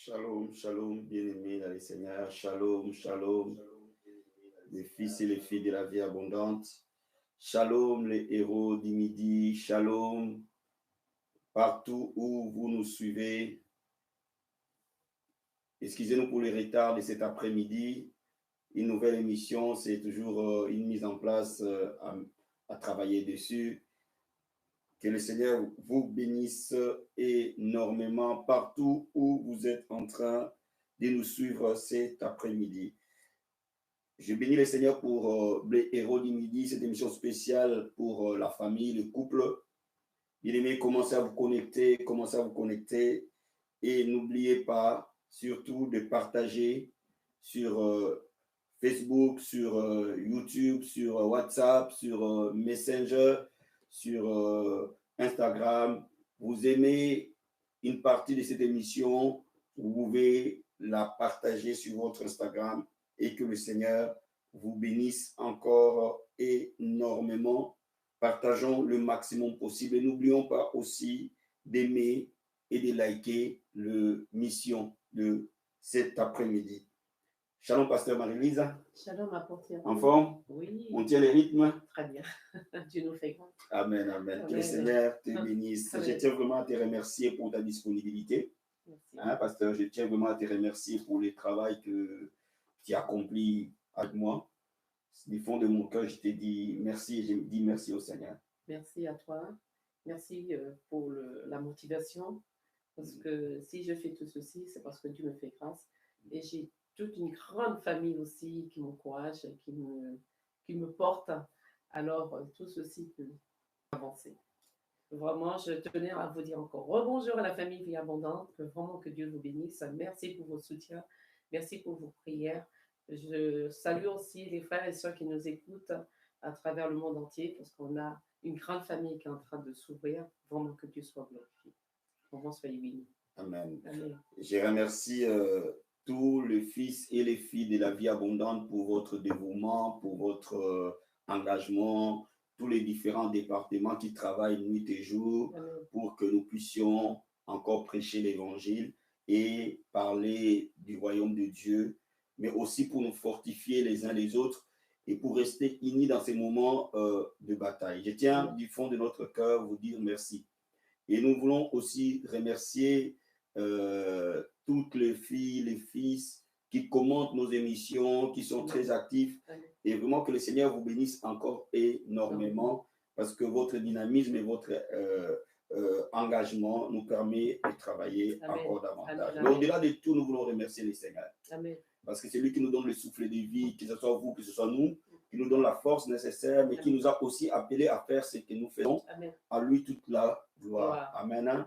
Shalom, shalom, bien-aimés dans le Seigneur. Shalom, shalom, les fils et les filles de la vie abondante. Shalom, les héros du midi. Shalom, partout où vous nous suivez. Excusez-nous pour le retard de cet après-midi. Une nouvelle émission, c'est toujours une mise en place à travailler dessus. Que le Seigneur vous bénisse énormément partout où vous êtes en train de nous suivre cet après-midi. Je bénis le Seigneur pour les héros du midi, cette émission spéciale pour la famille, le couple. Bien-aimés, commencez à vous connecter et n'oubliez pas surtout de partager sur Facebook, sur YouTube, sur WhatsApp, sur Messenger, sur Instagram. Vous aimez une partie de cette émission, vous pouvez la partager sur votre Instagram et que le Seigneur vous bénisse encore énormément. Partageons le maximum possible et n'oublions pas aussi d'aimer et de liker le mission de cet après-midi. Shalom, pasteur Marie-Lise. Shalom, apôtre. En forme? Oui. On tient les rythmes? Très bien. Dieu nous fait grand. Amen, amen. Que le Seigneur te bénisse. Amen. Je tiens vraiment à te remercier pour ta disponibilité. Merci. Pasteur, je tiens vraiment à te remercier pour le travail que tu as accompli avec moi. Du fond de mon cœur, je te dis merci et je me dis merci au Seigneur. Merci à toi. Merci pour la motivation. Parce que si je fais tout ceci, c'est parce que Dieu me fait grâce. Et j'ai toute une grande famille aussi qui m'encourage, qui me porte. Alors, tout ceci peut avancer. Vraiment, je tenais à vous dire encore rebonjour à la famille Vie Abondante. Vraiment que Dieu vous bénisse. Merci pour vos soutiens. Merci pour vos prières. Je salue aussi les frères et sœurs qui nous écoutent à travers le monde entier parce qu'on a une grande famille qui est en train de s'ouvrir. Vraiment que Dieu soit glorifié. Vraiment, soyez bénis. Amen. Amen. Je remercie tous les fils et les filles de la vie abondante pour votre dévouement, pour votre engagement, tous les différents départements qui travaillent nuit et jour Amen. pour que nous puissions encore prêcher l'évangile et parler du royaume de Dieu, mais aussi pour nous fortifier les uns les autres et pour rester unis dans ces moments de bataille. Je tiens du fond de notre cœur vous dire merci. Et nous voulons aussi remercier toutes les filles, les fils qui commentent nos émissions, qui sont très actifs. Et vraiment que le Seigneur vous bénisse encore énormément parce que votre dynamisme et votre engagement nous permet de travailler encore davantage. Mais au-delà de tout, nous voulons remercier le Seigneur. Amen. Parce que c'est lui qui nous donne le souffle de vie, que ce soit vous, que ce soit nous, qui nous donne la force nécessaire, mais qui nous a aussi appelés à faire ce que nous faisons. Amen. À lui toute la gloire. Amen. Amen.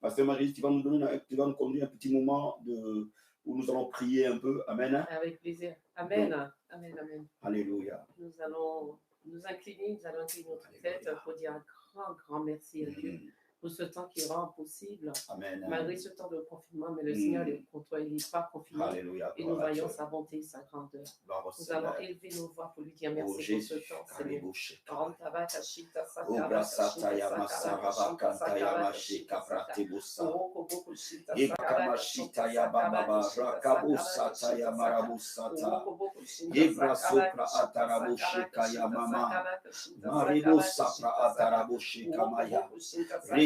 Pasteur Marie, tu vas nous conduire un petit moment où nous allons prier un peu. Amen. Avec plaisir. Amen. Donc, amen. Amen. Alléluia. Nous allons nous incliner, nous allons incliner notre tête pour dire un grand merci à Dieu pour ce temps qui rend possible. Amen. Malgré ce temps de confinement, mais le Seigneur est contre toi, il n'est pas confiné. Alléluia. Et nous voyons sa bonté, sa grandeur. Nous allons élever nos voix pour lui dire merci pour ce temps, Seigneur.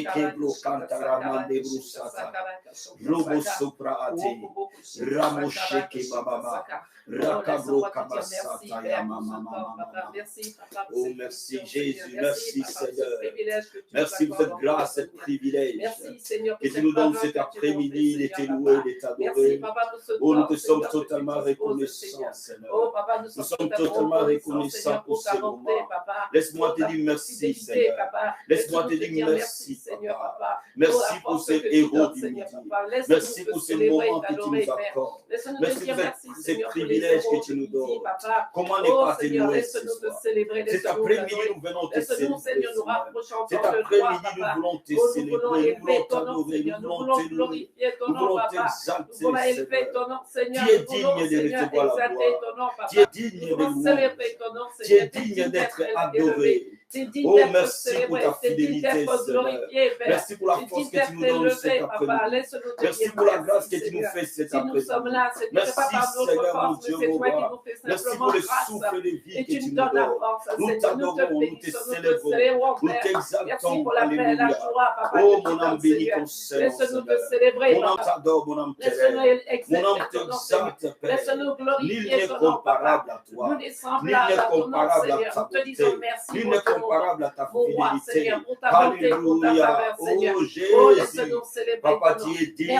Ekebro kantaramande brusata. Robo sopra ate. Ramosheke bababa. Rakabro kabasata ya mama mama. Oh merci Jésus, merci Seigneur. Merci pour cette grâce, ce privilège. Que tu nous donnes cet après-midi de te louer, de t'adorer. Oh, nous te sommes totalement reconnaissants, Seigneur. Nous sommes totalement reconnaissants pour ce moment. Laisse-moi te dire merci, Seigneur. Laisse-moi te dire merci, Papa. Merci pour ce héros du midi. Merci pour ce moment que tu nous accordes. Merci pour ce privilège que tu nous donnes. Comment ne pas te louer ce soir? Cet après-midi, nous venons te célébrer. Cet après-midi, nous voulons te célébrer. Nous voulons t'adorer. Nous voulons te louer. Nous voulons t'exalter, Seigneur. Tu es digne de recevoir la gloire. Tu es digne de louer. Tu es digne d'être adoré. Oh, merci pour ta fidélité, Seigneur. Merci pour la force que tu nous donnes cet après-midi. Merci pour la grâce que tu nous fais cet après-midi. Merci, Seigneur, mon Dieu, mon roi. Merci pour le souffle de vie que tu nous donnes. Nous t'adorons, nous te célébrons, nous t'exaltons. Alléluia. Oh, mon âme bénit ton Seigneur. Mon âme t'adore, mon âme t'élève. Mon âme t'exalte, Père. Nul n'est comparable à toi. Nul n'est comparable à ta bonté. Nul n'est comparable à ta fidélité. Alléluia. Oh Jésus. Papa, tu es digne.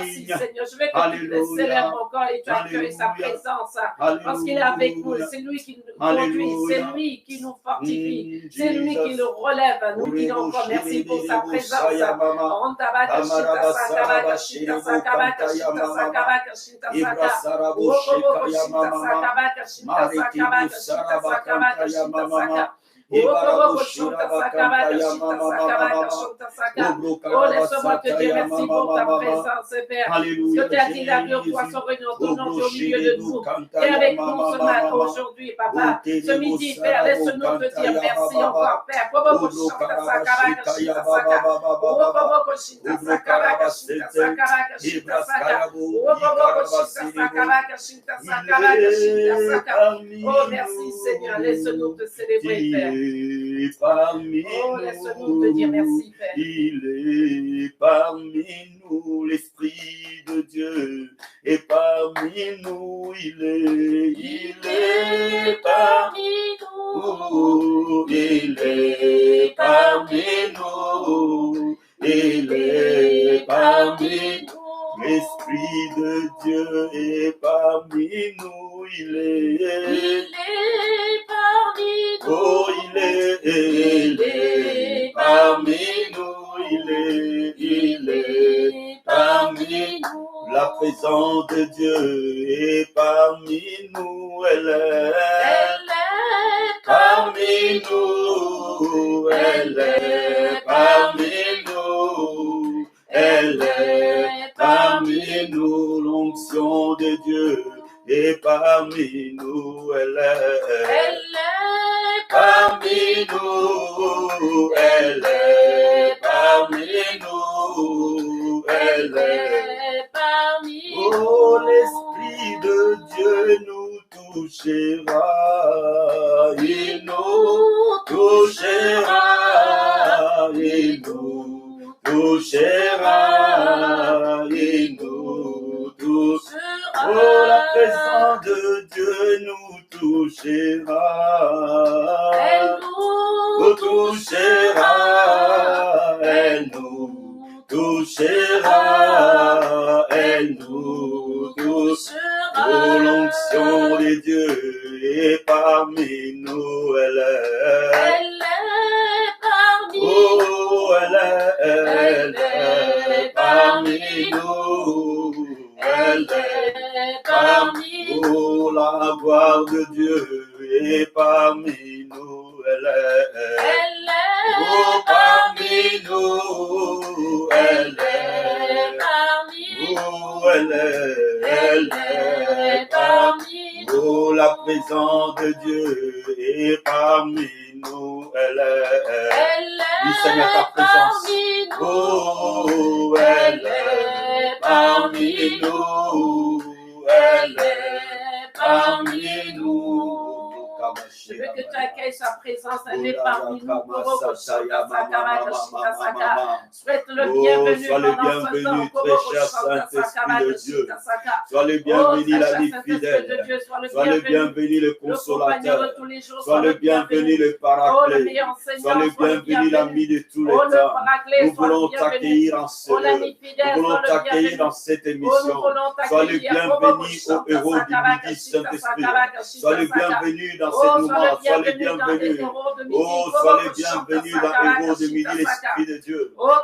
Alléluia. Sa présence. Parce qu'il est avec nous. C'est lui qui nous conduit. C'est lui qui nous fortifie. C'est lui qui nous relève. Nous disons encore merci pour sa présence. Oh, laisse-moi te dire merci pour ta présence, Père. Que tu as dit la deux fois sont réunis ton nom au milieu de nous. Et avec nous ce matin, aujourd'hui, Papa. Ce midi, Père, laisse-nous te dire merci encore, Père. Oh, merci, Seigneur. Laisse-nous te célébrer, Père. Oh, laisse-nous te dire merci, Père. Il est parmi nous, l'Esprit de Dieu est parmi nous, il est parmi nous, il est parmi nous, il est parmi nous, l'Esprit de Dieu est parmi nous, il est parmi nous, oh, il est parmi nous, il est parmi nous. La présence de Dieu est parmi nous, elle est parmi nous, elle est parmi nous, elle est parmi nous, l'onction de Dieu est parmi nous, elle est parmi nous, elle est parmi nous, elle est parmi nous. Oh, l'Esprit de Dieu nous touchera, il nous touchera, il nous touchera, il nous touchera. Oh, la présence de Dieu nous touchera, elle nous touchera, elle nous touchera, elle nous touchera. Oh, l'onction de Dieu est parmi nous, elle est parmi nous, oh, elle est parmi nous, elle est parmi nous. Oh, la gloire de Dieu est parmi nous, elle est parmi nous, elle est parmi nous, elle est parmi nous. Oh, la présence de Dieu est parmi nous, elle est parmi nous, oh, elle est parmi nous, elle est parmi nous. Je veux que tu accueilles sa présence, elle est parmi nous. Souhaite le bienvenu sois le pendant ce bienvenu, temps. très cher Saint-Esprit de Dieu. Sois le bienvenu, l'ami fidèle. Sois le bienvenu, le consolateur. Sois le bienvenu, le paraclet. Sois le bienvenu, l'ami de tous les temps. Nous voulons t'accueillir en ce lieu. Nous voulons t'accueillir dans cette émission. Sois le bienvenu au héros du midi, Saint-Esprit. Sois le bienvenu dans ce moment. Sois le bienvenu. Oh, sois le bienvenu dans le héros du midi, l'Esprit de Dieu. Nous voulons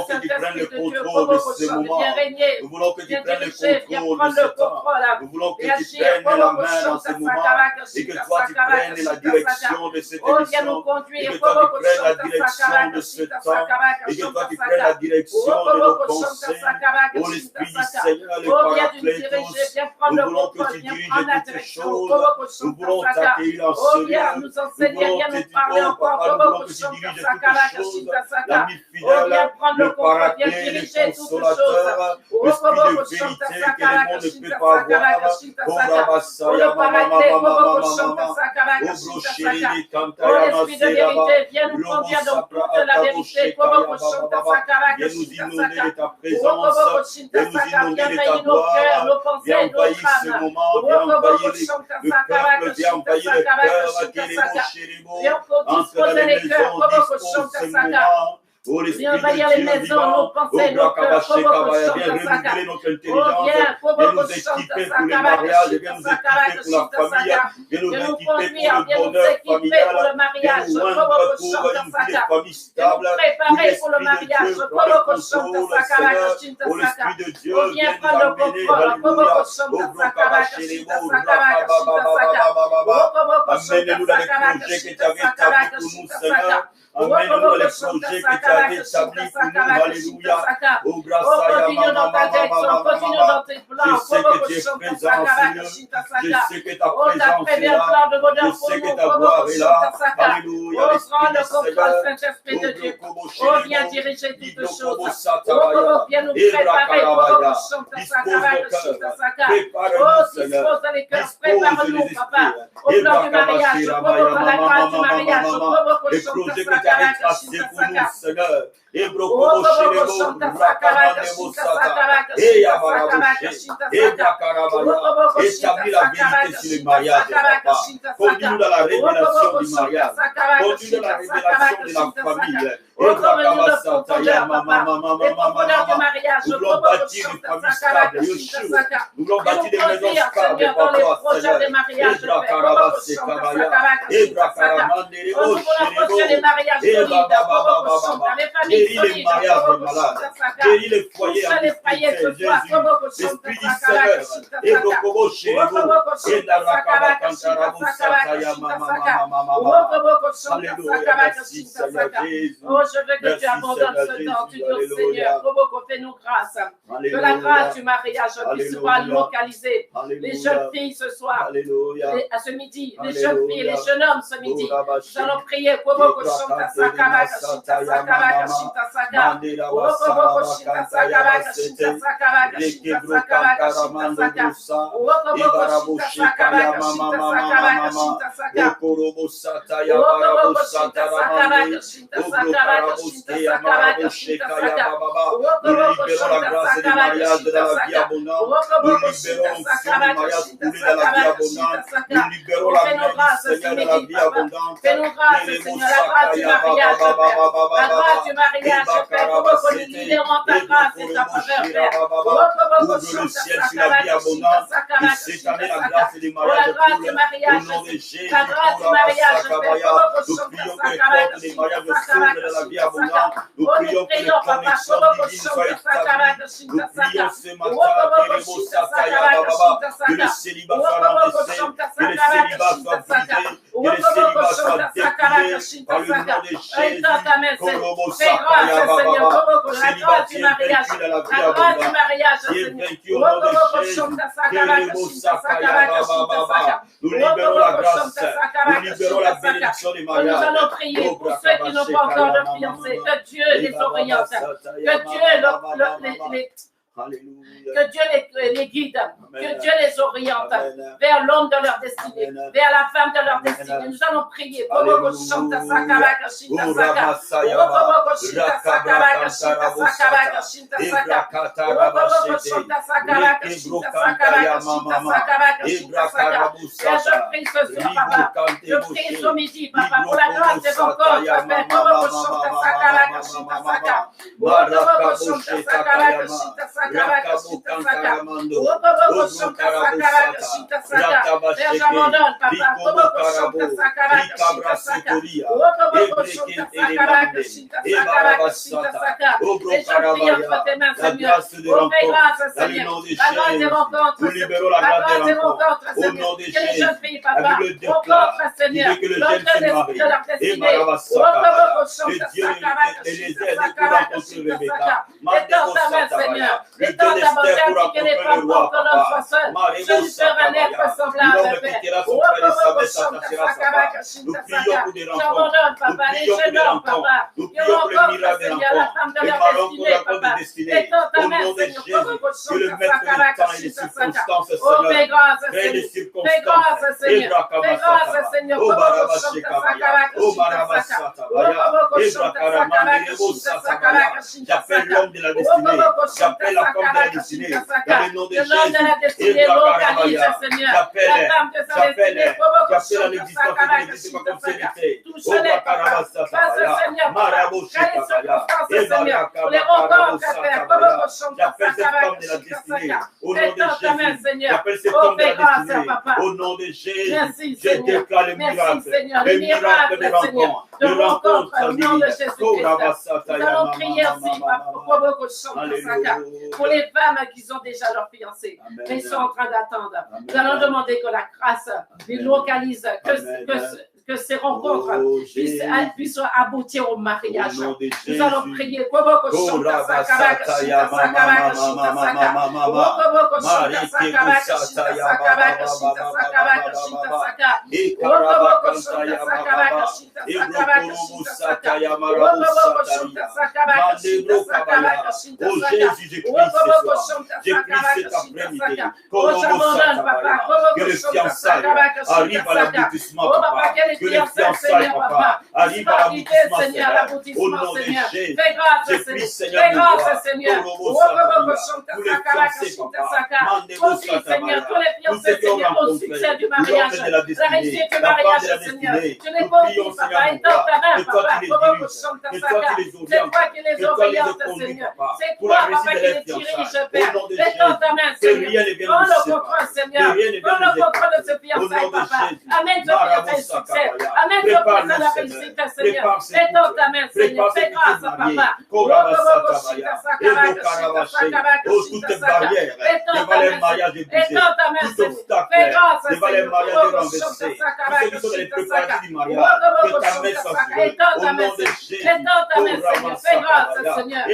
que tu prennes le contrôle de ce moment. Nous voulons que tu prennes le contrôle de ce temps. Nous voulons que tu prennes la main dans ce moment et que toi tu prennes la direction de cette émission. Et que toi tu prennes la direction de ce temps. Et que toi tu prennes la direction de nos pensées. Oh, l'Esprit du Seigneur, le Paraclétos. Nous voulons que tu diriges toutes ces choses. Nous voulons t'accueillir en ce lieu. Nous voulons te dire, papa, nous voulons que tu diriges toutes choses. L'ami fidèle, le Paraclet, le consolateur, l'Esprit de vérité que le monde ne peut pas avoir. Oh, Rabassaya, L'Esprit de vérité, viens nous conduire dans toute la vérité. Viens nous inonder de ta présence. Viens nous inonder de ta gloire. Viens envahir ce moment. Viens envahir le peuple. Viens envahir le cœur. Entre les maisons, dispose ce moment. Oh, l'Esprit de Dieu vivant, oh, viens renouveler notre intelligence, viens nous équiper pour le mariage, viens nous équiper pour la famille, viens nous équiper pour le bonheur familial, viens nous rendre pour une vie de famille stable. Oh, l'Esprit de Dieu prend le contrôle, Seigneur. Oh, l'Esprit de Dieu viens nous amener, alléluia. Amène-nous dans les projets que tu avais établis pour nous, Seigneur. Amène-nous dans les projets que tu avais établis pour nous, alléluia. Oh, grâce à je sais que tu es présent, Seigneur. Je sais que ta présence est là. Je sais que ta gloire est là. Alléluia. L'Esprit de Dieu. Oh, viens diriger toutes choses. Oh, viens nous préparer. Dispose les cœurs. Prépare-nous, papa. Au plan du mariage. Au plan de la grâce du mariage. Les projets que tu avais tracés pour nous, Seigneur. Et brokobo sherebo rakamandebo sata et yabaraboshe et brakarabaya. Établis la vérité sur le mariage, papa. Conduis-nous dans la révélation du mariage. Conduis-nous dans la révélation de la famille. Et brakabasata yamama. Nous voulons bâtir une famille stable. Nous voulons bâtir des maisons stables, papa, Seigneur. Et brakarabase kabaya. Et brakaramandebo sherebo. Et babababababa. Guéris les mariages de malades. Guéris les foyers en difficulté. Jésus, l'Esprit du Seigneur. Et Brokobo Sherebo. Et Narakaba Kantarabo Sataya Mama. Alléluia. Merci Seigneur Jésus. Oh, je veux que tu abandonnes ce temps. Tu dis Seigneur, fais-nous grâce. Que la grâce du mariage puisse soit localisée. Les jeunes filles ce soir, à ce midi, les jeunes filles, les jeunes hommes ce midi. Nous allons prier. Ouvre le ciel sur la vie abondante et cette année la grâce du mariage au nom de Jésus. Nous prions que les portes des mariages s'ouvrent dans la vie abondante. Nous prions que les connexions divines soient établies. Nous prions ce matin que le célibat soit renversé, que le célibat soit brisé, que le célibat soit déplié par le nom de Jésus. Célibataire vaincu dans la vie abondante. Qui est vaincu au nom de Jésus. Nous libérons la grâce. Nous libérons la bénédiction des mariages. Nous allons prier pour ceux qui n'ont pas encore de fiancé. Que Dieu les oriente. Que Dieu Alléluia. Que Dieu les guide, Amen. que Dieu les oriente Amen. vers l'homme de leur destinée, Amen. vers la femme de leur Amen. destinée. Nous allons prier. Alléluia. Je prie ce soir, papa. Je prie ce midi, papa, pour la grâce des rencontres. J'abandonne, papa. Et je prie entre tes mains, Seigneur. Oh, fais grâce, Seigneur. La grâce des rencontres. Nous libérons la grâce des rencontres. Au nom de Que les Jésus. jeunes filles, papa, La Bible rencontrent, déclare Seigneur, que le l'homme jeune se marie. de leur Et destinée. que Dieu les aide pour rencontrer Rebecca. Étends ta main, Seigneur. Étends ta bonté ainsi que les femmes pour que l'homme soit seul. Je lui ferai un être semblable. L'homme quittera son frère et sa mère s'attachera à sa femme. Nous prions pour des rencontres. J'abandonne, papa, les jeunes hommes, papa. Nous Qui prions pour le rencontrent, miracle des Seigneur, la rencontres. femme de Et leur par destinée, rencontre papa. de destinée. Étends ta Au main, nom de Seigneur. Jésus, que le maître du temps et des circonstances, Oh, Seigneur, fais grâce, crée des Seigneur. circonstances. Fais grâce, Seigneur. Fais grâce, Seigneur. Oh Barabashekabaya, oh Barabasatabaya, j'appelle l'homme de la destinée, j'appelle la femme de la destinée, dans le nom de Jésus, j'appelle à l'existence qui n'existe pas comme si elle était. Oh Barabasatabaya, Maraboshekabaya, et Barakabasatabaya, j'appelle cette femme de la destinée, au nom de Jésus, j'appelle cette femme de la destinée, au nom de Jésus, je déclare le miracle, le miracle de rencontre, de rencontre au nom de Jésus-Christ. Nous allons prier aussi pour les femmes qui ont déjà leur fiancé, mais ils sont en train d'attendre. Nous allons demander que la grâce les localise, que ces rencontres puissent aboutir au mariage. Nous allons prier. Oh Jésus, j'ai prié cet après-midi. Que le fiançailles arrive à l'aboutissement, papa. Que le fiançailles, papa, arrive à l'aboutissement, Seigneur. Au nom de Jésus, je prie, Seigneur, tous les fiancés, papa. Seigneur, tous les fiancés, Seigneur, au succès du mariage, la réussite du mariage, Seigneur. Tu les conduis, papa, étends ta main, papa. C'est toi qui les orientes, Seigneur. C'est toi, papa, qui les dirige, Père. Étends ta main, Seigneur. Prends le contrôle, Seigneur. Prends le contrôle de ce fiançailles, papa. Amène ce fiançailles succès. Amène ce fiançailles à la réussite, Seigneur. Étends ta main, Seigneur. Fais grâce, papa. Oh, toutes les barrières devant les mariages brisés, tout obstacle devant les mariages renversés, tous ceux qui sont dans les préparatifs du mariage, que ta main soit sur eux, au nom de Jésus. Fais grâce, Seigneur.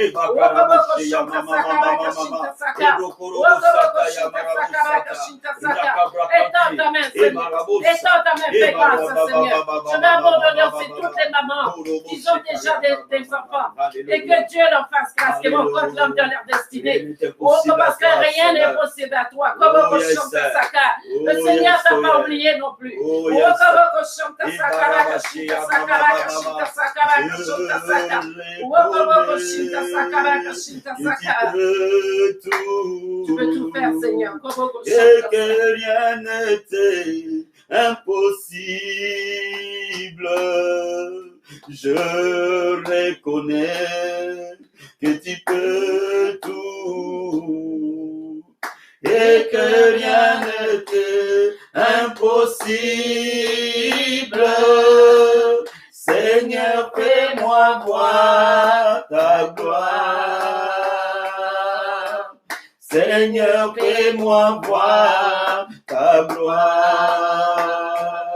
Étends ta main, fais grâce, Seigneur. Je vais abandonner aussi toutes les mamans qui ont déjà des enfants et que Dieu leur fasse grâce, qu'ils rencontrent l'homme de leur destinée. Oh, parce que rien n'est possible à toi. Le Seigneur t'a pas oublié non plus. Tu peux tout faire, Seigneur. Et que rien n'était impossible. Je reconnais que tu peux tout. Et que rien n'était impossible. Seigneur, fais-moi voir ta gloire. Seigneur, fais-moi voir ta gloire.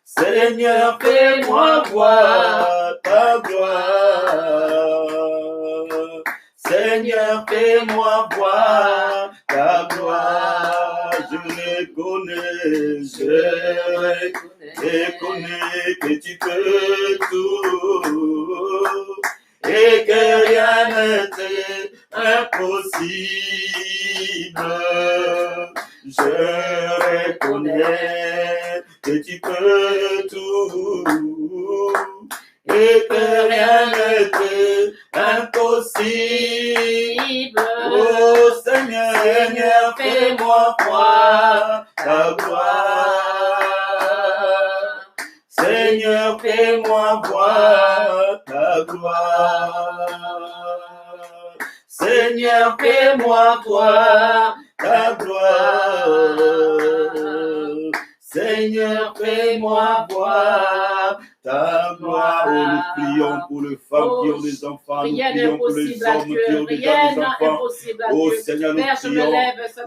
Seigneur, fais-moi voir ta gloire. Seigneur, fais-moi voir ta gloire. Je reconnais que tu peux tout et que rien n'était impossible. Je reconnais que tu peux tout et que rien ne t'est impossible. Oh Seigneur, fais-moi voir ta gloire. Seigneur, fais-moi voir ta gloire. Seigneur, fais-moi voir ta gloire. Seigneur, fais-moi voir ta gloire. Oh, nous prions pour les femmes qui ont des enfants. Nous prions pour les hommes qui ont déjà des enfants. Oh Seigneur, nous prions.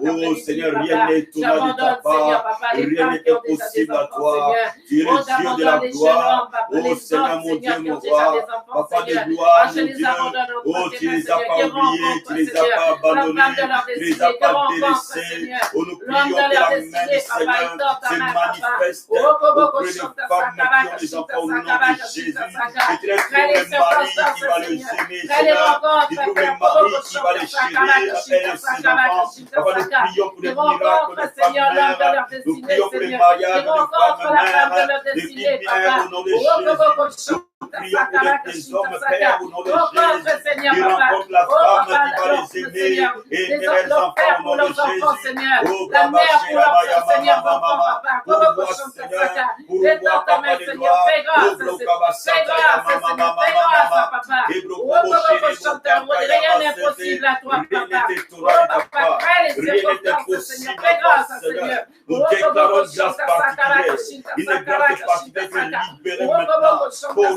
Oh Seigneur, rien n'est étonnant de ta part. Rien n'est impossible à toi. Tu es le Dieu de la gloire. Oh Seigneur, mon Dieu, mon roi. Papa de gloire, mon Dieu. Oh, tu les as pas oubliés, tu les as pas abandonnés, tu les as pas délaissés. Oh, nous prions que la main du Seigneur se manifeste auprès des femmes qui ont des enfants au nom de Jésus. Et tu les trouves le mari qui va les aimer, Seigneur. Tu trouves le mari qui va les chérir, elle et ses enfants. Papa, nous prions pour les miracles de femmes mères. Nous prions pour les mariages de femmes mères, de filles mères au nom de Jésus. Nous prions pour des hommes pères au nom de Jésus. Qui rencontrent la femme qui va les aimer et aimer les enfants au nom de Jésus. Oh, Baba, Seigneur, pour Seigneur, pour Papa de gloire, oh, Blokaba, Seigneur, rien n'est possible à toi, papa. Rien n'est possible à toi, Seigneur. Nous déclarons grâce particulière, une grâce particulière de libérer maintenant. Nous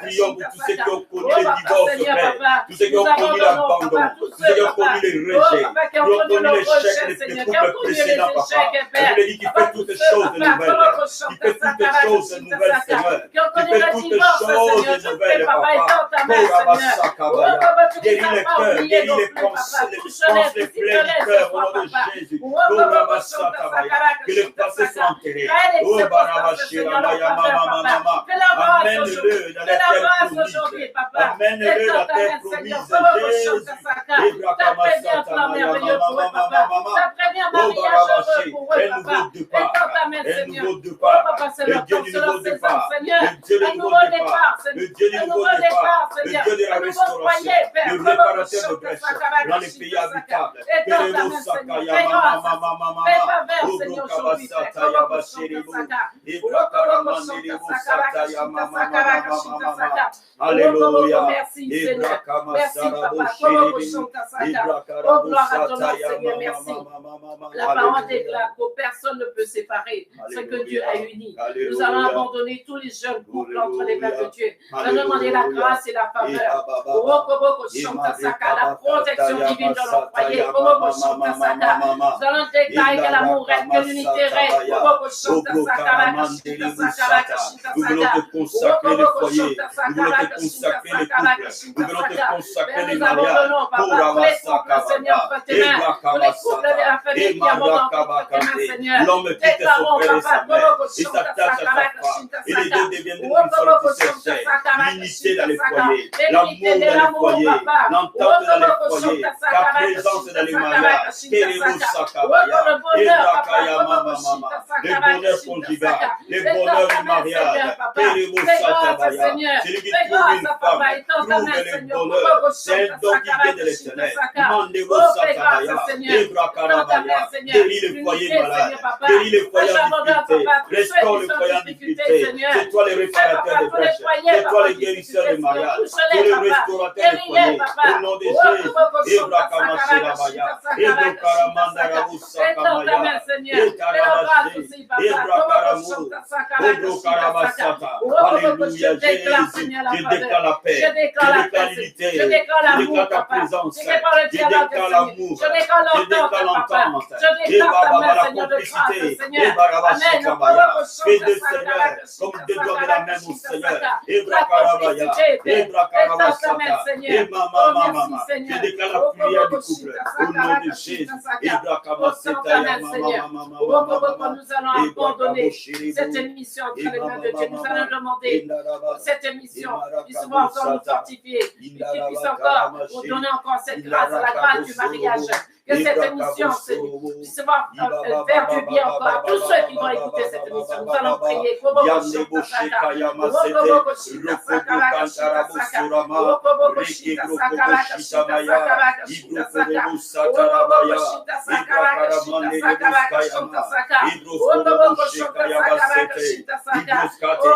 prions pour tous ceux qui ont connu les divorces, Père, tous ceux qui ont connu l'abandon, tous ceux qui ont connu les rejets, qui ont connu l'échec des couples précédents, Papa. Je lui dis qu'il fait toutes les choses de nouvelles, qu'il fait toutes les choses de nouvelles, Seigneur, qu'il fait toutes les choses de nouvelles, Papa. Guéris les cœurs, guéris les pensées, les plaies du cœur au nom de Jésus. Que les passés soient enterrés. Oh, Barabashira, Maya, Mama. Amène-le dans la terre promise. Amène-le dans la terre promise. Jésus. Un nouveau départ. Un nouveau départ. Le Dieu du nouveau départ. Le Dieu du nouveau départ. Le Dieu du nouveau départ. Le Dieu de la restauration. Le réparateur de brèches dans les pays habitables. Que les mots sakaya mama. Ogo kabasata yabashiribu. Alléluia. Merci Seigneur. Merci Papa. La parole déclare que personne ne peut séparer ce que Dieu a uni. Nous allons abandonner tous les jeunes couples entre les mains de Dieu. Nous allons demander la grâce et la faveur. La protection divine dans nos foyers. Nous allons déclarer que l'amour règne, que l'unité règne. Nous voulons te consacrer les foyers. Nous voulons te consacrer les couples. Nous voulons te consacrer les mariages. Pour l'homme quitte son père et sa mère. Il s'attache à sa femme. Et les deux deviennent une seule chair. L'unité dans les foyers. L'amour dans les foyers. L'entente dans les foyers. Ta présence dans les mariages. Le bonheur conjugal. Le bonheur du mariage. Celui qui trouve une femme, trouve le bonheur. C'est un don qui vient de l'éternel. Demandez-vous Satabaya. Guéris le foyer malade. Guéris le foyer en difficulté. Restaure le foyer en difficulté. C'est toi le réparateur de brèches. C'est toi le guérisseur de mariage. C'est le restaurateur de foyer. Au nom de Jésus. Ebrakamaserabaya. Ebrakaramandarabussakamaya. Alléluia, Jésus. Je déclare la paix. Je déclare l'unité. Je déclare ta présence. Je déclare l'amour. Je déclare l'entente. Je déclare la complicité. Fais de Seigneur comme des doigts de la main, mon Seigneur. Ebrakarabaya. Ebrakaramasata. Mama. Je déclare la prière du couple. Au nom de Jésus. Ebrakamasata. Nous allons abandonner cette émission entre les mains de Dieu. Nous allons demander cette émission puisse encore nous fortifier et qu'il puisse encore nous donner encore cette grâce, la grâce du mariage. Que cette émission puisse faire du bien encore à tous ceux qui vont écouter cette émission. Nous allons prier. Oh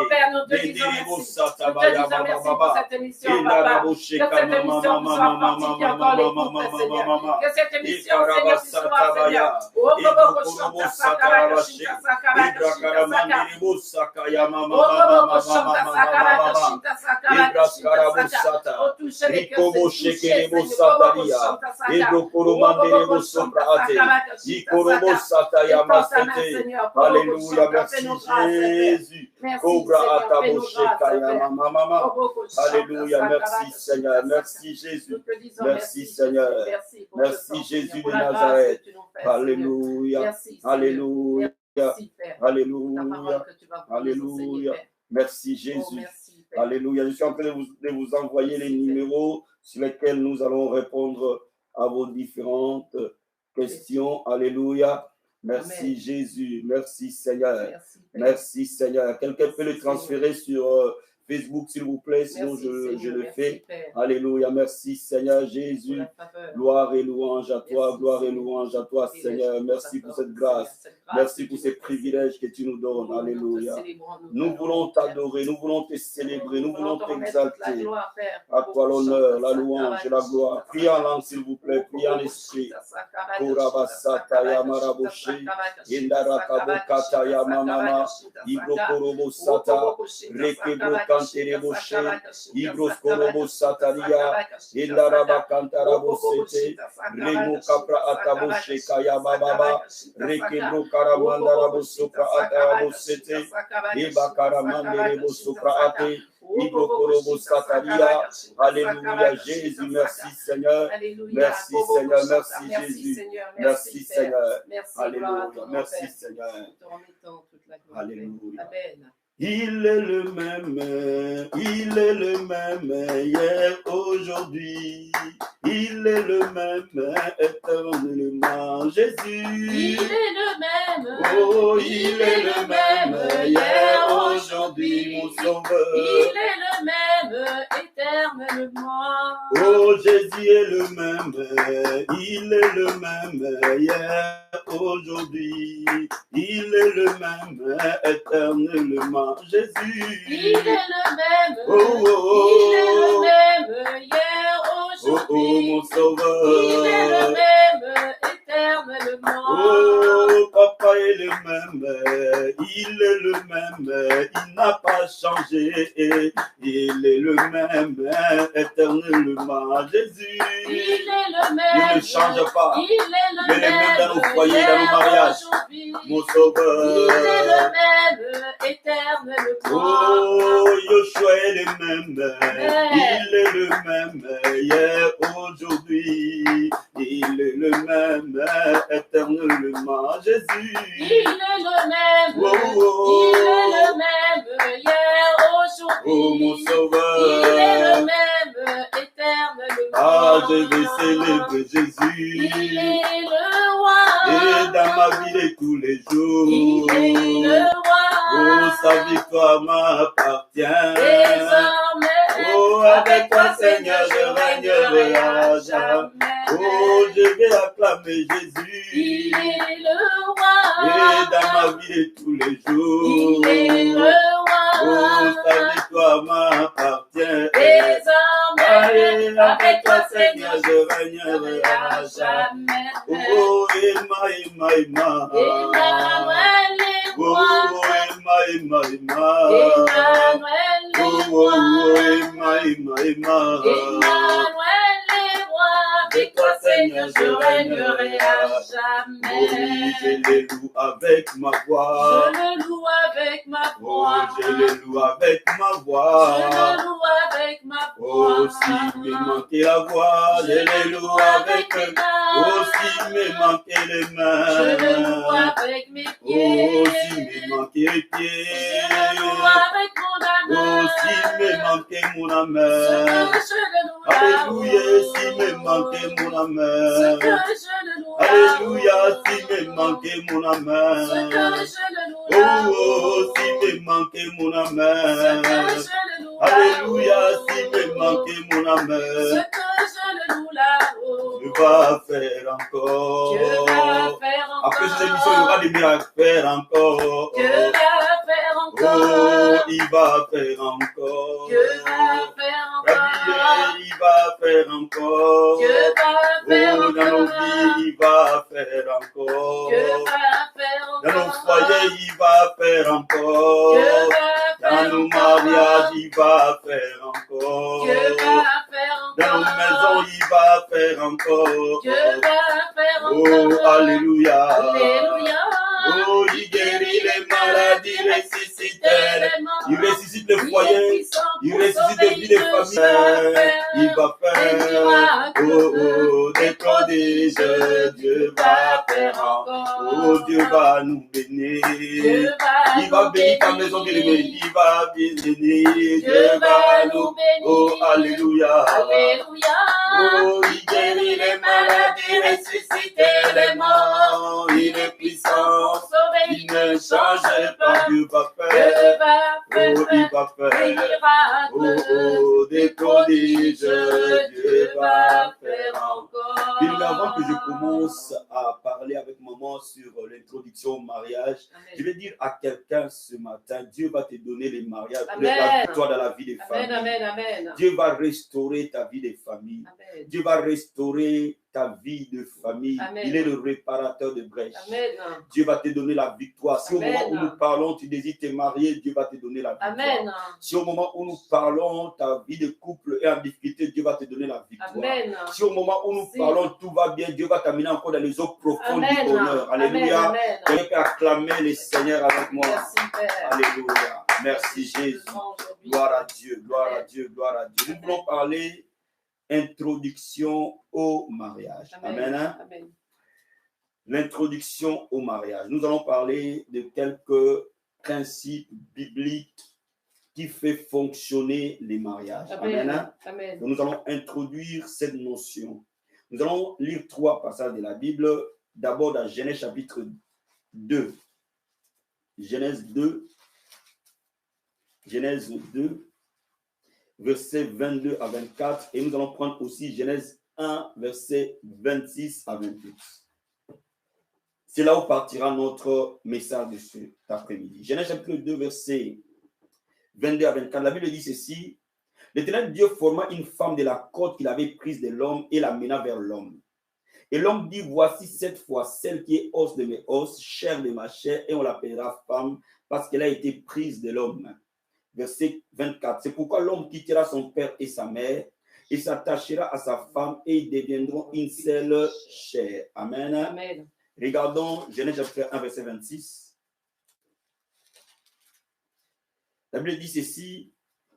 Père, nous te disons merci. Nous te disons merci pour cette émission, Papa. Que cette émission soit fortifiée encore l'écoute, Seigneur. Que cette émission, Seigneur, soit, Seigneur. Oh, touche les cœurs, Alléluia, merci Jésus. Alléluia, merci Seigneur, merci Jésus. Merci Seigneur, merci Jésus de Nazareth. Alléluia, alléluia, alléluia, alléluia. Merci Jésus. Alléluia. Je suis en train de vous envoyer les numéros sur lesquels nous allons répondre à vos différentes questions. Alléluia. Merci Amen. Jésus. Merci Seigneur. Merci Seigneur. Quelqu'un peut le transférer sur Facebook, s'il vous plaît, sinon je le fais. Alléluia. Merci Seigneur Jésus. Gloire et louange à toi. Gloire et louange à toi, Seigneur. Merci pour cette grâce. Merci pour ces privilèges que tu nous donnes. Alléluia. Nous voulons t'adorer. Nous voulons te célébrer. Nous voulons t'exalter. À toi l'honneur, la louange et la gloire. Priez en langue, s'il vous plaît. Priez en esprit. Kurabasata yamaraboshe. Indarakabokata yamamama. Ibrokorobo-sata. Rekebrokantereboshe. Ibroskorobo-sataria. Indarabakantaraboshete. Remo-kapra ataboshe kayabababa. Rekebrokaramandarabosoka atarabosete. Ibakaramanderebosoka ate. Ibrokorobosataria. Alléluia, Jésus, merci Seigneur. Merci Seigneur, merci Jésus. Merci Seigneur. Alléluia, merci Seigneur. Alléluia. Il est le même hier, aujourd'hui. Il est le même éternellement, Jésus. Il est le même. Oh, il est le même hier, aujourd'hui, mon Sauveur. Il est le même éternellement. Oh, Jésus est le même. Il est le même hier, aujourd'hui. Il est le même éternellement. Jésus. Il est le même. Oh, oh, oh. Il est le même hier, aujourd'hui. Oh, oh, mon Sauveur. Il est le même éternellement. Oh, Papa est le même. Il est le même. Il n'a pas changé. Il est le même éternellement. Jésus. Il est le même. Il ne change pas. Il est le même. Il est le même dans nos foyers, dans nos mariages. Mon Sauveur. Il est le même éternellement. Oh, Yoshua est le même. Il est le même hier, aujourd'hui. Il est le même éternellement. Jésus. Il est le même. Oh, oh. Il est le même hier, aujourd'hui. Oh, mon Sauveur. Il est le même éternellement. Ah, je vais célébrer Jésus. Il est le roi. Et dans ma vie de tous les jours. Il est le roi. Oh, sa victoire m'appartient. Désormais, oh, avec toi, Seigneur, je régnerai à jamais. Oh, je vais acclamer Jésus. Il est le roi. Et dans ma vie de tous les jours. Il est le roi. Oh, sa victoire m'appartient. Désormais, avec toi, Seigneur, je régnerai à jamais. Oh, Emma. Emmanuel est roi. Oh, Emma. Emmanuel est roi. Emma. Emmanuel est roi. Avec toi, Seigneur, je régnerai à Oh oui, jamais. je le loue avec ma voix. Je le loue avec ma Oh, voix. je le loue avec ma Je voix. le loue avec ma Oh, voix. si me manquait la voix, je le loue avec mes mes mains. Oh, si me manquait les Je le loue mains. avec mes Oh, pieds. si me manquait les pieds. Je le loue avec mon Oh, âme. si me manquait mon âme. Je le loue Alléluia, là-haut. si me manquait mon âme. Je le loue Alléluia, là-haut. si me manquait mon âme. Je le loue Oh, là-haut. si me manquait mon âme. Je le loue Alléluia, là-haut. si me manquait mon âme. Je le loue là-haut. Dieu va faire encore. Dieu va faire encore. Après cette émission, il y aura des miracles à faire encore. Dieu va faire Oh, encore. il va faire encore. Dieu va faire encore. Il va faire encore. Dieu va faire Oh, dans nos encore. vies, il va faire encore. Dieu va faire encore. Dans nos foyers, il va faire encore. Dieu va Dans faire nos encore. mariages, il va faire encore. Dieu va faire Dans nos encore. maisons, il va faire encore. Dieu va faire Oh, encore. alléluia. Alléluia. Oh, il guérit les maladies, il ressuscite. Il ressuscite les foyers. Il ressuscite les vies des familles. Il va faire. Oh, oh, des prodiges. Dieu va faire. Oh, Dieu va nous bénir. Il va bénir ta maison, bien-aimée. Il va bénir. Dieu va nous bénir. Oh, alléluia. Alléluia. Oh, il guérit les maladies, ressuscite les morts. Il est puissant. Il ne change pas. Dieu va faire. Oh, il va faire. Oh, oh, des prodiges. Dieu va faire encore. Bien, avant que je commence à parler avec maman sur l'introduction au mariage, je vais dire à quelqu'un ce matin, Dieu va te donner les mariages, la victoire dans la vie des familles. Amen, amen. Dieu va restaurer ta vie de famille. Amen. Dieu va restaurer ta vie de famille. Amen. Il est le réparateur de brèches. Amen. Dieu va te donner la victoire. Si Amen. au moment où nous parlons, tu désides te marier, Dieu va te donner la victoire. Amen. Si au moment où nous parlons, ta vie de couple est en difficulté, Dieu va te donner la victoire. Amen. Si au moment où nous parlons, tout va bien, Dieu va t'amener encore dans les eaux profondes Amen. du bonheur. Alléluia. Amen. Vous pouvez acclamer le Seigneur avec moi. Merci, Père. Alléluia. Merci Jésus. Gloire à Dieu, gloire à Dieu, gloire à Dieu. Nous voulons parler introduction au mariage. Amen. Amen. L'introduction au mariage. Nous allons parler de quelques principes bibliques qui fait fonctionner les mariages. Amen. Amen. Donc, nous allons introduire cette notion. Nous allons lire 3 passages de la Bible. D'abord dans Genèse chapitre 2. Genèse 2. Genèse 2, versets 22 à 24. Et nous allons prendre aussi Genèse 1, versets 26 à 28. C'est là où partira notre message de cet après-midi. Genèse chapitre 2, versets 22 à 24. La Bible dit ceci. L'Éternel Dieu forma une femme de la côte qu'il avait prise de l'homme et la mena vers l'homme. Et l'homme dit, voici cette fois celle qui est os de mes os, chair de ma chair, et on l'appellera femme parce qu'elle a été prise de l'homme. Verset 24. C'est pourquoi l'homme quittera son père et sa mère et s'attachera à sa femme et ils deviendront une seule chair. Amen. Amen. Regardons Genèse chapitre 1, verset 26. La Bible dit ceci.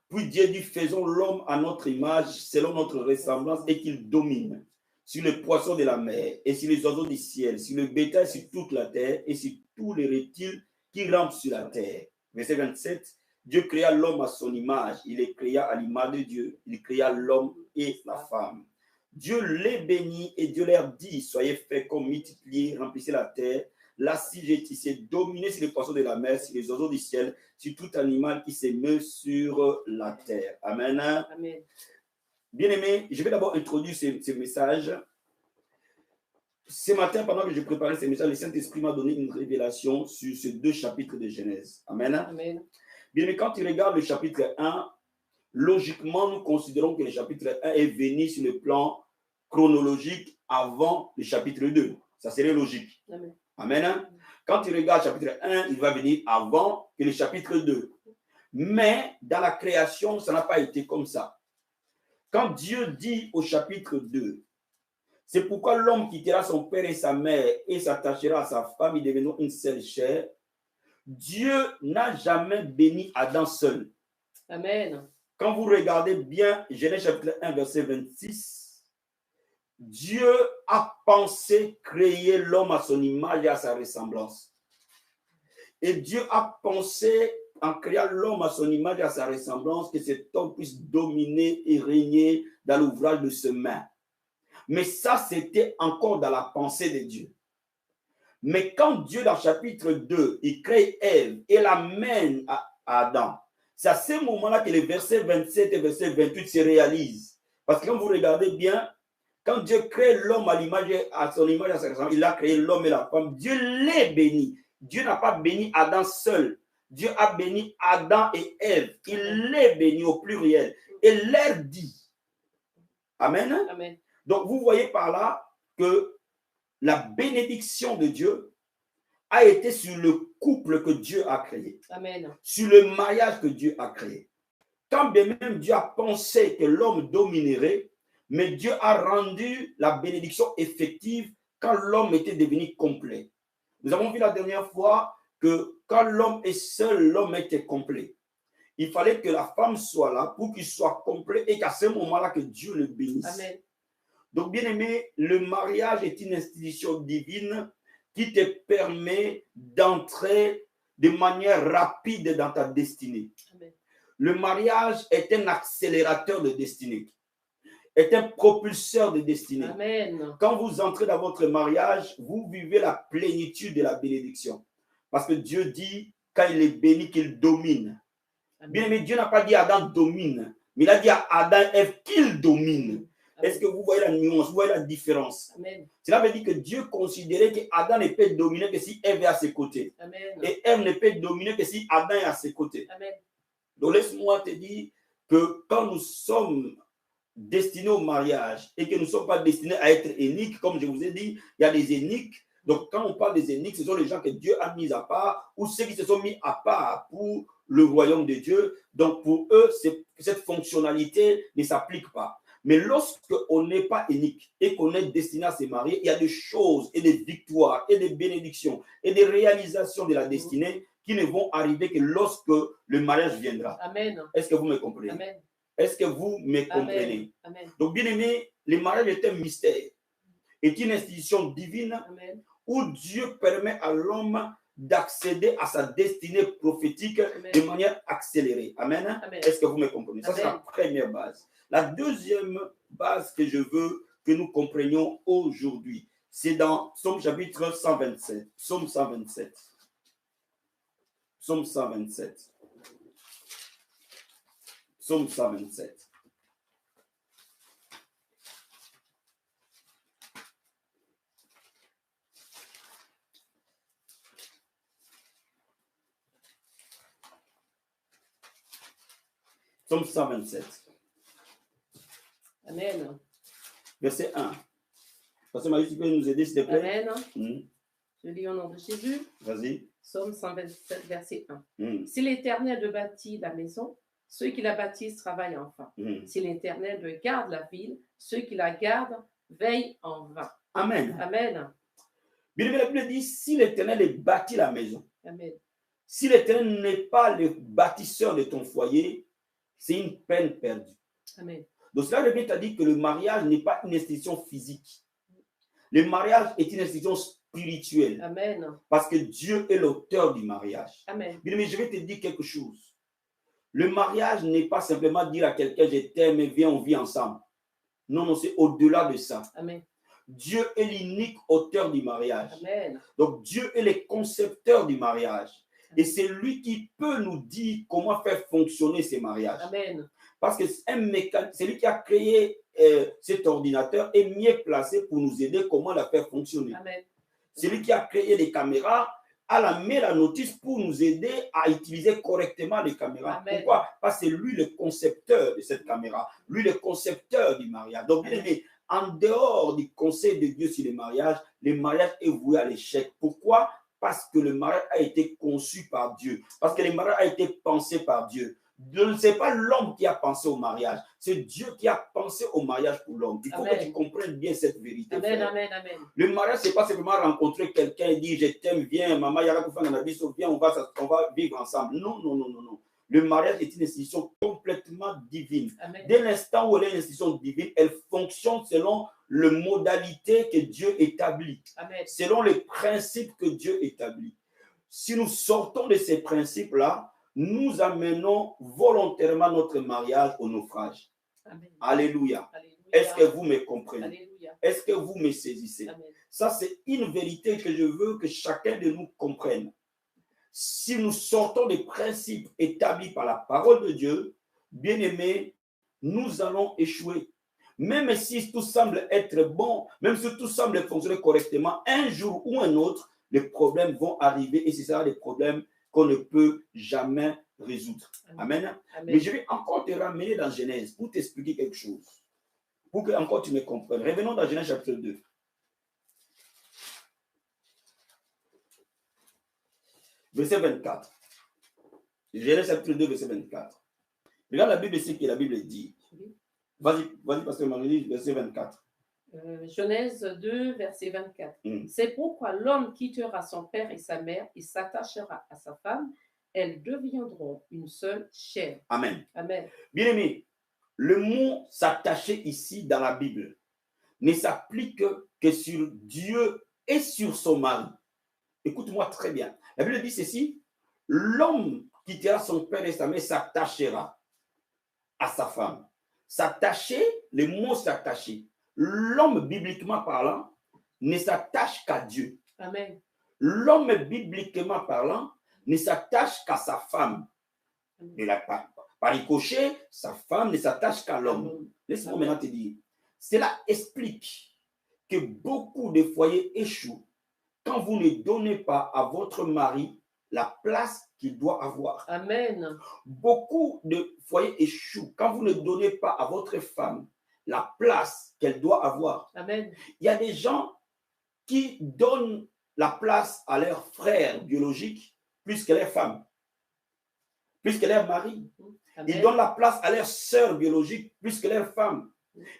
Puis Dieu dit, faisons l'homme à notre image, selon notre ressemblance, et qu'il domine sur les poissons de la mer, et sur les oiseaux du ciel, sur le bétail, sur toute la terre, et sur tous les reptiles qui rampent sur la terre. Verset 27. Dieu créa l'homme à son image, il les créa à l'image de Dieu, il créa l'homme et la femme. Dieu les bénit et Dieu leur dit, soyez féconds, multipliez, remplissez la terre, l'assiégissez, dominez sur les poissons de la mer, sur les oiseaux du ciel, sur tout animal qui se meut sur la terre. Amen. Amen. Bien-aimés, je vais d'abord introduire ce message. Ce matin, pendant que je préparais ce message, le Saint-Esprit m'a donné une révélation sur ces 2 chapitres de Genèse. Amen. Amen. Bien, mais quand tu regardes le chapitre 1, logiquement, nous considérons que le chapitre 1 est venu sur le plan chronologique avant le chapitre 2. Ça serait logique. Amen. Amen. Quand tu regardes le chapitre 1, il va venir avant que le chapitre 2. Mais dans la création, ça n'a pas été comme ça. Quand Dieu dit au chapitre 2, C'est pourquoi l'homme quittera son père et sa mère et s'attachera à sa femme, ils deviendront une seule chair. Dieu n'a jamais béni Adam seul. Amen. Quand vous regardez bien Genèse chapitre 1, verset 26, Dieu a pensé créer l'homme à son image et à sa ressemblance. Et Dieu a pensé, en créant l'homme à son image et à sa ressemblance, que cet homme puisse dominer et régner dans l'ouvrage de ses mains. Mais ça, c'était encore dans la pensée de Dieu. Mais quand Dieu, dans le chapitre 2, il crée Ève et l'amène à Adam, c'est à ce moment-là que les versets 27 et verset 28 se réalisent. Parce que quand vous regardez bien, quand Dieu crée l'homme à l'image, à son image, à sa ressemblance, il a créé l'homme et la femme. Dieu les bénit. Dieu n'a pas béni Adam seul. Dieu a béni Adam et Ève. Il les bénit au pluriel. Et leur dit. Amen. Amen. Donc, vous voyez par là que la bénédiction de Dieu a été sur le couple que Dieu a créé. Amen. Sur le mariage que Dieu a créé. Quand bien même Dieu a pensé que l'homme dominerait, mais Dieu a rendu la bénédiction effective quand l'homme était devenu complet. Nous avons vu la dernière fois que quand l'homme est seul, l'homme était complet. Il fallait que la femme soit là pour qu'il soit complet et qu'à ce moment-là que Dieu le bénisse. Amen. Donc, bien aimé, le mariage est une institution divine qui te permet d'entrer de manière rapide dans ta destinée. Amen. Le mariage est un accélérateur de destinée, est un propulseur de destinée. Amen. Quand vous entrez dans votre mariage, vous vivez la plénitude de la bénédiction. Parce que Dieu dit, quand il est béni, qu'il domine. Amen. Bien aimé, Dieu n'a pas dit Adam domine, mais il a dit à Adam et Ève qu'il domine. Est-ce que vous voyez la nuance, vous voyez la différence? Amen. Cela veut dire que Dieu considérait qu'Adam ne peut dominer que si Ève est à ses côtés. Amen. Et Ève ne peut dominer que si Adam est à ses côtés. Amen. Donc laisse-moi te dire que quand nous sommes destinés au mariage et que nous ne sommes pas destinés à être éniques, comme je vous ai dit, il y a des éniques. Donc quand on parle des éniques, ce sont les gens que Dieu a mis à part ou ceux qui se sont mis à part pour le royaume de Dieu. Donc pour eux, cette fonctionnalité ne s'applique pas. Mais lorsqu'on n'est pas unique et qu'on est destiné à se marier, il y a des choses et des victoires et des bénédictions et des réalisations de la destinée qui ne vont arriver que lorsque le mariage viendra. Amen. Est-ce que vous me comprenez? Amen. Est-ce que vous me comprenez? Amen. Donc, bien aimé, le mariage est un mystère, est une institution divine Amen. où Dieu permet à l'homme d'accéder à sa destinée prophétique Amen. de manière accélérée. Amen. Amen. Est-ce que vous me comprenez? Ça, c'est la première base. La deuxième base que je veux que nous comprenions aujourd'hui, c'est dans Psaume chapitre 127. Psaume 127. Psaume 127. Psaume 127. Psaume 127. Amen. Verset 1. Pasteur Marie, tu peux nous aider, s'il te plaît? Amen. Je lis au nom de Jésus. Vas-y. Psaume 127, verset 1. Mm. Si l'Éternel bâtit la maison, ceux qui la bâtissent travaillent en vain. Si l'Éternel garde la ville, ceux qui la gardent veillent en vain. Amen. Amen. Bien aimé, la Bible dit, si l'Éternel bâtit la maison, Amen. si l'Éternel n'est pas le bâtisseur de ton foyer, c'est une peine perdue. Amen. Donc cela revient à dire que le mariage n'est pas une institution physique. Le mariage est une institution spirituelle. Amen. Parce que Dieu est l'auteur du mariage. Amen. Bien aimé, je vais te dire quelque chose. Le mariage n'est pas simplement dire à quelqu'un je t'aime et viens, on vit ensemble. Non, non, c'est au-delà de ça. Amen. Dieu est l'unique auteur du mariage. Amen. Donc Dieu est le concepteur du mariage. Et c'est lui qui peut nous dire comment faire fonctionner ces mariages. Amen. Parce que c'est lui qui a créé cet ordinateur est mieux placé pour nous aider comment la faire fonctionner. Amen. C'est lui qui a créé les caméras, a mis la notice pour nous aider à utiliser correctement les caméras. Amen. Pourquoi? Parce que c'est lui le concepteur de cette caméra, lui le concepteur du mariage. Donc, bien aimé, en dehors du conseil de Dieu sur le mariage est voué à l'échec. Pourquoi? Parce que le mariage a été conçu par Dieu. Parce que le mariage a été pensé par Dieu. Ce n'est pas l'homme qui a pensé au mariage, c'est Dieu qui a pensé au mariage pour l'homme. Il faut que tu comprennes bien cette vérité. Amen, amen, amen. Le mariage, ce n'est pas simplement rencontrer quelqu'un et dire je t'aime, viens, maman, yara pour faire un avis, viens, on va vivre ensemble. Non, non, non, non, non. Le mariage est une institution complètement divine. Amen. Dès l'instant où elle est une institution divine, elle fonctionne selon les modalités que Dieu établit, Amen. selon les principes que Dieu établit. Si nous sortons de ces principes-là, nous amenons volontairement notre mariage au naufrage. Amen. Alléluia. Alléluia. Est-ce que vous me comprenez? Alléluia. Est-ce que vous me saisissez? Amen. Ça, c'est une vérité que je veux que chacun de nous comprenne. Si nous sortons des principes établis par la parole de Dieu, bien aimés, nous allons échouer. Même si tout semble être bon, même si tout semble fonctionner correctement, un jour ou un autre, les problèmes vont arriver et ce sera des problèmes qu'on ne peut jamais résoudre. Amen. Amen. Mais je vais encore te ramener dans Genèse pour t'expliquer quelque chose. Pour que encore tu me comprennes. Revenons dans Genèse chapitre 2. Verset 24. Genèse chapitre 2, verset 24. Regarde la Bible, c'est ce que la Bible dit. Vas-y, pasteur Manuel, verset 24. Genèse 2, verset 24. C'est pourquoi l'homme quittera son père et sa mère et s'attachera à sa femme. Elles deviendront une seule chair. Amen. Amen. Bien aimé, le mot s'attacher ici dans la Bible ne s'applique que sur Dieu et sur son mari. Écoute-moi très bien. La Bible dit ceci: l'homme quittera son père et sa mère, s'attachera à sa femme. S'attacher, le mot s'attacher. L'homme, bibliquement parlant, ne s'attache qu'à Dieu. Amen. L'homme, bibliquement parlant, ne s'attache qu'à sa femme. Mais par ricochet, sa femme ne s'attache qu'à l'homme. Laisse-moi maintenant te dire. Cela explique que beaucoup de foyers échouent quand vous ne donnez pas à votre mari la place qu'il doit avoir. Amen. Beaucoup de foyers échouent quand vous ne donnez pas à votre femme la place qu'elle doit avoir. Amen. Il y a des gens qui donnent la place à leur frère biologique plus que leur femme, plus que leur mari. Amen. Ils donnent la place à leur sœur biologique plus que leur femme.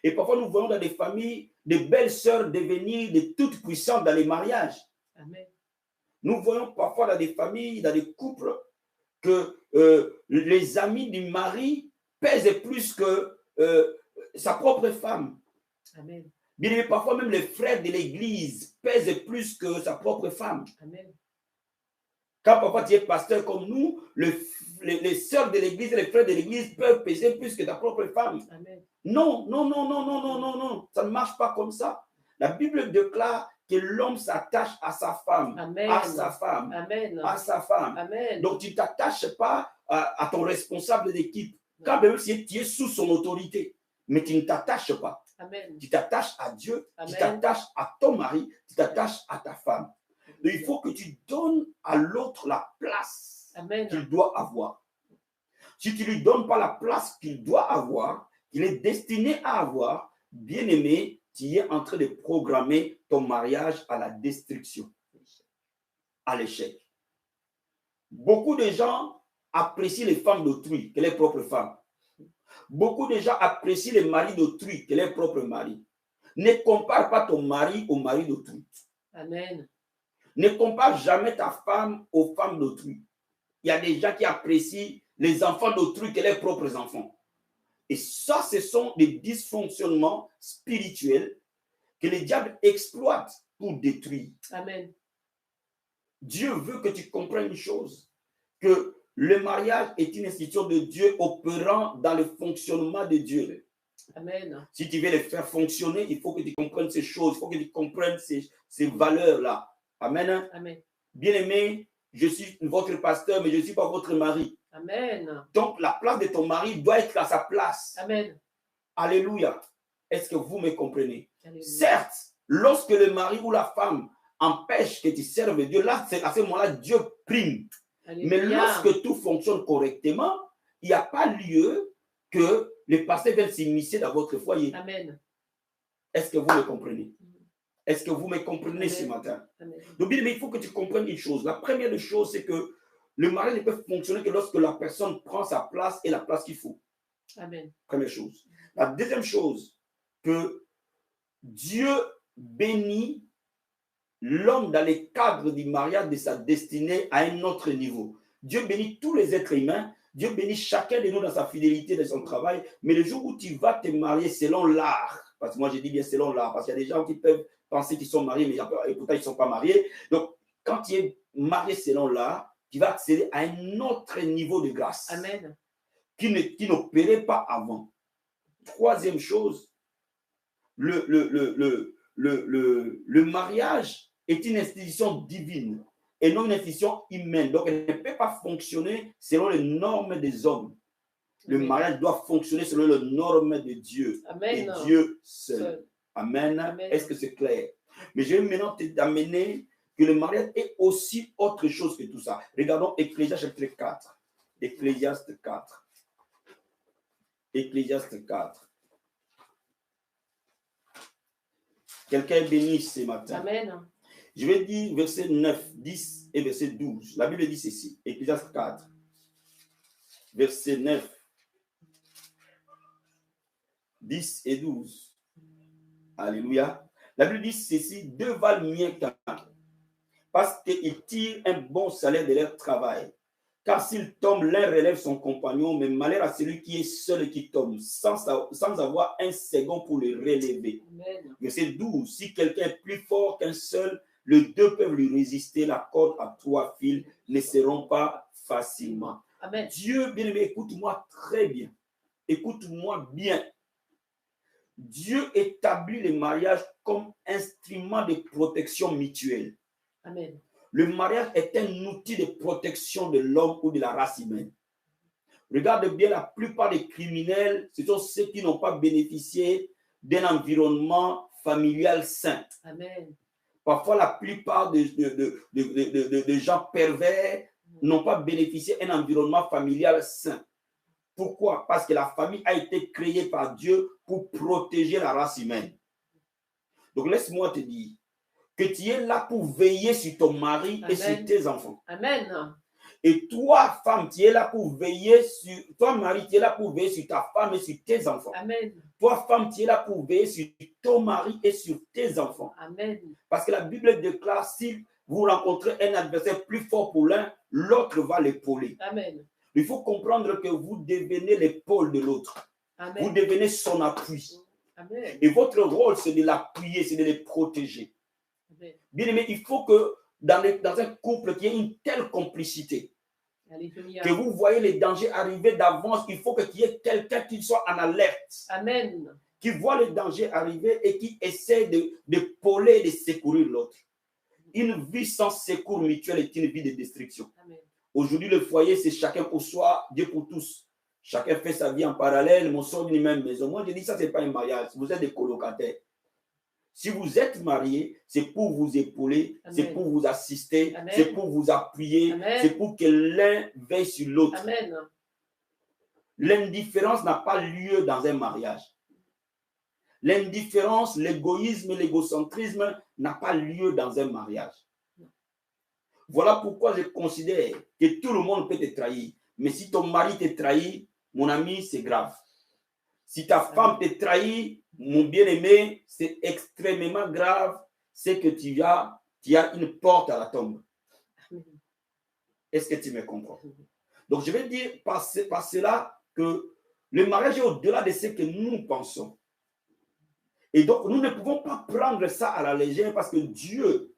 Et parfois, nous voyons dans des familles de belles sœurs devenir de toutes puissantes dans les mariages. Amen. Nous voyons parfois dans des familles, dans des couples, que les amis du mari pèsent plus que sa propre femme. Amen. Bien aimé, parfois même les frères de l'église pèsent plus que sa propre femme. Amen. Quand parfois tu es pasteur comme nous, les sœurs de l'église et les frères de l'église peuvent peser plus que ta propre femme. Amen. Non, non, non, non, non, non, non, non. Ça ne marche pas comme ça. La Bible déclare que l'homme s'attache à sa femme. Amen. À sa femme. Amen. À sa femme. Amen. Donc, tu ne t'attaches pas à ton responsable d'équipe. Quand même si tu es sous son autorité, mais tu ne t'attaches pas. Amen. Tu t'attaches à Dieu, Amen. Tu t'attaches à ton mari, tu t'attaches à ta femme. Donc, il faut que tu donnes à l'autre la place qu'il doit avoir. Si tu ne lui donnes pas la place qu'il doit avoir, qu'il est destiné à avoir, bien aimé, tu es en train de programmer ton mariage à la destruction, à l'échec. Beaucoup de gens apprécient les femmes d'autrui que les propres femmes. Beaucoup de gens apprécient les maris d'autrui que les propres maris. Ne compare pas ton mari au mari d'autrui. Amen. Ne compare jamais ta femme aux femmes d'autrui. Il y a des gens qui apprécient les enfants d'autrui que les propres enfants. Et ça, ce sont des dysfonctionnements spirituels que le diable exploite pour détruire. Amen. Dieu veut que tu comprennes une chose, que le mariage est une institution de Dieu opérant dans le fonctionnement de Dieu. Amen. Si tu veux le faire fonctionner, il faut que tu comprennes ces choses, il faut que tu comprennes ces valeurs-là. Amen. Amen. Bien-aimé, je suis votre pasteur, mais je ne suis pas votre mari. Amen. Donc, la place de ton mari doit être à sa place. Amen. Alléluia. Est-ce que vous me comprenez? Alléluia. Certes, lorsque le mari ou la femme empêche que tu serves Dieu, là, à ce moment-là, Dieu prime. Alléluia. Mais lorsque tout fonctionne correctement, il n'y a pas lieu que les pasteurs viennent s'immiscer dans votre foyer. Amen. Est-ce que vous me comprenez? Est-ce que vous me comprenez? Amen. Ce matin? Amen. Donc, bien, mais il faut que tu comprennes une chose. La première chose, c'est que Le mariage ne peut fonctionner que lorsque la personne prend sa place et la place qu'il faut. Amen. Première chose. La deuxième chose, que Dieu bénit l'homme dans les cadres du mariage de sa destinée à un autre niveau. Dieu bénit tous les êtres humains. Dieu bénit chacun de nous dans sa fidélité, dans son travail. Mais le jour où tu vas te marier selon l'art, parce que moi je dis bien selon l'art, parce qu'il y a des gens qui peuvent penser qu'ils sont mariés, mais et pourtant ils ne sont pas mariés. Donc, quand tu es marié selon l'art, tu vas accéder à un autre niveau de grâce. Amen. Qui n'opérait pas avant. Troisième chose, le mariage est une institution divine et non une institution humaine. Donc, elle ne peut pas fonctionner selon les normes des hommes. Le mariage doit fonctionner selon les normes de Dieu. Amen. Et Dieu seul. Amen. Amen. Est-ce que c'est clair? Mais je vais maintenant t'amener que le mariage est aussi autre chose que tout ça. Regardons Ecclésiaste chapitre 4. Ecclésiaste 4. Ecclésiaste 4. Quelqu'un est béni ce matin. Amen. Je vais dire verset 9, 10 et verset 12. La Bible dit ceci. Ecclésiaste 4. Verset 9, 10 et 12. Alléluia. La Bible dit ceci. Deux valent mieux qu'un, parce qu'ils tirent un bon salaire de leur travail. Car s'il tombe, l'un relève son compagnon, mais malheur à celui qui est seul et qui tombe, sans avoir un second pour le relever. Amen. Verset 12. Si quelqu'un est plus fort qu'un seul, les deux peuvent lui résister. La corde à 3 fils ne se rompt pas facilement. Amen. Dieu, bien-aimé, écoute-moi très bien. Écoute-moi bien. Dieu établit le mariage comme instrument de protection mutuelle. Amen. Le mariage est un outil de protection de l'homme ou de la race humaine. Regarde bien, la plupart des criminels, ce sont ceux qui n'ont pas bénéficié d'un environnement familial sain. Amen. Parfois, la plupart de gens pervers n'ont pas bénéficié d'un environnement familial sain. Pourquoi? Parce que la famille a été créée par Dieu pour protéger la race humaine. Donc, laisse-moi te dire que tu es là pour veiller sur ton mari. Amen. Et sur tes enfants. Amen. Et toi, femme, tu es là pour veiller sur... Toi, mari, tu es là pour veiller sur ta femme et sur tes enfants. Amen. Toi, femme, tu es là pour veiller sur ton mari et sur tes enfants. Amen. Parce que la Bible déclare, si vous rencontrez un adversaire plus fort pour l'un, l'autre va l'épauler. Amen. Il faut comprendre que vous devenez l'épaule de l'autre. Vous devenez son appui. Amen. Et votre rôle, c'est de l'appuyer, c'est de le protéger. Amen. Bien aimé, il faut que dans un couple qui ait une telle complicité, Alléluia. que vous voyez les dangers arriver d'avance, il faut qu'il y ait quelqu'un qui soit en alerte. Amen. Qui voit les dangers arriver et qui essaie de pauler et de secourir l'autre. Une vie sans secours mutuel est une vie de destruction. Amen. Aujourd'hui, le foyer, c'est chacun pour soi, Dieu pour tous. Chacun fait sa vie en parallèle, mais on sort d'une même maison. Moi, je dis ça, ce n'est pas un mariage. Vous êtes des colocataires. Si vous êtes mariés, c'est pour vous épauler, c'est pour vous assister, c'est pour vous appuyer, c'est pour que l'un veille sur l'autre. L'indifférence n'a pas lieu dans un mariage. L'indifférence, l'égoïsme et l'égocentrisme n'a pas lieu dans un mariage. Voilà pourquoi je considère que tout le monde peut te trahir. Mais si ton mari te trahit, mon ami, c'est grave. Si ta femme te trahit, mon bien-aimé, c'est extrêmement grave. C'est que tu as une porte à la tombe. Est-ce que tu me comprends? Donc, je vais dire par cela que le mariage est au-delà de ce que nous pensons. Et donc, nous ne pouvons pas prendre ça à la légère parce que Dieu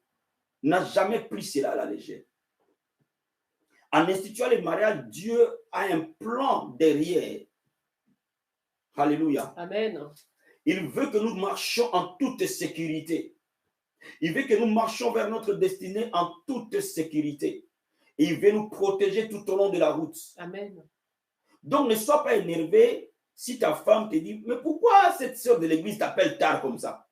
n'a jamais pris cela à la légère. En instituant le mariage, Dieu a un plan derrière. Alléluia. Amen. Il veut que nous marchions en toute sécurité. Il veut que nous marchions vers notre destinée en toute sécurité. Et il veut nous protéger tout au long de la route. Amen. Donc, ne sois pas énervé si ta femme te dit, mais pourquoi cette sœur de l'église t'appelle tard comme ça?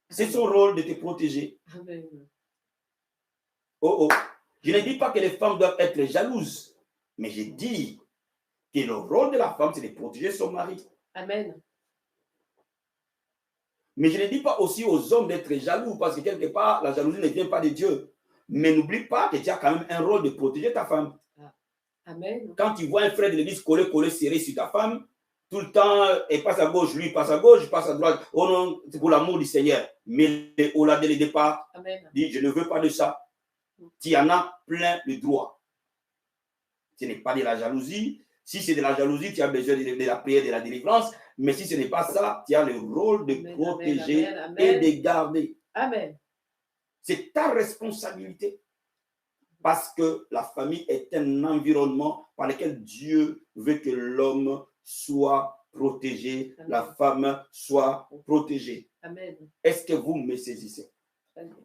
C'est son rôle de te protéger. Amen. Oh, oh. Je ne dis pas que les femmes doivent être jalouses, mais je dis que le rôle de la femme, c'est de protéger son mari. Amen. Mais je ne dis pas aussi aux hommes d'être jaloux, parce que quelque part, la jalousie ne vient pas de Dieu. Mais n'oublie pas que tu as quand même un rôle de protéger ta femme. Amen. Quand tu vois un frère de l'église collé, serré sur ta femme, tout le temps, elle passe à gauche, lui passe à gauche, passe à droite. Oh non, c'est pour l'amour du Seigneur. Mais au-delà dès le départ, dit, je ne veux pas de ça. Tu en as plein de droits. Ce n'est pas de la jalousie. Si c'est de la jalousie, tu as besoin de la prière, de la délivrance. Mais si ce n'est pas ça, tu as le rôle de protéger et de garder. Amen. C'est ta responsabilité. Parce que la famille est un environnement par lequel Dieu veut que l'homme soit protégé, Amen. La femme soit protégée. Est-ce que vous me saisissez?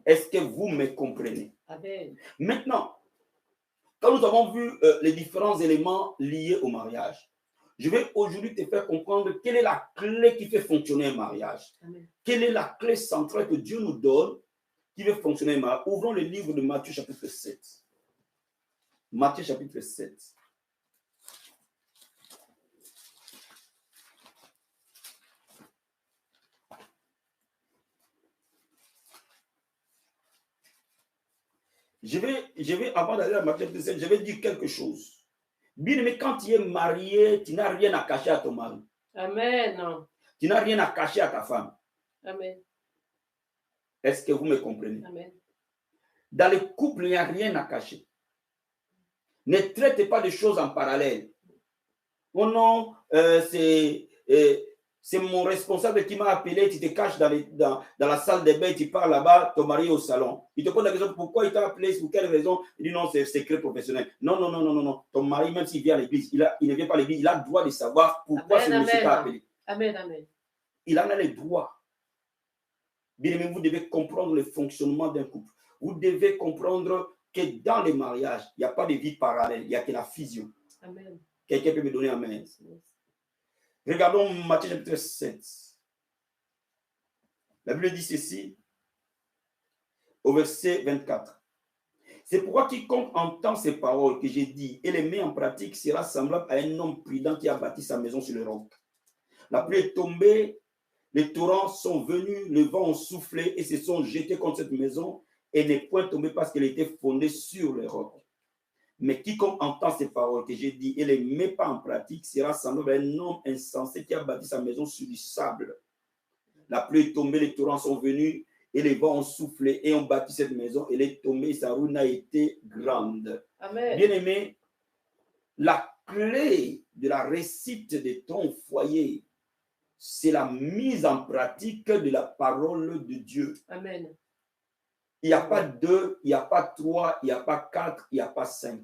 Est-ce que vous me comprenez? Amen. Maintenant, quand nous avons vu les différents éléments liés au mariage, je vais aujourd'hui te faire comprendre quelle est la clé qui fait fonctionner un mariage. Amen. Quelle est la clé centrale que Dieu nous donne qui fait fonctionner un mariage. Ouvrons le livre de Matthieu chapitre 7. Matthieu chapitre 7. Je vais, avant d'aller à Matthieu chapitre 7, je vais dire quelque chose. Bien aimé, quand tu es marié, tu n'as rien à cacher à ton mari. Amen. Tu n'as rien à cacher à ta femme. Amen. Est-ce que vous me comprenez? Amen. Dans le couple, il n'y a rien à cacher. Ne traitez pas de choses en parallèle. Oh non, c'est mon responsable qui m'a appelé, tu te caches dans la salle de bain, tu pars là-bas, ton mari est au salon. Il te pose la question, pourquoi il t'a appelé, pour quelle raison? Il dit non, c'est secret professionnel. Non, non, non, non, non, non. Ton mari, même s'il vient à l'église, il ne vient pas à l'église, il a le droit de savoir pourquoi ce monsieur t'a appelé. Amen, amen. Il en a le droit. Bien aimé, vous devez comprendre le fonctionnement d'un couple. Vous devez comprendre que dans les mariages, il n'y a pas de vie parallèle, il n'y a que la fusion. Amen. Quelqu'un peut me donner un amen? Regardons Matthieu chapitre 7. La Bible dit ceci, au verset 24. C'est pourquoi quiconque entend ces paroles que j'ai dit et les met en pratique sera semblable à un homme prudent qui a bâti sa maison sur le roc. La pluie est tombée, les torrents sont venus, le vent a soufflé et se sont jetés contre cette maison et n'est point tombée parce qu'elle était fondée sur le roc. Mais quiconque entend ces paroles que j'ai dit et les met pas en pratique sera semblable à un homme insensé qui a bâti sa maison sur du sable. La pluie est tombée, les torrents sont venus et les vents ont soufflé et ont bâti cette maison. Elle est tombée et sa ruine a été grande. Amen. Bien aimé, la clé de la réussite de ton foyer, c'est la mise en pratique de la parole de Dieu. Amen. Il n'y a pas 2, il n'y a pas 3, il n'y a pas 4, il n'y a pas 5.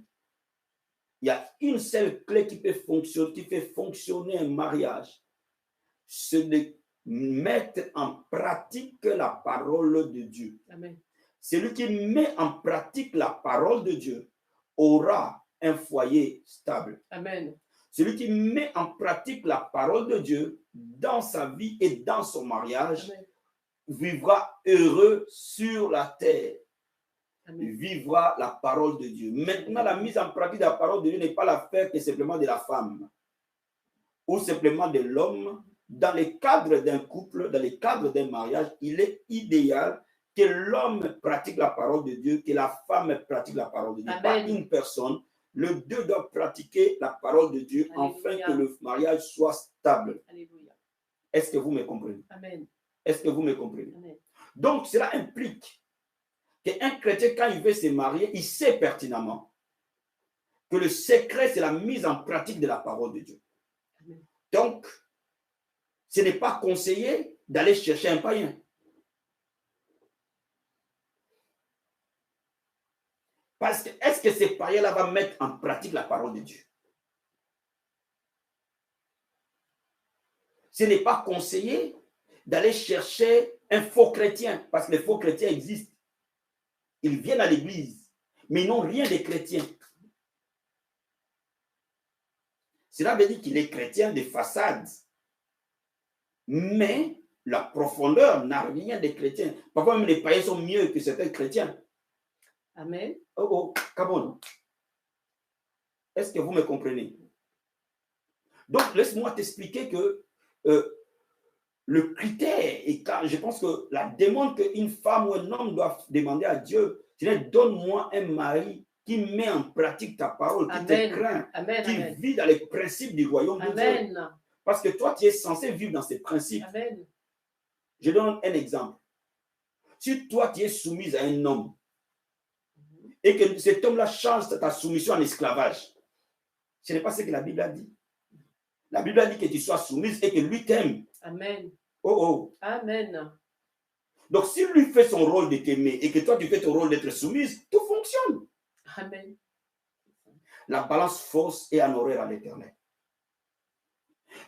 Il y a une seule clé qui fait fonctionner un mariage. C'est de mettre en pratique la parole de Dieu. Amen. Celui qui met en pratique la parole de Dieu aura un foyer stable. Amen. Celui qui met en pratique la parole de Dieu dans sa vie et dans son mariage, Amen, vivra heureux sur la terre. Amen. Vivra la parole de Dieu. Maintenant, la mise en pratique de la parole de Dieu n'est pas l'affaire que simplement de la femme ou simplement de l'homme. Dans le cadre d'un couple, dans le cadre d'un mariage, il est idéal que l'homme pratique la parole de Dieu, que la femme pratique la parole de Dieu. Amen. Pas une personne. Les deux doivent pratiquer la parole de Dieu. Alléluia. Afin que le mariage soit stable. Alléluia. Est-ce que vous me comprenez? Amen. Est-ce que vous me comprenez? Amen. Donc, cela implique qu'un chrétien, quand il veut se marier, il sait pertinemment que le secret, c'est la mise en pratique de la parole de Dieu. Amen. Donc, ce n'est pas conseillé d'aller chercher un païen. Parce que, est-ce que ces païens-là vont mettre en pratique la parole de Dieu? Ce n'est pas conseillé d'aller chercher un faux chrétien, parce que les faux chrétiens existent. Ils viennent à l'église, mais ils n'ont rien de chrétien. Cela veut dire qu'il est chrétien de façade. Mais la profondeur n'a rien de chrétien. Parfois même les païens sont mieux que certains chrétiens. Amen. Oh, Cabon. Est-ce que vous me comprenez? Donc, laisse-moi t'expliquer que le critère, et quand je pense que la demande qu'une femme ou un homme doit demander à Dieu, c'est donne-moi un mari qui met en pratique ta parole, qui te craint, qui vit dans les principes du royaume de Dieu. Parce que toi, tu es censé vivre dans ces principes. Amen. Je donne un exemple. Si toi, tu es soumise à un homme et que cet homme-là change ta soumission en esclavage, ce n'est pas ce que la Bible a dit. La Bible a dit que tu sois soumise et que lui t'aime. Amen. Oh oh. Amen. Donc, si lui fait son rôle de t'aimer et que toi, tu fais ton rôle d'être soumise, tout fonctionne. Amen. La balance force est en horaire à l'éternel.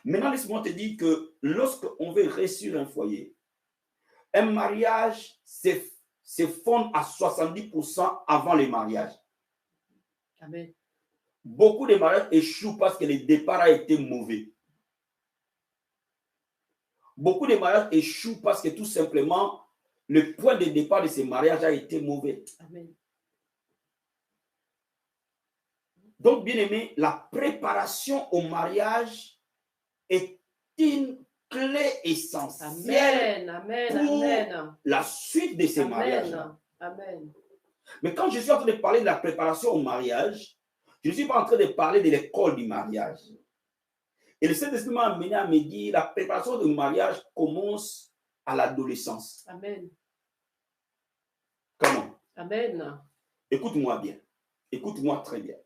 Maintenant, laisse-moi te dire que lorsqu'on veut réussir un foyer, un mariage se fonde à 70% avant le mariage. Amen. Beaucoup de mariages échouent parce que le départ a été mauvais. Beaucoup de mariages échouent parce que tout simplement, le point de départ de ces mariages a été mauvais. Amen. Donc, bien aimé, la préparation au mariage est une clé essentielle pour la suite de ces mariages. Amen. Mais quand je suis en train de parler de la préparation au mariage, je ne suis pas en train de parler de l'école du mariage. Et le Saint-Esprit m'a amené à me dire la préparation du mariage commence à l'adolescence. Amen. Comment? Amen. Écoute-moi bien. Écoute-moi très bien.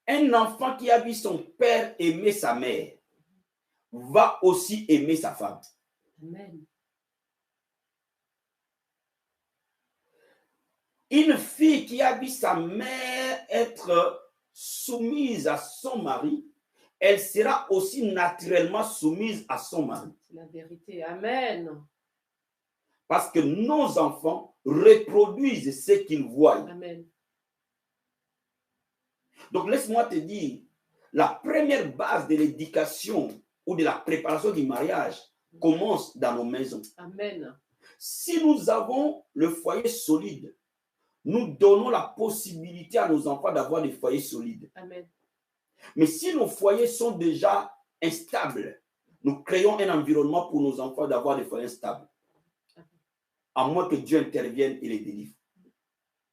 Un enfant qui a vu son père aimer sa mère va aussi aimer sa femme. Amen. Une fille qui a vu sa mère être soumise à son mari, elle sera aussi naturellement soumise à son mari. C'est la vérité. Amen. Parce que nos enfants reproduisent ce qu'ils voient. Amen. Donc laisse-moi te dire, la première base de l'éducation ou de la préparation du mariage commence dans nos maisons. Amen. Si nous avons le foyer solide, nous donnons la possibilité à nos enfants d'avoir des foyers solides. Amen. Mais si nos foyers sont déjà instables, nous créons un environnement pour nos enfants d'avoir des foyers stables. À moins que Dieu intervienne et les délivre.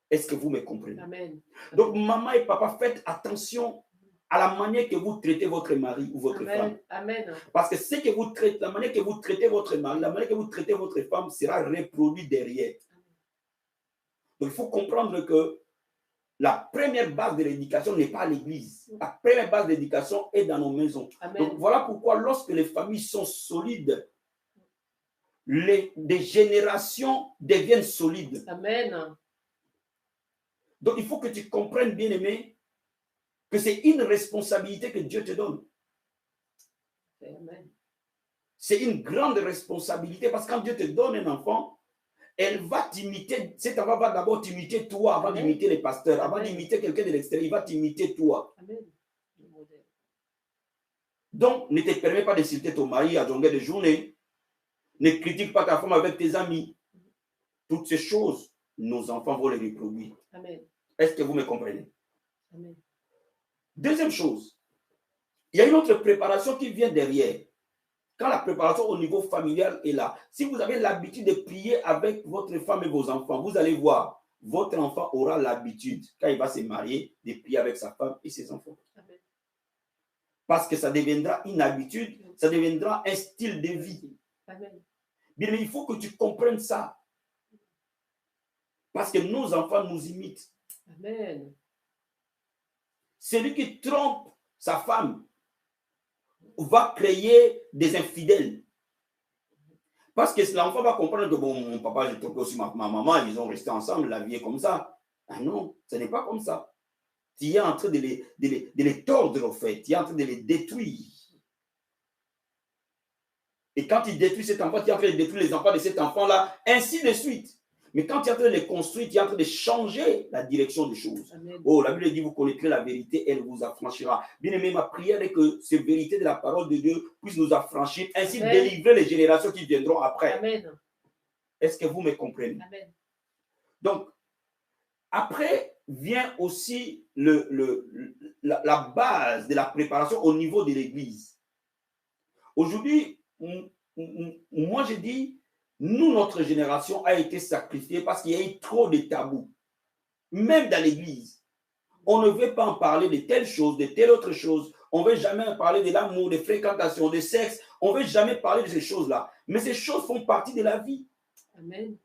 Est-ce que vous me comprenez? Amen. Donc, maman et papa, faites attention à la manière que vous traitez votre mari ou votre femme. Amen. Parce que ce que vous traitez, la manière que vous traitez votre mari, la manière que vous traitez votre femme sera reproduite derrière. Donc, il faut comprendre que la première base de l'éducation n'est pas à l'église. La première base de l'éducation est dans nos maisons. Amen. Donc, voilà pourquoi lorsque les familles sont solides, des générations deviennent solides. Amen. Donc, il faut que tu comprennes, bien aimé, que c'est une responsabilité que Dieu te donne. Amen. C'est une grande responsabilité parce que quand Dieu te donne un enfant, elle va t'imiter. Cet enfant va d'abord t'imiter toi avant d'imiter les pasteurs, avant d'imiter quelqu'un de l'extérieur, il va t'imiter toi. Amen. Donc, ne te permets pas d'insulter ton mari à longueur de journée. Ne critique pas ta femme avec tes amis. Toutes ces choses, nos enfants vont les reproduire. Amen. Est-ce que vous me comprenez? Amen. Deuxième chose, il y a une autre préparation qui vient derrière. Quand la préparation au niveau familial est là, si vous avez l'habitude de prier avec votre femme et vos enfants, vous allez voir, votre enfant aura l'habitude, quand il va se marier, de prier avec sa femme et ses enfants. Amen. Parce que ça deviendra une habitude, ça deviendra un style de vie. Amen. Bien, mais il faut que tu comprennes ça. Parce que nos enfants nous imitent. Amen. Celui qui trompe sa femme va créer des infidèles. Parce que l'enfant va comprendre que bon, mon papa, j'ai trompé aussi ma maman, ils ont resté ensemble, la vie est comme ça. Ah non, ce n'est pas comme ça. Tu es en train de les tordre, en fait. Tu es en train de les détruire. Et quand tu détruis cet enfant, tu es en train de détruire les enfants de cet enfant-là, ainsi de suite. Mais quand tu es en train de les construire, tu es en train de changer la direction des choses. Amen. Oh, la Bible dit, vous connaîtrez la vérité, elle vous affranchira. Bien aimé, ma prière est que ces vérités de la parole de Dieu puissent nous affranchir, ainsi Amen. délivrer les générations qui viendront après. Amen. Est-ce que vous me comprenez? Amen. Donc, après vient aussi la base de la préparation au niveau de l'Église. Aujourd'hui, moi je dis, nous, notre génération a été sacrifiée parce qu'il y a eu trop de tabous. Même dans l'église, on ne veut pas en parler de telle chose, de telle autre chose. On ne veut jamais en parler de l'amour, de fréquentation, de sexe. On ne veut jamais parler de ces choses-là. Mais ces choses font partie de la vie. Amen.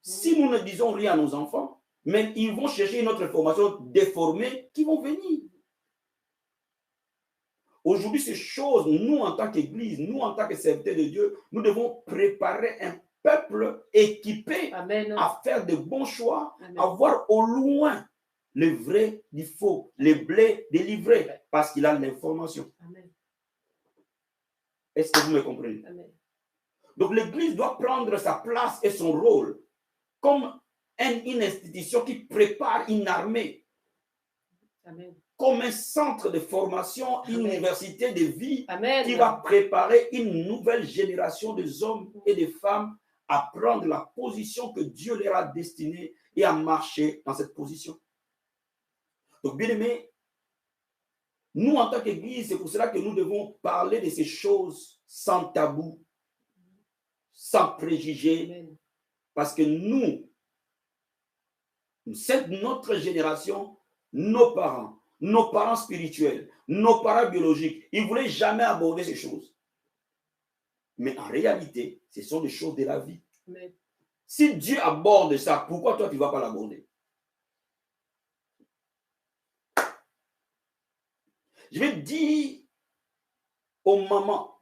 Si nous ne disons rien à nos enfants, mais ils vont chercher une autre formation déformée qui vont venir. Aujourd'hui, ces choses, nous en tant qu'Église, nous en tant que serviteurs de Dieu, nous devons préparer un peuple équipé Amen. à faire de bons choix, Amen. à voir au loin le vrai du faux, le blé délivré, parce qu'il a l'information. Est-ce que vous me comprenez? Amen. Donc l'Église doit prendre sa place et son rôle comme une institution qui prépare une armée. Amen. Comme un centre de formation, une Amen. université de vie Amen. qui va préparer une nouvelle génération des hommes et des femmes à prendre la position que Dieu leur a destinée et à marcher dans cette position. Donc, bien aimé, nous en tant qu'Église, c'est pour cela que nous devons parler de ces choses sans tabou, sans préjugés, Amen. parce que nous, cette notre génération, nos parents spirituels, nos parents biologiques, ils ne voulaient jamais aborder ces choses. Mais en réalité, ce sont des choses de la vie. Amen. Si Dieu aborde ça, pourquoi toi, tu ne vas pas l'aborder? Je vais dire aux mamans,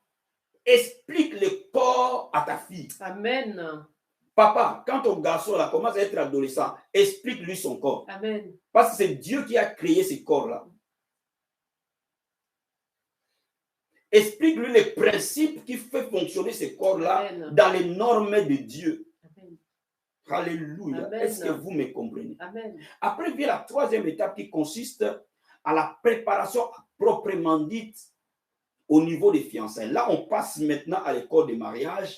explique le corps à ta fille. Amen. Papa, quand ton garçon là, commence à être adolescent, explique-lui son corps. Amen. Parce que c'est Dieu qui a créé ce corps-là. Explique-lui les principes qui font fonctionner ce corps-là dans les normes de Dieu. Amen. Alléluia. Amen. Est-ce que vous me comprenez? Amen. Après vient la troisième étape qui consiste à la préparation proprement dite au niveau des fiançailles. Là, on passe maintenant à l'école de mariage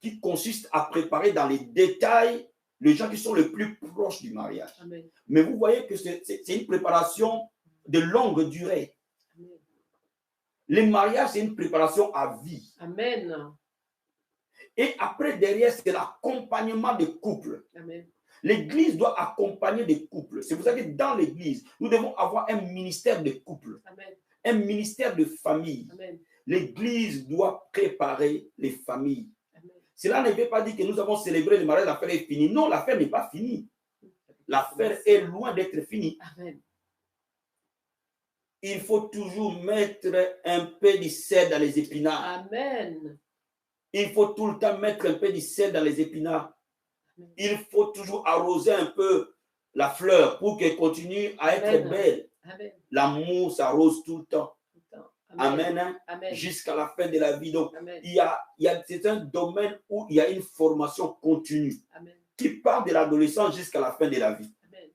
qui consiste à préparer dans les détails les gens qui sont les plus proches du mariage. Amen. Mais vous voyez que c'est une préparation de longue durée. Amen. Le mariage, c'est une préparation à vie. Amen. Et après, derrière, c'est l'accompagnement des couples. Amen. L'Église doit accompagner des couples. C'est pour ça que dans l'Église, nous devons avoir un ministère de couples, Amen. un ministère de famille. Amen. L'Église doit préparer les familles. Amen. Cela ne veut pas dire que nous avons célébré le mariage, l'affaire est finie. Non, l'affaire n'est pas finie. L'affaire est loin d'être finie. Amen. Il faut toujours mettre un peu de sel dans les épinards. Amen. Il faut tout le temps mettre un peu de sel dans les épinards. Il faut toujours arroser un peu la fleur pour qu'elle continue à être Amen. belle. Amen. L'amour s'arrose tout le temps. Amen. Amen. Hein? Amen. Jusqu'à la fin de la vie. Donc, Amen. c'est un domaine où il y a une formation continue Amen. qui part de l'adolescence jusqu'à la fin de la vie. Amen.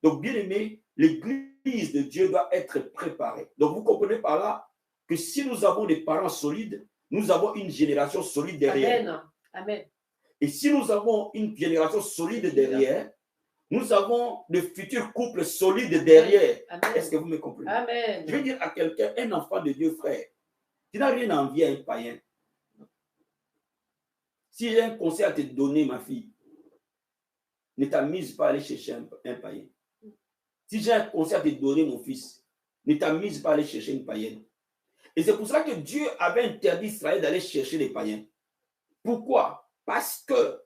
Donc, bien aimé, l'Église de Dieu doit être préparée. Donc, vous comprenez par là que si nous avons des parents solides, nous avons une génération solide derrière. Amen. Amen. Et si nous avons une génération solide derrière, nous avons de futurs couples solides derrière. Amen. Est-ce que vous me comprenez? Amen. Je vais dire à quelqu'un, un enfant de Dieu, frère, tu n'as rien à envier à un païen. Si j'ai un conseil à te donner, ma fille, ne t'amuse pas à aller chercher un païen. Si j'ai un conseil à te donner, mon fils, ne t'amuse pas à aller chercher une païenne. Et c'est pour cela que Dieu avait interdit Israël d'aller chercher les païens. Pourquoi? Parce que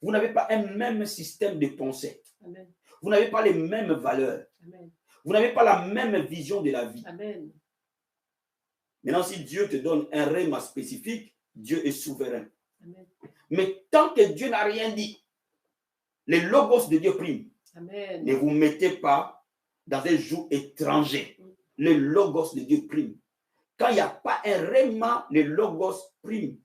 vous n'avez pas un même système de pensée. Amen. Vous n'avez pas les mêmes valeurs. Amen. Vous n'avez pas la même vision de la vie. Amen. Maintenant, si Dieu te donne un rhéma spécifique, Dieu est souverain. Amen. Mais tant que Dieu n'a rien dit, les logos de Dieu priment. Amen. Ne vous mettez pas dans un joug étranger. Les logos de Dieu priment. Quand il n'y a pas un rhéma, les logos priment.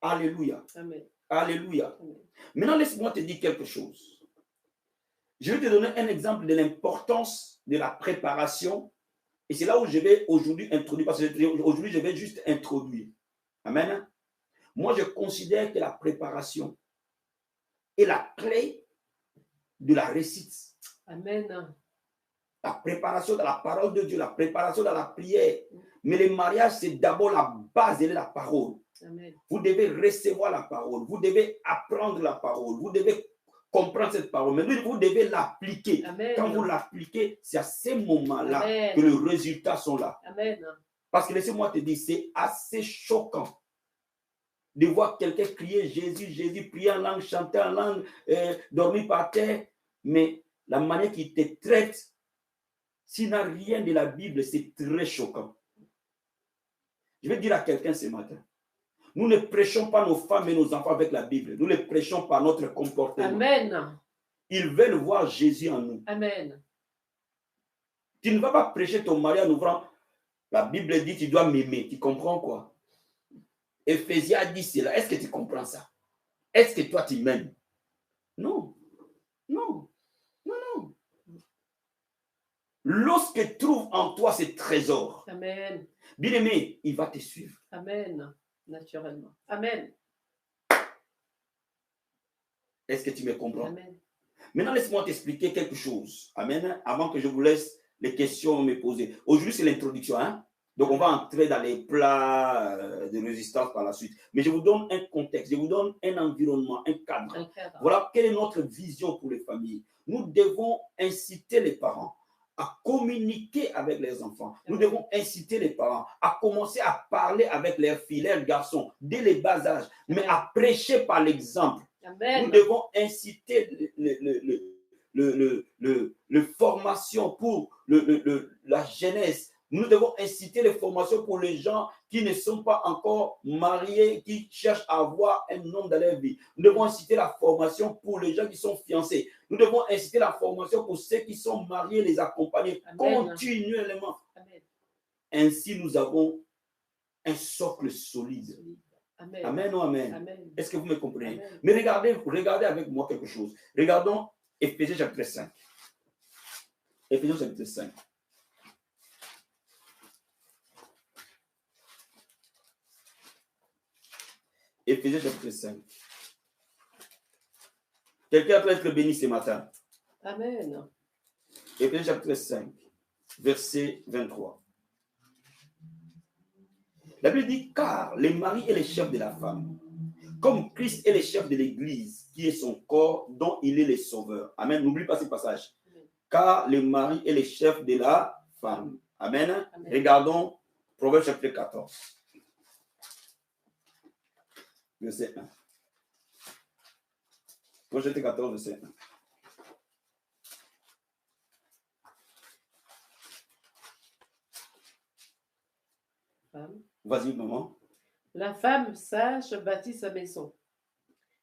Alléluia. Amen. Alléluia. Amen. Maintenant, laisse-moi te dire quelque chose. Je vais te donner un exemple de l'importance de la préparation. Et c'est là où je vais aujourd'hui introduire, parce que aujourd'hui, je vais juste introduire. Amen. Moi, je considère que la préparation est la clé de la réussite. Amen. la préparation dans la parole de Dieu, la préparation dans la prière. Mais le mariage, c'est d'abord la base de la parole. Amen. Vous devez recevoir la parole, vous devez apprendre la parole, vous devez comprendre cette parole, mais vous devez l'appliquer. Quand vous l'appliquez, c'est à ce moment-là que les résultats sont là. Amen. Parce que laissez-moi te dire, c'est assez choquant de voir quelqu'un crier Jésus, Jésus, prier en langue, chanter en langue, dormir par terre, mais la manière qu'il te traite, s'il n'a rien de la Bible, c'est très choquant. Je vais dire à quelqu'un ce matin, nous ne prêchons pas nos femmes et nos enfants avec la Bible. Nous les prêchons par notre comportement. Amen. Ils veulent voir Jésus en nous. Amen. Tu ne vas pas prêcher ton mari en ouvrant. La Bible dit tu dois m'aimer. Tu comprends quoi? Éphésiens dit cela. Est-ce que tu comprends ça? Est-ce que toi tu m'aimes? Non. Non. Non, non. Lorsque trouve en toi ce trésor, Amen. Bien aimé, il va te suivre. Amen. Naturellement. Amen. Est-ce que tu me comprends? Amen. Maintenant, laisse-moi t'expliquer quelque chose. Amen. Avant que je vous laisse les questions me poser. Aujourd'hui, c'est l'introduction. Hein? Donc, on va entrer dans les plats de résistance par la suite. Mais je vous donne un contexte, je vous donne un environnement, un cadre. Voilà quelle est notre vision pour les familles. Nous devons inciter les parents à communiquer avec les enfants. Nous devons inciter les parents à commencer à parler avec leurs filles, leurs garçons, dès les bas âges, mais à prêcher par l'exemple. Nous devons inciter le formation pour la jeunesse. Nous devons inciter les formations pour les gens qui ne sont pas encore mariés, qui cherchent à avoir un homme dans leur vie. Nous devons inciter la formation pour les gens qui sont fiancés. Nous devons inciter la formation pour ceux qui sont mariés, les accompagner continuellement. Amen. Ainsi, nous avons un socle solide. Amen. Amen ou amen. Amen. Est-ce que vous me comprenez? Amen. Mais regardez avec moi quelque chose. Regardons Éphésiens chapitre 5. Éphésiens chapitre 5. Éphésiens chapitre 5. Quelqu'un peut être béni ce matin. Amen. Éphésiens chapitre 5, verset 23. La Bible dit, car les maris est le chef de la femme, comme Christ est le chef de l'Église, qui est son corps, dont il est le sauveur. Amen. N'oublie pas ce passage. Amen. Car le mari est le chef de la femme. Amen. Amen. Regardons Proverbe chapitre 14. Verset 1. Proverbe chapitre 14, verset 1. Vas-y, maman. La femme sage bâtit sa maison,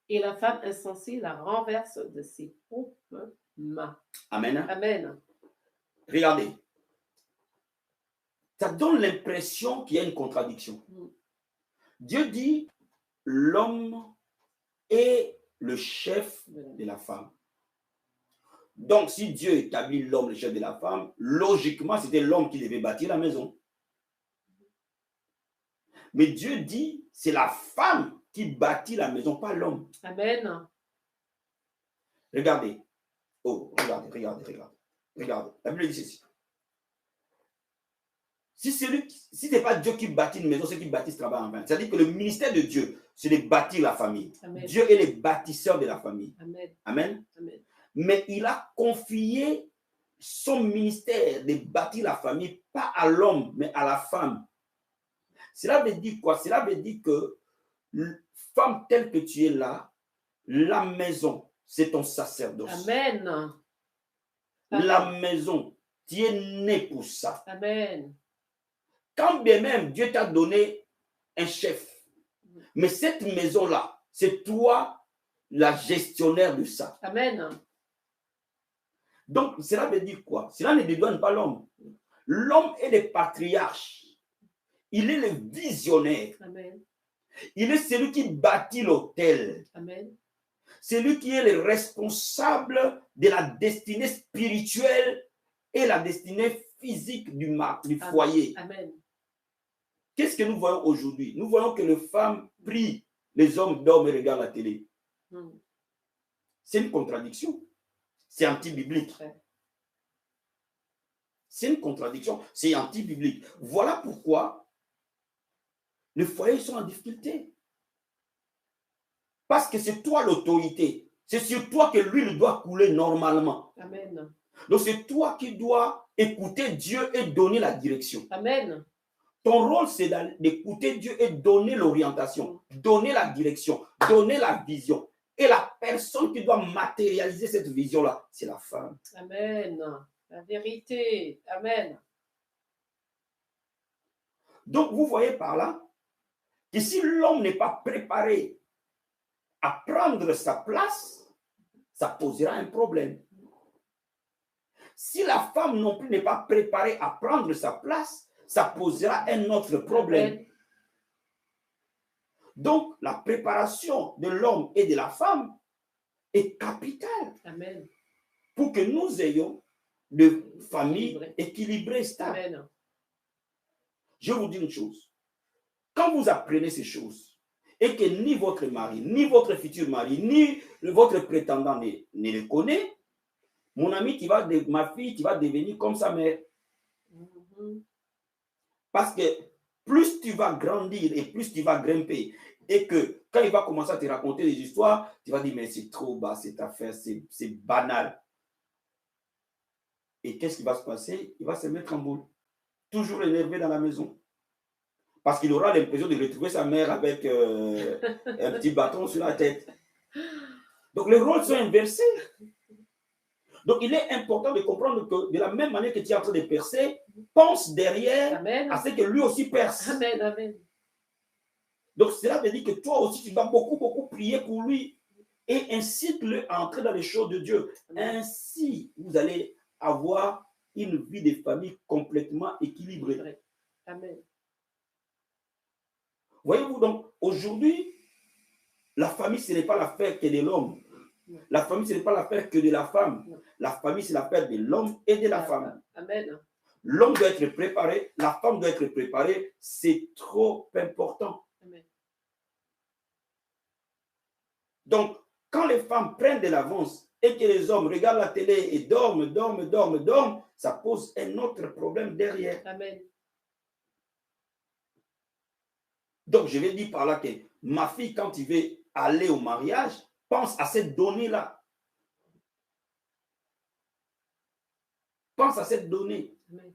et la femme insensée la renverse de ses propres mains. Amen. Amen. Regardez. Ça donne l'impression qu'il y a une contradiction. Dieu dit, l'homme est le chef de la femme. Donc, si Dieu établit l'homme le chef de la femme, logiquement, c'était l'homme qui devait bâtir la maison. Mais Dieu dit, c'est la femme qui bâtit la maison, pas l'homme. Amen. Regardez. Oh, regardez. La Bible dit ceci. Si ce n'est pas Dieu qui bâtit une maison, ceux qui bâtissent travaillent en vain. C'est-à-dire que le ministère de Dieu, c'est de bâtir la famille. Amen. Dieu est le bâtisseur de la famille. Amen. Amen. Amen. Mais il a confié son ministère de bâtir la famille, pas à l'homme, mais à la femme. Cela veut dire quoi? Cela veut dire que, femme telle que tu es là, la maison, c'est ton sacerdoce. Amen. La maison, tu es né pour ça. Amen. Quand bien même Dieu t'a donné un chef, mais cette maison-là, c'est toi la gestionnaire de ça. Amen. Donc, cela veut dire quoi? Cela ne dédouane pas l'homme. L'homme est le patriarche. Il est le visionnaire. Amen. Il est celui qui bâtit l'autel. Amen. C'est lui qui est le responsable de la destinée spirituelle et la destinée physique du foyer. Amen. Qu'est-ce que nous voyons aujourd'hui? Nous voyons que les femmes prient, les hommes dorment et regardent la télé. C'est une contradiction. C'est anti-biblique. C'est une contradiction, c'est anti-biblique. Voilà pourquoi les foyers sont en difficulté. Parce que c'est toi l'autorité. C'est sur toi que l'huile doit couler normalement. Amen. Donc c'est toi qui dois écouter Dieu et donner la direction. Amen. Ton rôle, c'est d'écouter Dieu et donner l'orientation, donner la direction, donner la vision. Et la personne qui doit matérialiser cette vision-là, c'est la femme. Amen. La vérité. Amen. Donc, vous voyez par là que si l'homme n'est pas préparé à prendre sa place, ça posera un problème. Si la femme non plus n'est pas préparée à prendre sa place, ça posera un autre problème. Amen. Donc, la préparation de l'homme et de la femme est capitale. Amen. Pour que nous ayons des familles équilibrées, stables. Amen. Je vous dis une chose. Quand vous apprenez ces choses, et que ni votre mari, ni votre futur mari, ni votre prétendant ne le connaît, mon ami, ma fille, tu vas devenir comme sa mère. Parce que plus tu vas grandir et plus tu vas grimper, et que quand il va commencer à te raconter des histoires, tu vas dire, mais c'est trop bas cette affaire, c'est banal. Et qu'est-ce qui va se passer? Il va se mettre en boule. Toujours énervé dans la maison. Parce qu'il aura l'impression de retrouver sa mère avec un petit bâton sur la tête. Donc les rôles sont inversés. Donc il est important de comprendre que de la même manière que tu es en train de percer, pense derrière Amen. À ce que lui aussi perce. Amen, amen. Donc cela veut dire que toi aussi tu dois beaucoup prier pour lui et incite-le à entrer dans les choses de Dieu. Amen. Ainsi, vous allez avoir une vie de famille complètement équilibrée. Amen. Voyez-vous donc, aujourd'hui, la famille, ce n'est pas l'affaire que de l'homme. La famille, ce n'est pas l'affaire que de la femme. La famille, c'est l'affaire de l'homme et de la femme. Amen. L'homme doit être préparé, la femme doit être préparée. C'est trop important. Amen. Donc, quand les femmes prennent de l'avance et que les hommes regardent la télé et dorment, ça pose un autre problème derrière. Amen. Donc, je vais dire par là que ma fille, quand il veut aller au mariage, pense à cette donnée-là. Pense à cette donnée. Amen.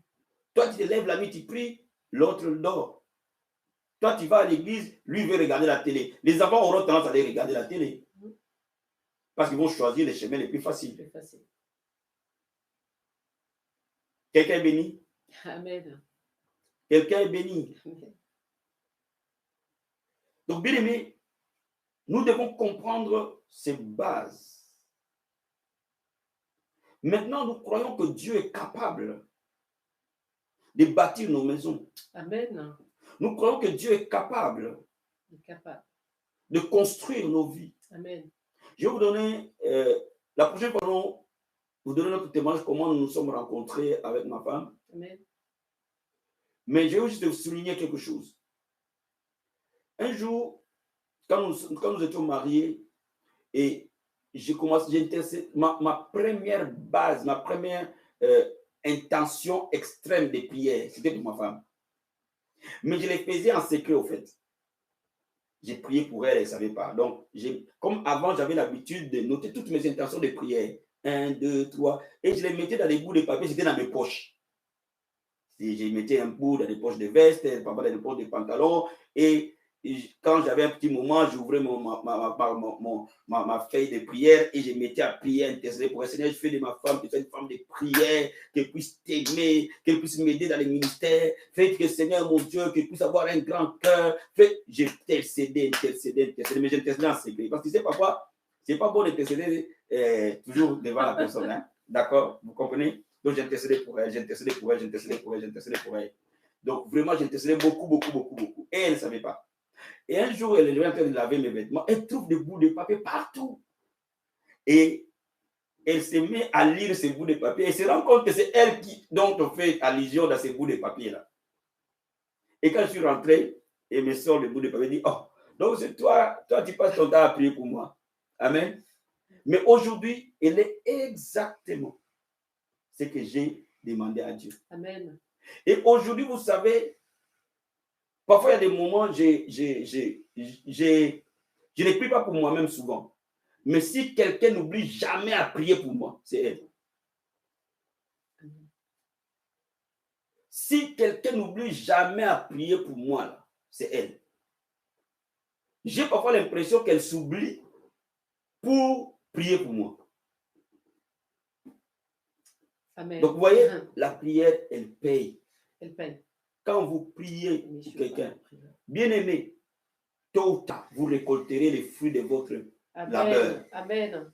Toi, tu te lèves la nuit, tu pries, l'autre dort. Toi, tu vas à l'église, lui veut regarder la télé. Les enfants auront tendance à aller regarder la télé. Parce qu'ils vont choisir les chemins les plus faciles. Quelqu'un est béni? Amen. Quelqu'un est béni? Amen. Donc, bien aimé, nous devons comprendre ces bases. Maintenant, nous croyons que Dieu est capable de bâtir nos maisons. Amen. Nous croyons que Dieu est capable de construire nos vies. Amen. Je vais vous donner, la prochaine fois, vous donner notre témoignage, comment nous nous sommes rencontrés avec ma femme. Amen. Mais je vais juste vous souligner quelque chose. Un jour, quand nous étions mariés, et j'ai commencé, ma première base, ma première intention extrême de prière, c'était pour ma femme. Mais je les faisais en secret, au fait. J'ai prié pour elle, elle ne savait pas. Donc, comme avant, j'avais l'habitude de noter toutes mes intentions de prière. 1, 2, 3. Et je les mettais dans des bouts de papier, c'était dans mes poches. Je mettais un bout dans les poches de veste, parfois dans les poches de pantalons. Et quand j'avais un petit moment, j'ouvrais ma feuille de prière et je mettais à prier, à intercéder pour le Seigneur. Je fais de ma femme, une femme de prière, qu'elle puisse t'aimer, qu'elle puisse m'aider dans les ministères. Fais que Seigneur, mon Dieu, qu'elle puisse avoir un grand cœur. J'intercédais, mais j'intercédais en secret. Parce que c'est parfois, c'est pas bon d'intercéder toujours devant la personne. Hein? D'accord? Vous comprenez? Donc j'intercédais pour elle. Donc vraiment, j'intercédais beaucoup. Et elle ne savait pas. Et un jour, elle est en train de laver mes vêtements. Elle trouve des bouts de papier partout. Et elle se met à lire ces bouts de papier. Et se rend compte que c'est elle dont on fait allusion dans ces bouts de papier-là. Et quand je suis rentré, elle me sort le bout de papier et dit, oh, donc c'est toi, tu passes ton temps à prier pour moi. Amen. Mais aujourd'hui, elle est exactement ce que j'ai demander à Dieu. Amen. Et aujourd'hui, vous savez, parfois il y a des moments, je ne prie pas pour moi-même souvent. Mais si quelqu'un n'oublie jamais à prier pour moi, c'est elle. Si quelqu'un n'oublie jamais à prier pour moi, c'est elle. J'ai parfois l'impression qu'elle s'oublie pour prier pour moi. Amen. Donc, vous voyez, la prière, elle paye. Elle paye. Quand vous priez pour quelqu'un, bien aimé, tôt ou tard, vous récolterez les fruits de votre labeur. Amen.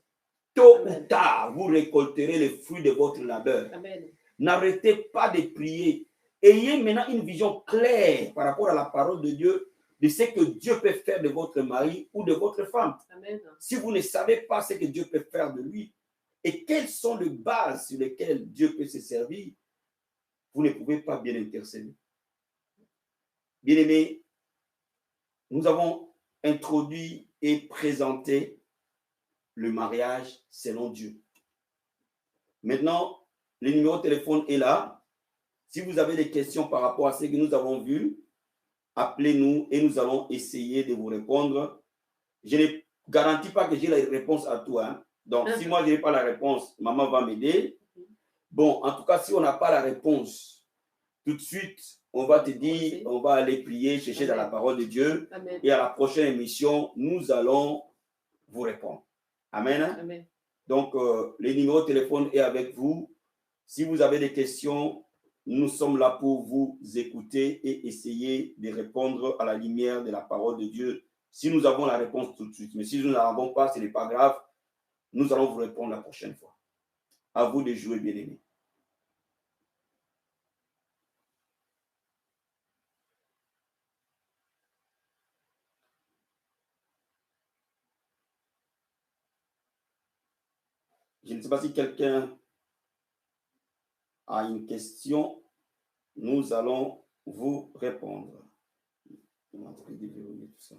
Tôt ou tard, vous récolterez les fruits de votre labeur. Amen. N'arrêtez pas de prier. Ayez maintenant une vision claire par rapport à la parole de Dieu, de ce que Dieu peut faire de votre mari ou de votre femme. Amen. Si vous ne savez pas ce que Dieu peut faire de lui et quelles sont les bases sur lesquelles Dieu peut se servir, vous ne pouvez pas bien intercéder. Bien aimé, nous avons introduit et présenté le mariage selon Dieu. Maintenant, le numéro de téléphone est là. Si vous avez des questions par rapport à ce que nous avons vu, appelez-nous et nous allons essayer de vous répondre. Je ne garantis pas que j'ai la réponse à tout. Hein. Donc, si moi, je n'ai pas la réponse, maman va m'aider. Bon, en tout cas, si on n'a pas la réponse, tout de suite, on va te dire, on va aller prier, chercher dans la parole de Dieu. Amen. Et à la prochaine émission, nous allons vous répondre. Amen. Amen. Donc, le numéro de téléphone est avec vous. Si vous avez des questions, nous sommes là pour vous écouter et essayer de répondre à la lumière de la parole de Dieu. Si nous avons la réponse tout de suite, mais si nous ne l'avons pas, ce n'est pas grave. Nous allons vous répondre la prochaine fois. À vous de jouer, bien-aimés. Je ne sais pas si quelqu'un a une question. Nous allons vous répondre. On va déverrouiller tout ça.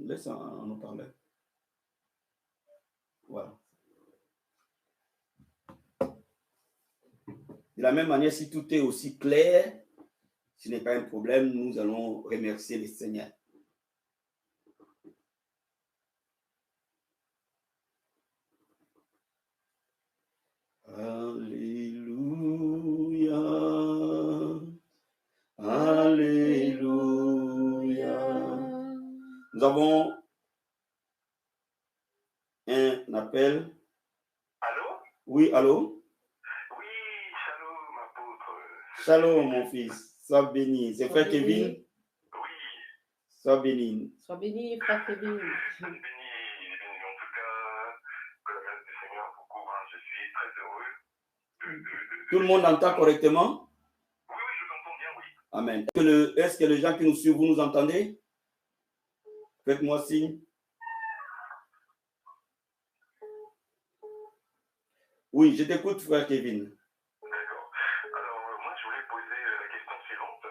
Laisse en nous parler. Voilà. De la même manière, si tout est aussi clair, ce n'est pas un problème, nous allons remercier le Seigneur. Alléluia. Alléluia. Nous avons un appel. Allô? Oui, allô? Oui, shalom, apôtre. Shalom, mon fils. Sois béni. C'est frère Kevin? Oui. Sois béni. Sois béni, frère Kevin. Béni. En tout cas, que la grâce du Seigneur vous couvre. Je suis très heureux. Tout le monde entend correctement? Oui, je vous entends bien, oui. Amen. Est-ce que les gens qui nous suivent, vous nous entendez? Faites-moi signe. Oui, je t'écoute, frère Kevin. D'accord. Alors, moi, je voulais poser la question suivante.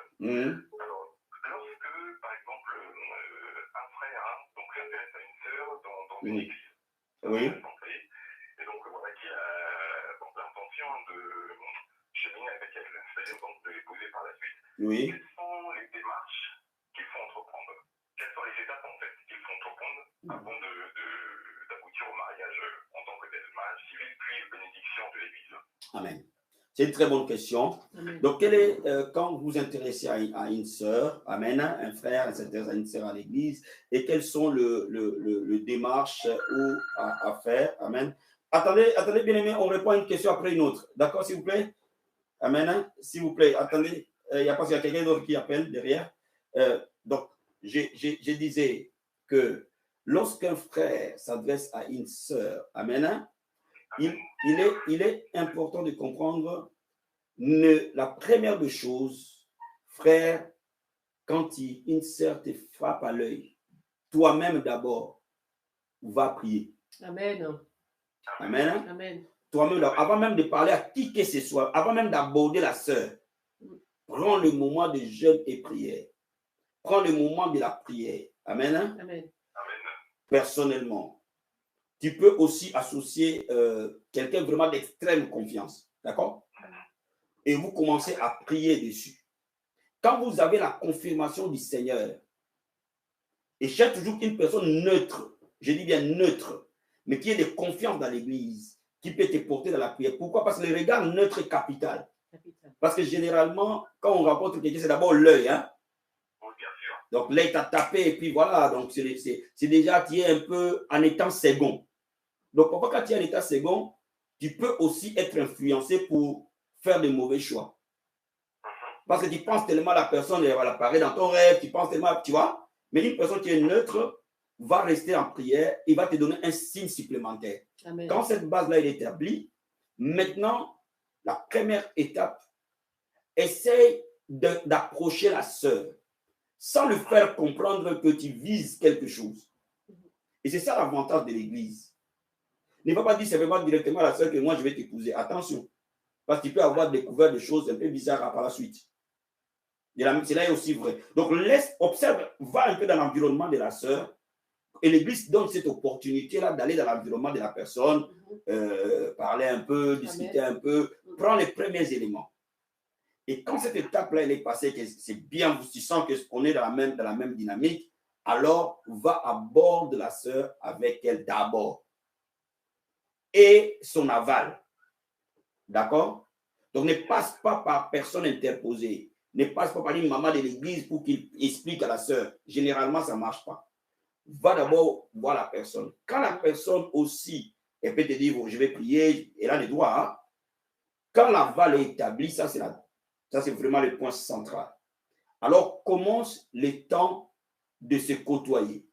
Alors, lorsque, par exemple, un frère donc, s'intéresse à une sœur dans une église, oui. Et donc, voilà, qui a donc, l'intention de cheminer avec elle, c'est-à-dire donc de l'épouser par la suite. Oui. Quelles sont les démarches qu'il faut entreprendre? Quelles sont les étapes, en fait, qu'il faut entreprendre avant d'aboutir au mariage en tant que tel, mariage civil, puis bénédiction de l'Église? Amen. C'est une très bonne question. Amen. Donc, quel est, quand vous vous intéressez à une sœur, amen, un frère s'intéresse à une sœur à l'église, et quelles sont le démarches à faire, amen. Attendez, bien aimé, on répond à une question après une autre. D'accord, s'il vous plaît? Amen. S'il vous plaît, attendez, il y a quelqu'un d'autre qui appelle derrière. Donc, je disais que lorsqu'un frère s'adresse à une sœur, amen, il est important de comprendre la première des choses, frère, quand une sœur te frappe à l'œil, toi-même d'abord, va prier. Amen. Amen. Amen. Toi-même, avant même de parler à qui que ce soit, avant même d'aborder la sœur, prends le moment de jeûne et prière. Prends le moment de la prière. Amen. Amen. Personnellement, tu peux aussi associer quelqu'un vraiment d'extrême confiance. D'accord? Et vous commencez à prier dessus. Quand vous avez la confirmation du Seigneur, et cherche toujours une personne neutre, je dis bien neutre, mais qui ait de confiance dans l'Église, qui peut te porter dans la prière. Pourquoi? Parce que le regard neutre est capital. Parce que généralement, quand on rencontre quelqu'un, c'est d'abord l'œil. Hein? Donc l'œil t'a tapé et puis voilà. Donc c'est déjà, tu es un peu en étant second. Donc parfois, quand tu es en état second, tu peux aussi être influencé pour faire de mauvais choix. Parce que tu penses tellement à la personne, elle va apparaître dans ton rêve, tu penses tellement, tu vois. Mais une personne qui est neutre va rester en prière et va te donner un signe supplémentaire. Amen. Quand cette base-là est établie, maintenant, la première étape, essaye d'approcher la sœur sans lui faire comprendre que tu vises quelque chose. Et c'est ça l'avantage de l'Église. Ne va pas dire simplement directement à la sœur que moi je vais t'épouser. Attention, parce que tu peux avoir découvert des choses un peu bizarres par la suite. C'est là aussi vrai. Donc, observe, va un peu dans l'environnement de la sœur. Et l'Église donne cette opportunité-là d'aller dans l'environnement de la personne, parler un peu, discuter un peu, prendre les premiers éléments. Et quand cette étape-là, elle est passée, que c'est bien, tu sens qu'on est dans la même dynamique, alors va à bord de la sœur avec elle d'abord. Et son aval. D'accord? Donc, ne passe pas par personne interposée. Ne passe pas par une maman de l'église pour qu'il explique à la sœur. Généralement, ça ne marche pas. Va d'abord voir la personne. Quand la personne aussi, elle peut te dire, bon, je vais prier, elle a les droits. Hein? Quand l'aval est établi, ça c'est vraiment le point central. Alors, commence le temps de se côtoyer.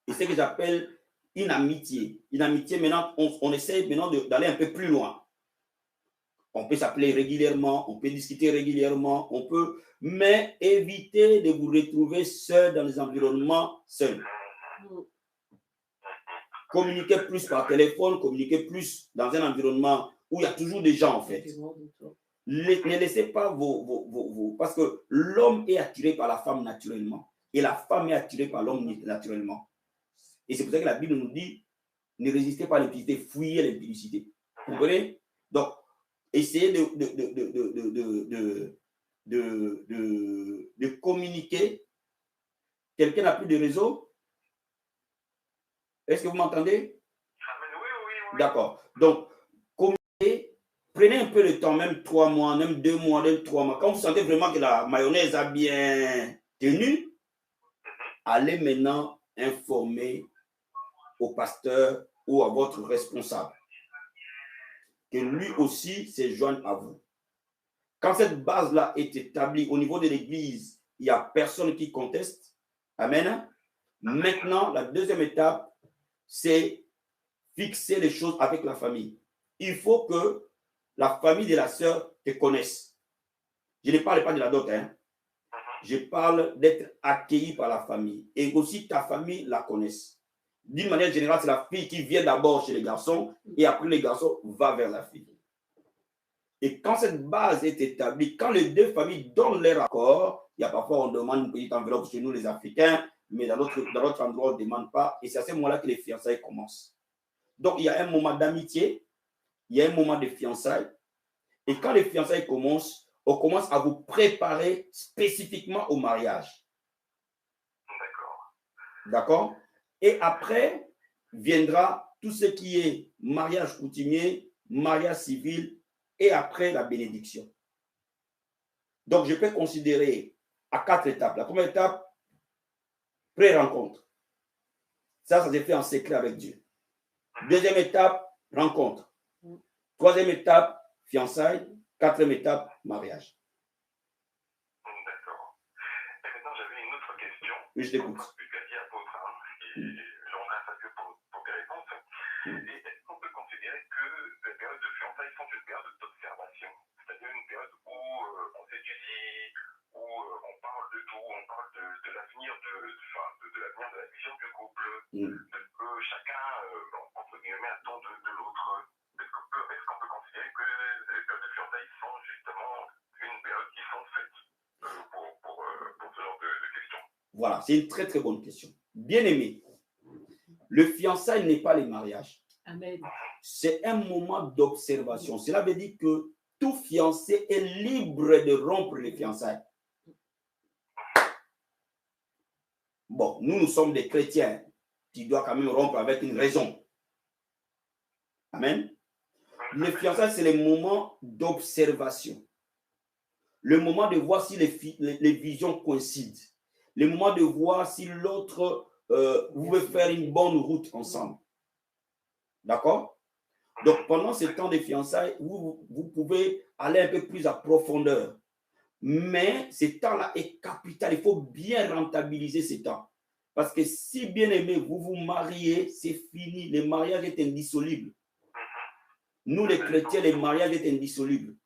Et c'est ce que j'appelle une amitié. Une amitié, maintenant, on essaie maintenant d'aller un peu plus loin. On peut s'appeler régulièrement, on peut discuter régulièrement, on peut, mais éviter de vous retrouver seul dans les environnements seuls. Communiquez plus par téléphone, communiquez plus dans un environnement où il y a toujours des gens en fait. Ne laissez pas parce que l'homme est attiré par la femme naturellement et la femme est attirée par l'homme naturellement. Et c'est pour ça que la Bible nous dit, ne résistez pas à l'impudicité, fuyez l'impudicité. Vous comprenez? Donc, essayez de communiquer. Quelqu'un n'a plus de réseau? Est-ce que vous m'entendez? Oui. D'accord. Donc, communiquez. Prenez un peu de temps, même 3 mois, même 2 mois, même 3 mois. Quand vous sentez vraiment que la mayonnaise a bien tenu, allez maintenant informer au pasteur ou à votre responsable que lui aussi se joigne à vous. Quand cette base-là est établie au niveau de l'Église, il n'y a personne qui conteste. Amen. Maintenant, la deuxième étape, c'est fixer les choses avec la famille. Il faut que la famille de la sœur te connaisse. Je ne parle pas de la dot, hein. Je parle d'être accueilli par la famille. Et aussi ta famille la connaisse. D'une manière générale, c'est la fille qui vient d'abord chez les garçons et après les garçons va vers la fille. Et quand cette base est établie, quand les deux familles donnent leur accord, il y a parfois on demande une petite enveloppe chez nous les Africains, mais dans l'autre endroit on ne demande pas. Et c'est à ce moment-là que les fiançailles commencent. Donc il y a un moment d'amitié, il y a un moment de fiançailles. Et quand les fiançailles commencent, on commence à vous préparer spécifiquement au mariage. D'accord? Et après, viendra tout ce qui est mariage coutumier, mariage civil, et après la bénédiction. Donc, je peux considérer à 4 étapes. La première étape, pré-rencontre. Ça se fait en secret avec Dieu. Deuxième étape, rencontre. Troisième étape, fiançailles. Quatrième étape, mariage. D'accord. Et maintenant, j'avais une autre question. Oui, je t'écoute. J'aimerais à Dieu pour tes réponses. Et est-ce qu'on peut considérer que les périodes de fiançailles sont une période d'observation? C'est-à-dire une période où on s'étudie, où on parle de tout, on parle de l'avenir de l'avenir de la vision du couple, que chacun, entre guillemets, attend de l'autre. Est-ce qu'on peut considérer que les périodes de fiançailles sont justement une période qui sont faites pour ce genre de questions? Voilà, c'est une très très bonne question. Bien aimé, Le fiançailles n'est pas le mariage. Amen. C'est un moment d'observation. Cela veut dire que tout fiancé est libre de rompre les fiançailles. Bon, nous sommes des chrétiens. Tu dois quand même rompre avec une raison. Amen. Les fiançailles, c'est le moment d'observation. Le moment de voir si les visions coïncident. Le moment de voir si l'autre veut faire une bonne route ensemble. D'accord? Donc, pendant ce temps de fiançailles, vous pouvez aller un peu plus à profondeur. Mais ce temps-là est capital. Il faut bien rentabiliser ce temps. Parce que si bien aimé, vous vous mariez, c'est fini. Le mariage est indissoluble. Nous, les chrétiens, le mariage est indissoluble.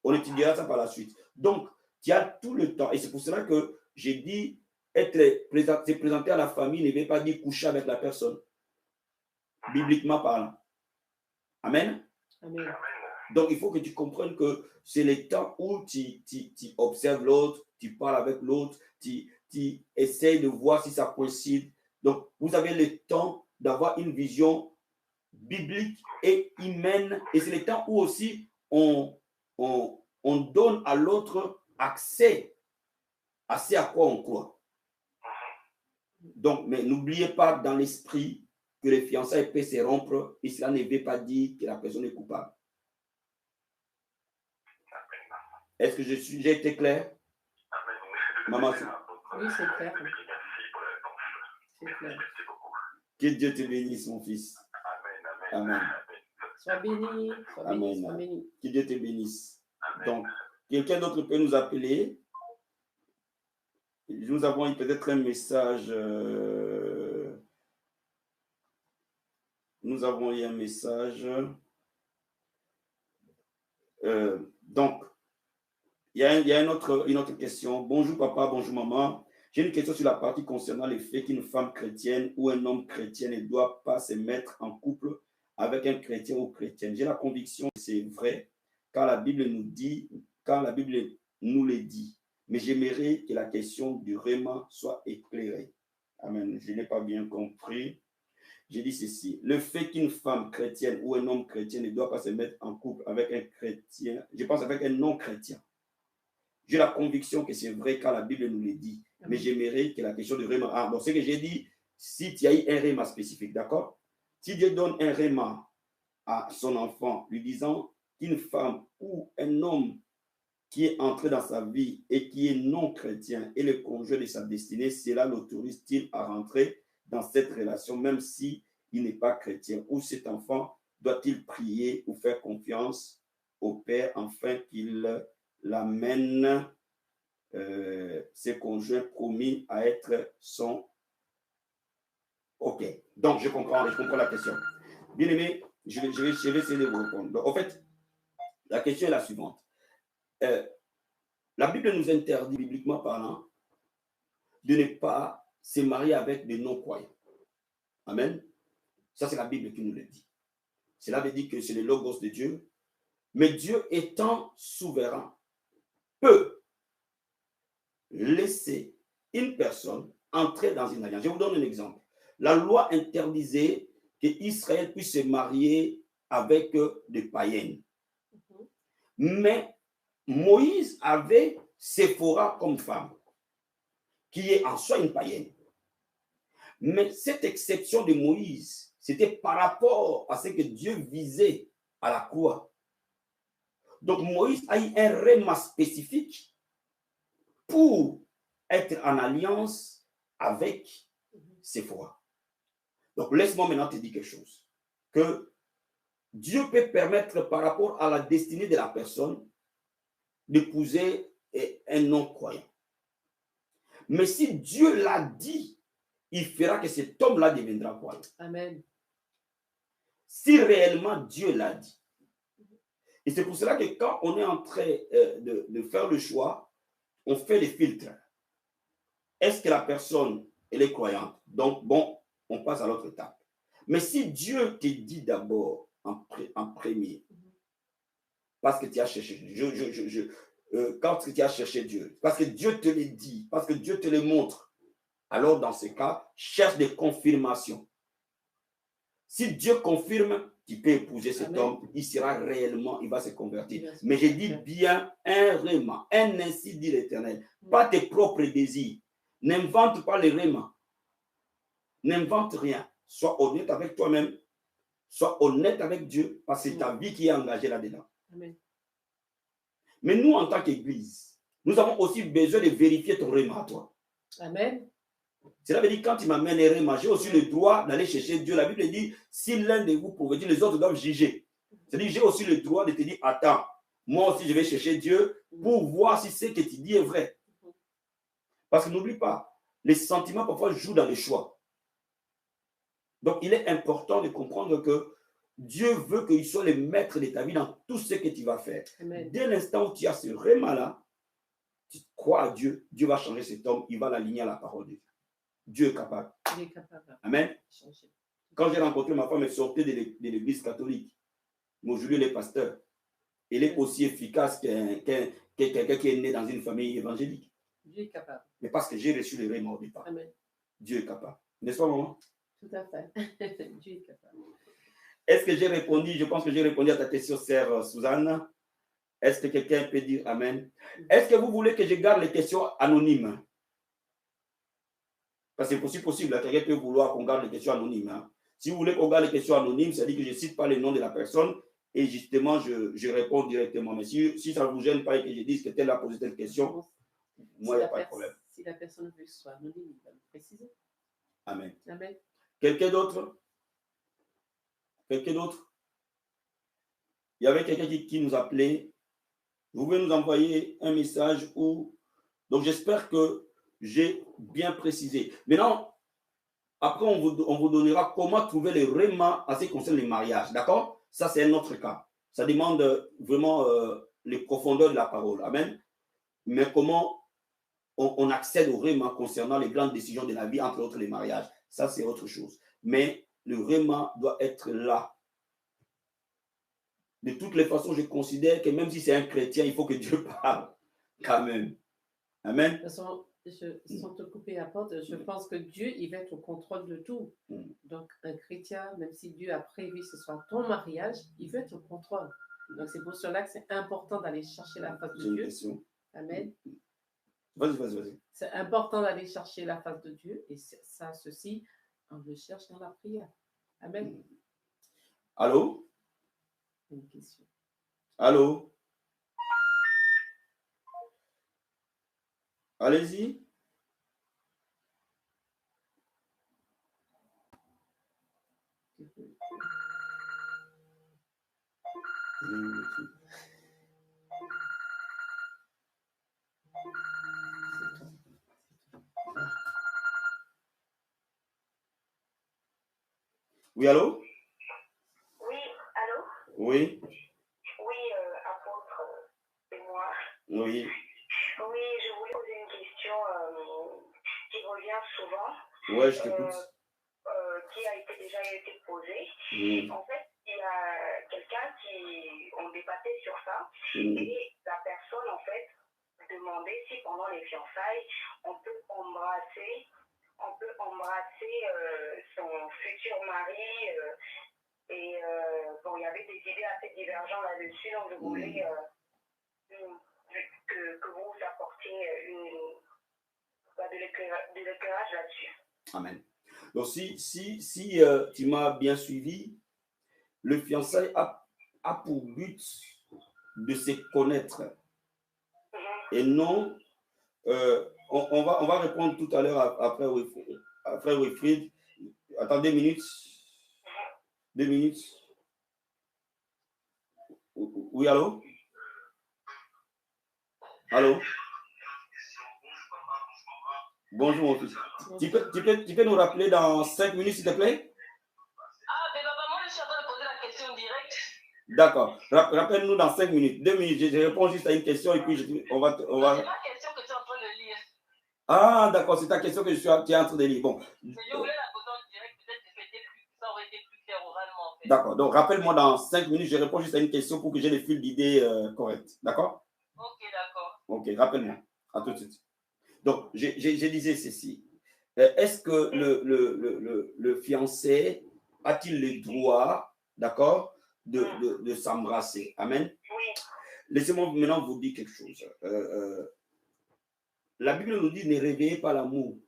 On étudiera ça par la suite. Donc, tu as tout le temps. Et c'est pour cela que j'ai dit, se présenter à la famille ne veut pas dire coucher avec la personne. Bibliquement parlant. Amen. Amen. Donc, il faut que tu comprennes que c'est le temps où tu observes l'autre, tu parles avec l'autre, tu essaies de voir si ça coïncide. Donc, vous avez le temps d'avoir une vision biblique et humaine. Et c'est le temps où aussi on donne à l'autre accès à ce à quoi on croit. Donc, mais n'oubliez pas dans l'esprit que les fiançailles peuvent se rompre et cela ne veut pas dire que la personne est coupable. Est-ce que j'ai été clair? Maman, oui, c'est clair. C'est clair. Que Dieu te bénisse, mon fils. Amen. Sois béni, sois béni, Amen. sois béni. Que Dieu te bénisse. Donc, quelqu'un d'autre peut nous appeler. Nous avons peut-être un message. Nous avons eu un message. Donc, il y a une autre question. Bonjour papa, bonjour maman. J'ai une question sur la partie concernant le fait qu'une femme chrétienne ou un homme chrétien ne doit pas se mettre en couple avec un chrétien ou chrétienne. J'ai la conviction que c'est vrai, car la Bible nous le dit. Mais j'aimerais que la question du réma soit éclairée. Amen. Je n'ai pas bien compris. J'ai dit ceci. Le fait qu'une femme chrétienne ou un homme chrétien ne doit pas se mettre en couple avec un chrétien, je pense avec un non-chrétien. J'ai la conviction que c'est vrai car la Bible nous le dit. Mais j'aimerais que la question du réma... Ah, bon, ce que j'ai dit, si tu as eu un réma spécifique, d'accord? Si Dieu donne un réma à son enfant, lui disant qu'une femme ou un homme qui est entré dans sa vie et qui est non-chrétien et le conjoint de sa destinée, cela l'autorise-t-il à rentrer dans cette relation, même s'il n'est pas chrétien? Ou cet enfant doit-il prier ou faire confiance au Père afin qu'il l'amène ses conjoints promis à être son... Ok, donc je comprends la question. Bien aimé, je vais essayer de vous répondre. Donc, en fait, la question est la suivante. La Bible nous interdit, bibliquement parlant, de ne pas se marier avec des non-croyants. Amen. Ça, c'est la Bible qui nous le dit. Cela veut dire que c'est le logos de Dieu. Mais Dieu étant souverain, peut laisser une personne entrer dans une alliance. Je vous donne un exemple. La loi interdisait qu'Israël puisse se marier avec des païennes. Mais Moïse avait Séphora comme femme, qui est en soi une païenne. Mais cette exception de Moïse, c'était par rapport à ce que Dieu visait à la croix. Donc Moïse a eu un réma spécifique pour être en alliance avec Séphora. Donc laisse-moi maintenant te dire quelque chose. Que Dieu peut permettre par rapport à la destinée de la personne d'épouser un non-croyant. Mais si Dieu l'a dit, il fera que cet homme-là deviendra croyant. Amen. Si réellement Dieu l'a dit. Et c'est pour cela que quand on est en train de faire le choix, on fait les filtres. Est-ce que la personne, elle est croyante? Donc, bon, on passe à l'autre étape. Mais si Dieu te dit d'abord en premier, parce que tu as cherché, quand tu as cherché Dieu, parce que Dieu te le dit, parce que Dieu te le montre, alors dans ce cas, cherche des confirmations. Si Dieu confirme, tu peux épouser cet Amen. homme, il sera réellement, il va se convertir. Bien sûr. Mais j'ai dit bien un réma, un ainsi dit l'Éternel. Pas tes propres désirs. N'invente pas les rémas. N'invente rien. Sois honnête avec toi-même. Sois honnête avec Dieu, parce que c'est ta vie qui est engagée là-dedans. Amen. Mais nous, en tant qu'Église, nous avons aussi besoin de vérifier ton réma à toi. Amen. Cela veut dire quand tu m'amènes un réma, j'ai aussi le droit d'aller chercher Dieu. La Bible dit, si l'un de vous pouvait dire, les autres doivent juger. C'est-à-dire, j'ai aussi le droit de te dire, attends, moi aussi je vais chercher Dieu pour voir si ce que tu dis est vrai. Parce que n'oublie pas, les sentiments parfois jouent dans les choix. Donc, il est important de comprendre que Dieu veut qu'il soit le maître de ta vie dans tout ce que tu vas faire. Amen. Dès l'instant où tu as ce réma-là, tu crois à Dieu, Dieu va changer cet homme, il va l'aligner à la parole de Dieu. Dieu est capable. Il est capable. Amen. Changer. Quand j'ai rencontré ma femme, elle sortait de l'église catholique. Mon Julien est pasteur. Il est aussi efficace qu'un quelqu'un qui est né dans une famille évangélique. Dieu est capable. Mais parce que j'ai reçu le réma au départ. Amen. Dieu est capable. N'est-ce pas, maman? Tout à fait. Dieu est capable. Est-ce que j'ai répondu? Je pense que j'ai répondu à ta question, sœur Suzanne. Est-ce que quelqu'un peut dire Amen? Est-ce que vous voulez que je garde les questions anonymes? Parce que c'est possible, quelqu'un peut vouloir qu'on garde les questions anonymes. Hein. Si vous voulez qu'on garde les questions anonymes, c'est-à-dire que je ne cite pas le nom de la personne et justement, je réponds directement. Mais si ça ne vous gêne pas et que je dise que telle a posé telle question, moi, il n'y a pas de problème. Si la personne veut que ce soit anonyme, il va le préciser. Amen. Amen. Quelqu'un d'autre? Quelqu'un d'autre? Il y avait quelqu'un qui nous appelait. Vous pouvez nous envoyer un message ou... Donc, j'espère que j'ai bien précisé. Maintenant, après, on vous donnera comment trouver les rémas en ce qui concerne les mariages. D'accord? Ça, c'est un autre cas. Ça demande vraiment les profondeurs de la parole. Amen. Mais comment on accède au réma concernant les grandes décisions de la vie, entre autres les mariages. Ça, c'est autre chose. Mais le réma doit être là. De toutes les façons, je considère que même si c'est un chrétien, il faut que Dieu parle. Quand même. Amen. De toute façon, sans te couper la porte, je pense que Dieu, il va être au contrôle de tout. Donc, un chrétien, même si Dieu a prévu que ce soit ton mariage, il veut être au contrôle. Donc, c'est pour cela que c'est important d'aller chercher la face de Dieu. Amen. Vas-y. C'est important d'aller chercher la face de Dieu et ça, ceci, on le cherche dans la prière. Amen. Allô? Une question. Allô? Allez-y. Oui, allô? Oui, allô? Oui. Oui, apôtre, c'est moi. Oui. Oui, je voulais poser une question qui revient souvent. Ouais, je t'écoute. Qui a déjà été posée. En fait, il y a quelqu'un qui, on débattait sur ça, et la personne, en fait, demandait si pendant les fiançailles, on peut embrasser son futur mari. Et bon, il y avait des idées assez divergentes là-dessus, donc je voulais que vous apportiez de l'éclairage là-dessus. Amen. Donc, si tu m'as bien suivi, le fiançailles a pour but de se connaître. Et non, on va répondre tout à l'heure après Wilfried. Attendez 2 minutes. 2 minutes. Oui, allô? Allô? Bonjour, mon fils. Tu peux nous rappeler dans 5 minutes, s'il te plaît? Ah, mais papa, moi, je suis en train de poser la question directe. D'accord. Rappelle-nous dans 5 minutes. 2 minutes. Je réponds juste à une question et puis on va... C'est ma question que tu es en train de lire. Ah, d'accord. C'est ta question que tu es en train de lire. Bon. Je voulais la poser en direct. Peut-être que ça aurait été plus clair oralement, en fait. D'accord. Donc, rappelle-moi dans 5 minutes. Je réponds juste à une question pour que j'ai le fil d'idée correct. D'accord? Ok, d'accord. Ok. Rappelle-moi. À tout de suite. Donc, je disais ceci. Est-ce que le fiancé a-t-il le droit, d'accord, de s'embrasser? Amen. Oui. Laissez-moi maintenant vous dire quelque chose. La Bible nous dit ne réveillez pas l'amour.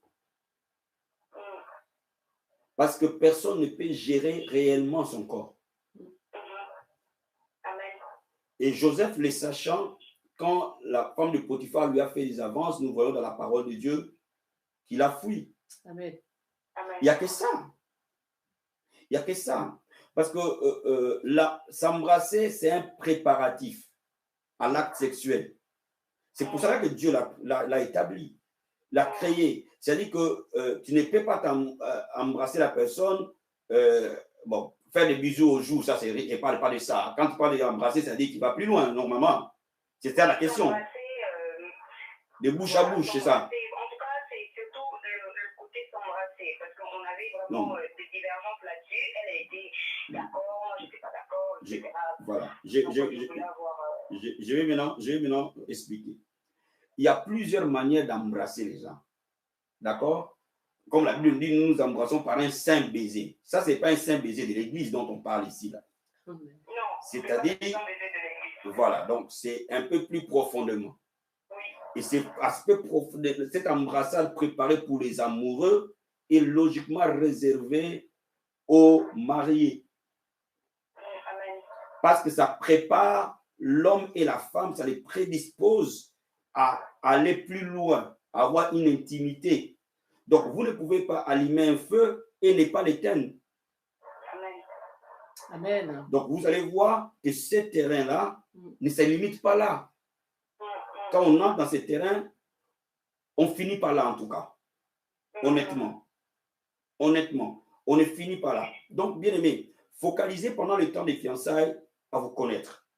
Parce que personne ne peut gérer réellement son corps. Amen. Et Joseph, le sachant, quand la femme de Potiphar lui a fait des avances, nous voyons dans la parole de Dieu qu'il a fui. Amen. Il n'y a que ça. Il n'y a que ça. Parce que s'embrasser, c'est un préparatif à l'acte sexuel. C'est pour cela que Dieu l'a établi, l'a créé. C'est-à-dire que tu ne peux pas embrasser la personne, bon, faire des bisous au jour, ça, il ne parle pas de ça. Quand tu parles d'embrasser, c'est-à-dire qu'il va plus loin, normalement. C'est ça la question. De bouche à bouche, c'est ça. En tout cas, c'est surtout le côté s'embrasser, parce qu'on avait vraiment des divergences là-dessus. Elle a été d'accord, je n'étais pas d'accord, etc. Voilà. Je vais maintenant expliquer. Il y a plusieurs manières d'embrasser les gens. D'accord? Comme la Bible dit, nous nous embrassons par un saint baiser. Ça, ce n'est pas un saint baiser de l'église dont on parle ici. Là. Non. C'est-à-dire, voilà, donc c'est un peu plus profondément. Oui. Et c'est cet embrassage préparé pour les amoureux est logiquement réservé aux mariés. Amen. Parce que ça prépare l'homme et la femme, ça les prédispose à aller plus loin, à avoir une intimité. Donc, vous ne pouvez pas allumer un feu et ne pas l'éteindre. Amen. Amen. Donc, vous allez voir que ce terrain-là ne se limite pas là. Quand on entre dans ce terrain, on finit par là en tout cas. Honnêtement. Honnêtement, on ne finit pas là. Donc, bien aimé, focalisez pendant le temps des fiançailles à vous connaître,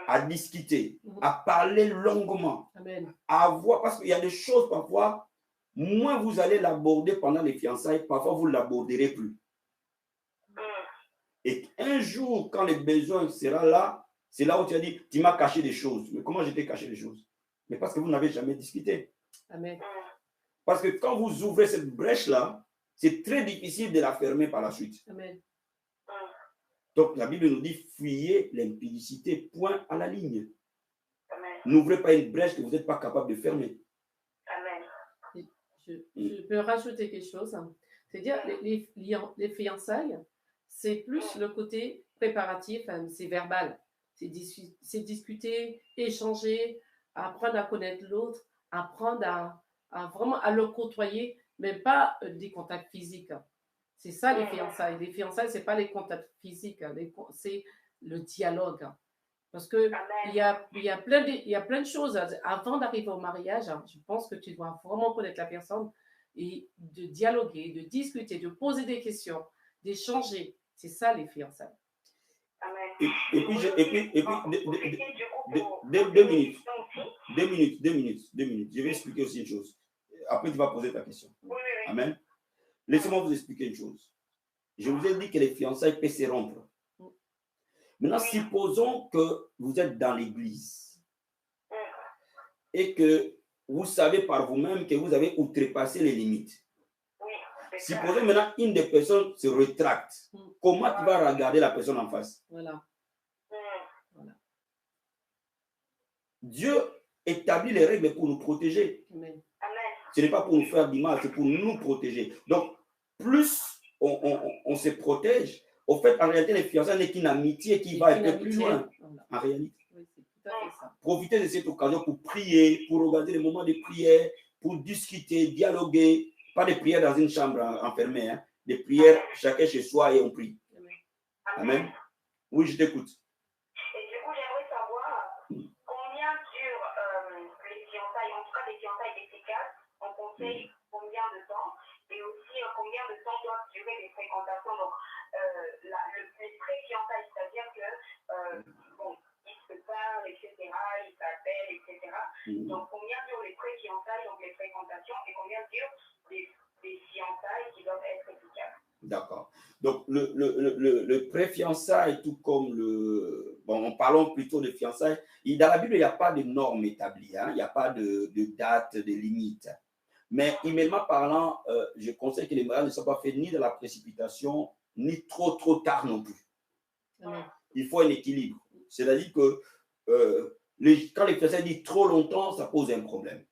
à discuter, à parler longuement, Amen. à voir, parce qu'il y a des choses parfois, moins vous allez l'aborder pendant les fiançailles, parfois vous ne l'aborderez plus. Et un jour, quand le besoin sera là, c'est là où tu as dit, tu m'as caché des choses. Mais comment je t'ai caché des choses? Mais parce que vous n'avez jamais discuté. Amen. Parce que quand vous ouvrez cette brèche-là, c'est très difficile de la fermer par la suite. Amen. Donc la Bible nous dit, fuyez l'impudicité, point à la ligne. Amen. N'ouvrez pas une brèche que vous n'êtes pas capable de fermer. Amen. Je peux rajouter quelque chose. C'est-à-dire, les fiançailles, c'est plus le côté préparatif, c'est verbal. C'est discuter, échanger, apprendre à connaître l'autre, apprendre à vraiment à le côtoyer, mais pas des contacts physiques. C'est ça les fiançailles. Les fiançailles, ce n'est pas les contacts physiques, c'est le dialogue. Parce qu'il y a plein de choses. Avant d'arriver au mariage, je pense que tu dois vraiment connaître la personne et de dialoguer, de discuter, de poser des questions, d'échanger. C'est ça les fiançailles. Et puis, deux minutes. Je vais expliquer aussi une chose. Après, tu vas poser ta question. Amen. Laissez-moi vous expliquer une chose. Je vous ai dit que les fiançailles peuvent se rompre. Maintenant, supposons que vous êtes dans l'église et que vous savez par vous-même que vous avez outrepassé les limites. Supposons maintenant une des personnes se rétracte. Comment tu vas regarder la personne en face? Voilà. Dieu établit les règles pour nous protéger. Amen. Ce n'est pas pour nous faire du mal, c'est pour nous protéger. Donc, plus on se protège, au fait, en réalité, les fiançailles n'est qu'une amitié qui va un peu plus loin. Voilà. En réalité. Oui, c'est tout à fait ça. Profitez de cette occasion pour prier, pour regarder les moments de prière, pour discuter, dialoguer. Pas de prières dans une chambre enfermée, hein. Des prières chacun chez soi et on prie. Amen. Oui, je t'écoute. Et du coup, j'aimerais savoir combien durent les fiançailles, en tout cas les fiançailles efficaces, on conseille combien de temps, et aussi combien de temps doivent durer les fréquentations. Donc, les pré-fiançailles, c'est-à-dire que, bon, ils se parlent, etc., ils s'appellent, etc. Donc, combien durent les pré-fiançailles, donc les fréquentations, et combien durent les fiançailles qui doivent être efficaces? D'accord. Donc, le pré-fiançailles, tout comme bon, parlons plutôt de fiançailles. Dans la Bible, il n'y a pas de normes établies, hein? Il n'y a pas de date, de limite. Mais, humainement parlant, je conseille que les mariages ne soient pas faits ni dans la précipitation, ni trop tard non plus. Amen. Il faut un équilibre. C'est-à-dire que quand les fiançailles disent trop longtemps, ça pose un problème.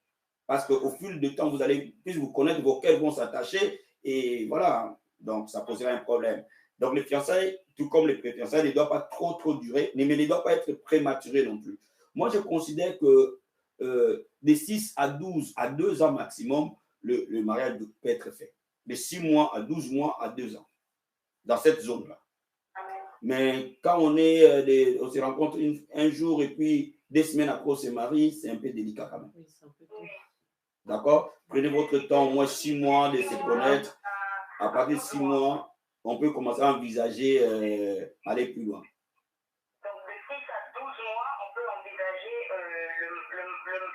Parce qu'au fil du temps, vous allez plus vous connaître, vos cœurs vont s'attacher et voilà. Donc, ça posera un problème. Donc, les fiançailles, tout comme les pré-fiançailles, ne doivent pas trop durer, mais ne doivent pas être prématurées non plus. Moi, je considère que de 6 à 12 à 2 ans maximum, le mariage peut être fait. De 6 mois à 12 mois à 2 ans. Dans cette zone-là. Mais quand on se rencontre un jour et puis 2 semaines après on se marie, c'est un peu délicat quand même. Oui, c'est un peu tôt. D'accord? Prenez votre temps, au moins 6 mois de se connaître. À partir de 6 mois, on peut commencer à envisager aller plus loin. Donc de 6 à 12 mois, on peut envisager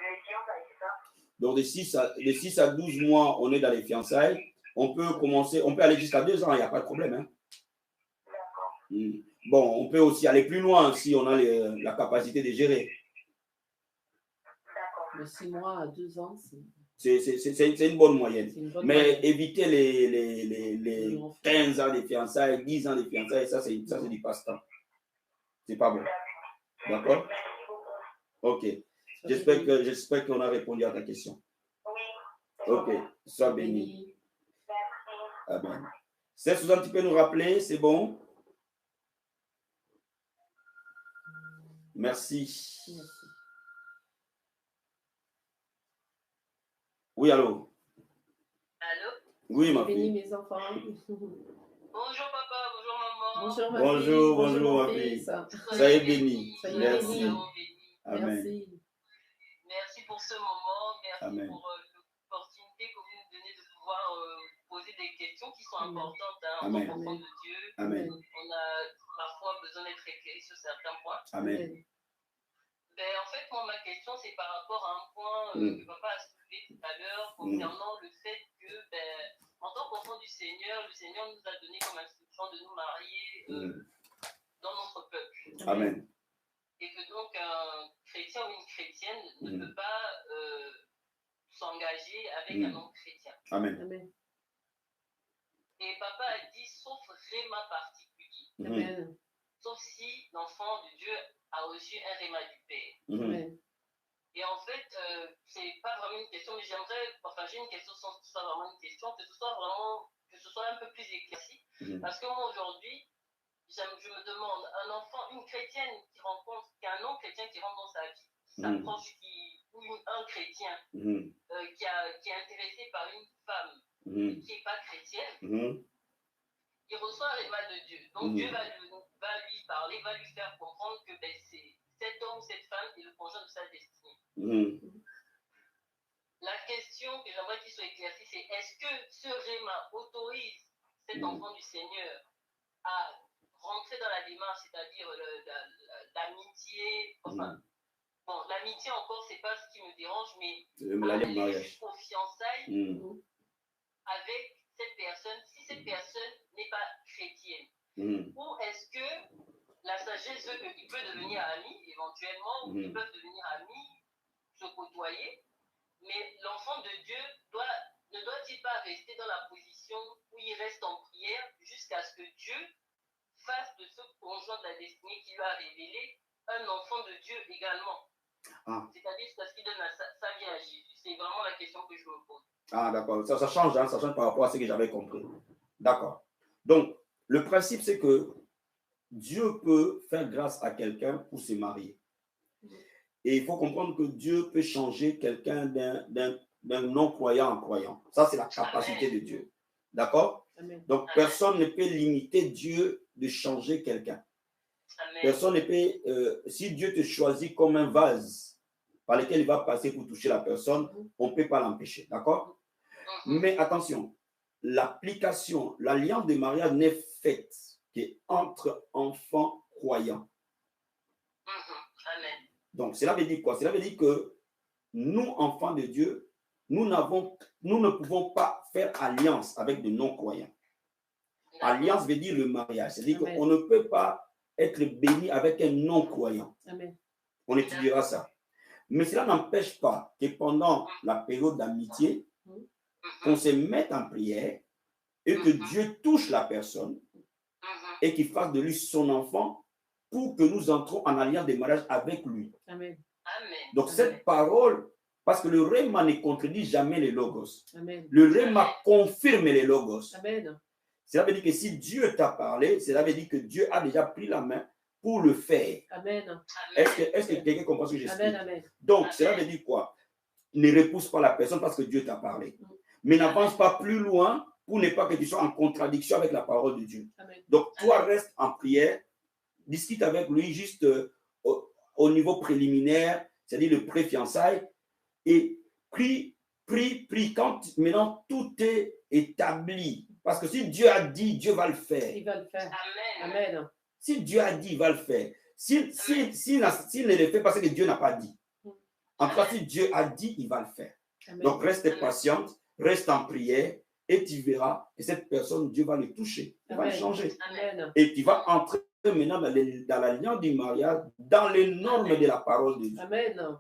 les fiançailles, c'est ça? Donc de 6 à 12 mois, on est dans les fiançailles. On peut aller jusqu'à 2 ans, il n'y a pas de problème. Hein? Bon, on peut aussi aller plus loin si on a la capacité de gérer. De 6 mois à 2 ans, c'est une bonne moyenne. Mais éviter les 15 ans de fiançailles, 10 ans de fiançailles, ça c'est du passe-temps. C'est pas bon. D'accord? Ok. J'espère qu'on a répondu à ta question. Ok. Sois béni. Amen. C'est Suzanne, tu peux nous rappeler, c'est bon? Merci. Oui, allô? Allô? Oui, ma fille. Mes enfants. Bonjour papa, bonjour maman. Bonjour ma fille. Bonjour ma fille. Soyez bénis. Merci. Amen. Merci. Merci pour ce moment. Merci Amen. pour l'opportunité que vous nous donnez de pouvoir poser des questions qui sont importantes en tant qu'enfant de Dieu. Amen. On a parfois besoin d'être éclairé sur certains points. Amen. Ben, en fait, moi, ma question, c'est par rapport à un point que papa a soulevé tout à l'heure concernant le fait que, en tant qu'enfant du Seigneur, le Seigneur nous a donné comme instruction de nous marier dans notre peuple. Amen. Et que donc, un chrétien ou une chrétienne ne peut pas s'engager avec un non-chrétien. Amen. Et papa a dit, sauf réma particulier. Amen. Sauf si l'enfant de Dieu a reçu un réma du Père. Amen. Et en fait, c'est pas vraiment une question, mais j'aimerais partager une question sans que ce soit vraiment une question, que ce soit un peu plus éclairci. Parce que moi, aujourd'hui, je me demande, un enfant, une chrétienne qui a un non-chrétien qui rentre dans sa vie, qui s'approche, ou un chrétien qui est intéressé par une femme qui n'est pas chrétienne, il reçoit un réma de Dieu. Donc Dieu va lui parler, va lui faire comprendre que c'est cet homme, cette femme est le conjoint de sa destinée. La question que j'aimerais qu'il soit éclairci, c'est est-ce que ce réma autorise cet enfant du Seigneur à rentrer dans la démarche, c'est-à-dire l'amitié, enfin, bon, l'amitié encore, c'est pas ce qui me dérange, mais aller jusqu'aux fiançailles avec cette personne, si cette personne n'est pas chrétienne. Ou est-ce que la sagesse veut qu'il peut devenir ami, éventuellement, ou qu'ils peuvent devenir amis, se côtoyer, mais l'enfant de Dieu ne doit-il pas rester dans la position où il reste en prière jusqu'à ce que Dieu fasse de ce conjoint de la destinée qui lui a révélé un enfant de Dieu également? C'est-à-dire parce qu'il donne sa vie à Jésus. C'est vraiment la question que je me pose. Ah, d'accord. Ça change, hein, ça change par rapport à ce que j'avais compris. D'accord. Donc, le principe, c'est que Dieu peut faire grâce à quelqu'un pour se marier. Et il faut comprendre que Dieu peut changer quelqu'un d'un non-croyant en croyant. Ça, c'est la capacité de Dieu. D'accord? Donc, personne ne peut limiter Dieu de changer quelqu'un. Personne ne peut... si Dieu te choisit comme un vase par lequel il va passer pour toucher la personne, on ne peut pas l'empêcher. D'accord? Mais attention, l'application, l'alliance de mariage n'est faite qu'entre enfants croyants. Donc, cela veut dire quoi? Cela veut dire que nous, enfants de Dieu, nous ne pouvons pas faire alliance avec des non-croyants. Alliance veut dire le mariage. C'est-à-dire qu'on ne peut pas être béni avec un non-croyant. On étudiera ça. Mais cela n'empêche pas que pendant la période d'amitié, qu'on se mette en prière et que Dieu touche la personne et qu'il fasse de lui son enfant pour que nous entrons en alliance de mariage avec lui. Amen. Amen. Donc Amen. cette parole, parce que le Réma ne contredit jamais les logos. Amen. Le Réma confirme les logos. Amen. Cela veut dire que si Dieu t'a parlé, cela veut dire que Dieu a déjà pris la main pour le faire. Amen. Est-ce que quelqu'un comprend ce que j'explique? Amen. Amen. Donc, cela veut dire quoi? Ne repousse pas la personne parce que Dieu t'a parlé. Mais n'avance pas plus loin pour ne pas que tu sois en contradiction avec la parole de Dieu. Amen. Donc, toi, reste en prière, discute avec lui juste au niveau préliminaire, c'est-à-dire le pré-fiançailles, et prie. Quand maintenant tout est établi. Parce que si Dieu a dit, Dieu va le faire. Il va le faire. Amen. Amen. Si Dieu a dit, il va le faire. S'il ne le fait pas, c'est que Dieu n'a pas dit. En tout cas, si Dieu a dit, il va le faire. Amen. Donc, reste patiente, reste en prière, et tu verras que cette personne, Dieu va le toucher, il va le changer. Amen. Et tu vas entrer maintenant dans l'alliance du mariage, dans les normes de la parole de Dieu. Amen. Amen.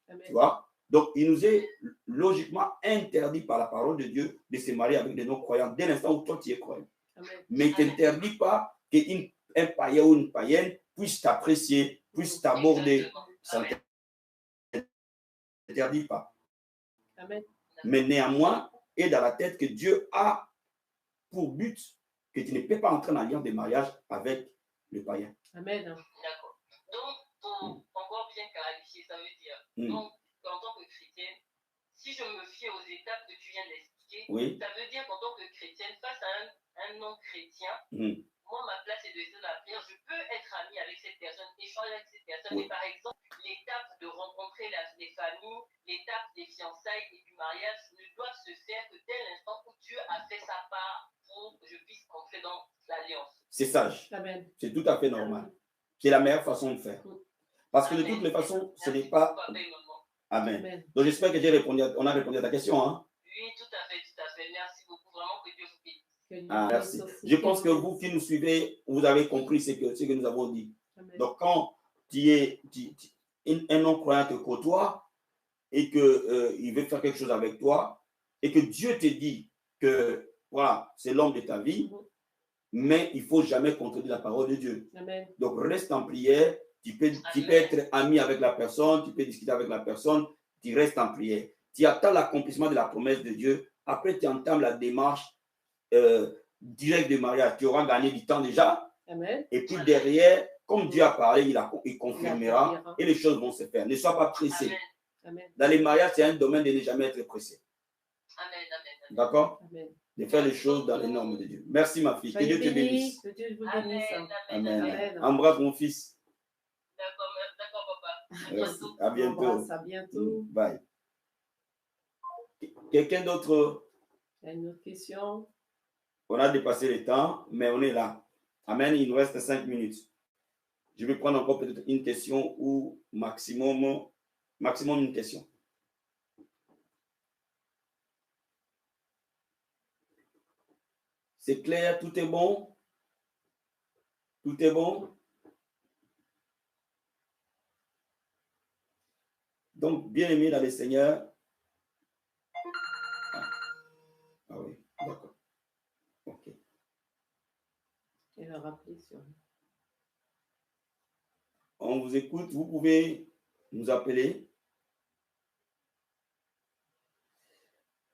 Amen. Tu vois? Donc, il nous est logiquement interdit par la parole de Dieu de se marier avec des non-croyants dès l'instant où toi tu es croyant. Amen. Mais il ne t'interdit pas qu'un païen ou une païenne puisse t'apprécier, puisse t'aborder. Ça ne t'interdit pas. Amen. Mais néanmoins, est dans la tête que Dieu a pour but que tu ne peux pas entrer en alliance de mariage avec le païen. Amen. D'accord. Donc, pour encore bien clarifier, ça veut dire, donc, en tant que chrétienne, si je me fie aux étapes que tu viens d'expliquer, Oui. ça veut dire qu'en tant que chrétienne, face à un non-chrétien, moi, ma place est de la prière. Je peux être amie avec cette personne, échanger avec cette personne. Oui. Et par exemple, l'étape de rencontrer les familles, l'étape des fiançailles et du mariage ne doivent se faire que dès l'instant où Dieu a fait sa part pour que je puisse entrer dans l'alliance. C'est sage. Amen. C'est tout à fait normal. C'est la meilleure façon de faire. Parce que de toutes les façons, ce n'est pas... Amen. Amen. Donc j'espère que on a répondu à ta question. Hein? Oui, tout à fait, tout à fait. Merci beaucoup. Vraiment que Dieu vous bénisse. Ah, merci. Je pense que vous qui nous suivez, vous avez compris ce que nous avons dit. Amen. Donc quand un non-croyant te côtoie et qu'il veut faire quelque chose avec toi et que Dieu te dit que voilà, c'est l'homme de ta vie, mais il ne faut jamais contredire la parole de Dieu. Amen. Donc reste en prière. Tu peux être ami avec la personne, tu peux discuter avec la personne, tu restes en prière. Tu attends l'accomplissement de la promesse de Dieu. Après, tu entames la démarche directe de mariage. Tu auras gagné du temps déjà. Amen. Et puis derrière, comme Dieu a parlé, il confirmera et les choses vont se faire. Ne sois pas pressé. Amen. Amen. Dans les mariages, c'est un domaine de ne jamais être pressé. Amen. Amen. D'accord? Amen. De faire les choses dans les normes de Dieu. Merci ma fille. Que Dieu te bénisse. Que Dieu vous bénisse. Amen. Amen. Embrasse mon fils. D'accord, papa. Merci. À bientôt. À bientôt. Bye. Quelqu'un d'autre? Il y a une autre question. On a dépassé le temps, mais on est là. Amen. Il nous reste 5 minutes. Je vais prendre encore peut-être une question ou maximum une question. C'est clair? Tout est bon? Tout est bon? Donc, bien aimé dans le Seigneur. Ah oui, d'accord. Ok. Il va rappeler sur. On vous écoute, vous pouvez nous appeler.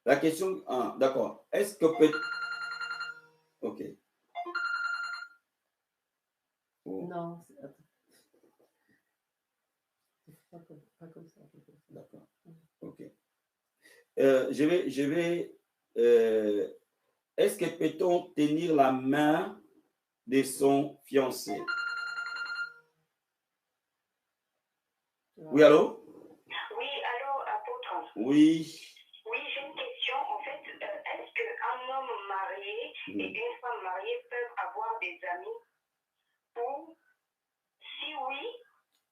La question, d'accord. Est-ce que peut... Ok. Oh. Non, pas comme ça. D'accord. Ok. Est-ce que peut-on tenir la main de son fiancé? Oui, allô? Oui, allô, apôtre? Oui. Oui, j'ai une question. En fait, est-ce qu'un homme marié et une femme mariée peuvent avoir des amis? Ou si oui...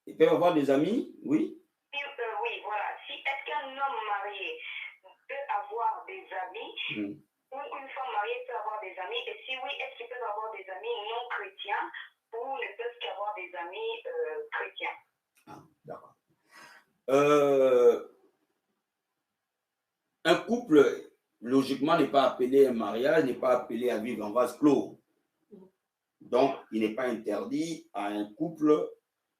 Ils peuvent avoir des amis? Oui. Oui, voilà. Est-ce qu'un homme marié peut avoir des amis? Ou une femme mariée peut avoir des amis? Et si oui, est-ce qu'ils peuvent avoir des amis non chrétiens ou ne peuvent qu'avoir des amis chrétiens? Ah, d'accord. Un couple, logiquement, n'est pas appelé un mariage, n'est pas appelé à vivre en vase clos. Donc, il n'est pas interdit à un couple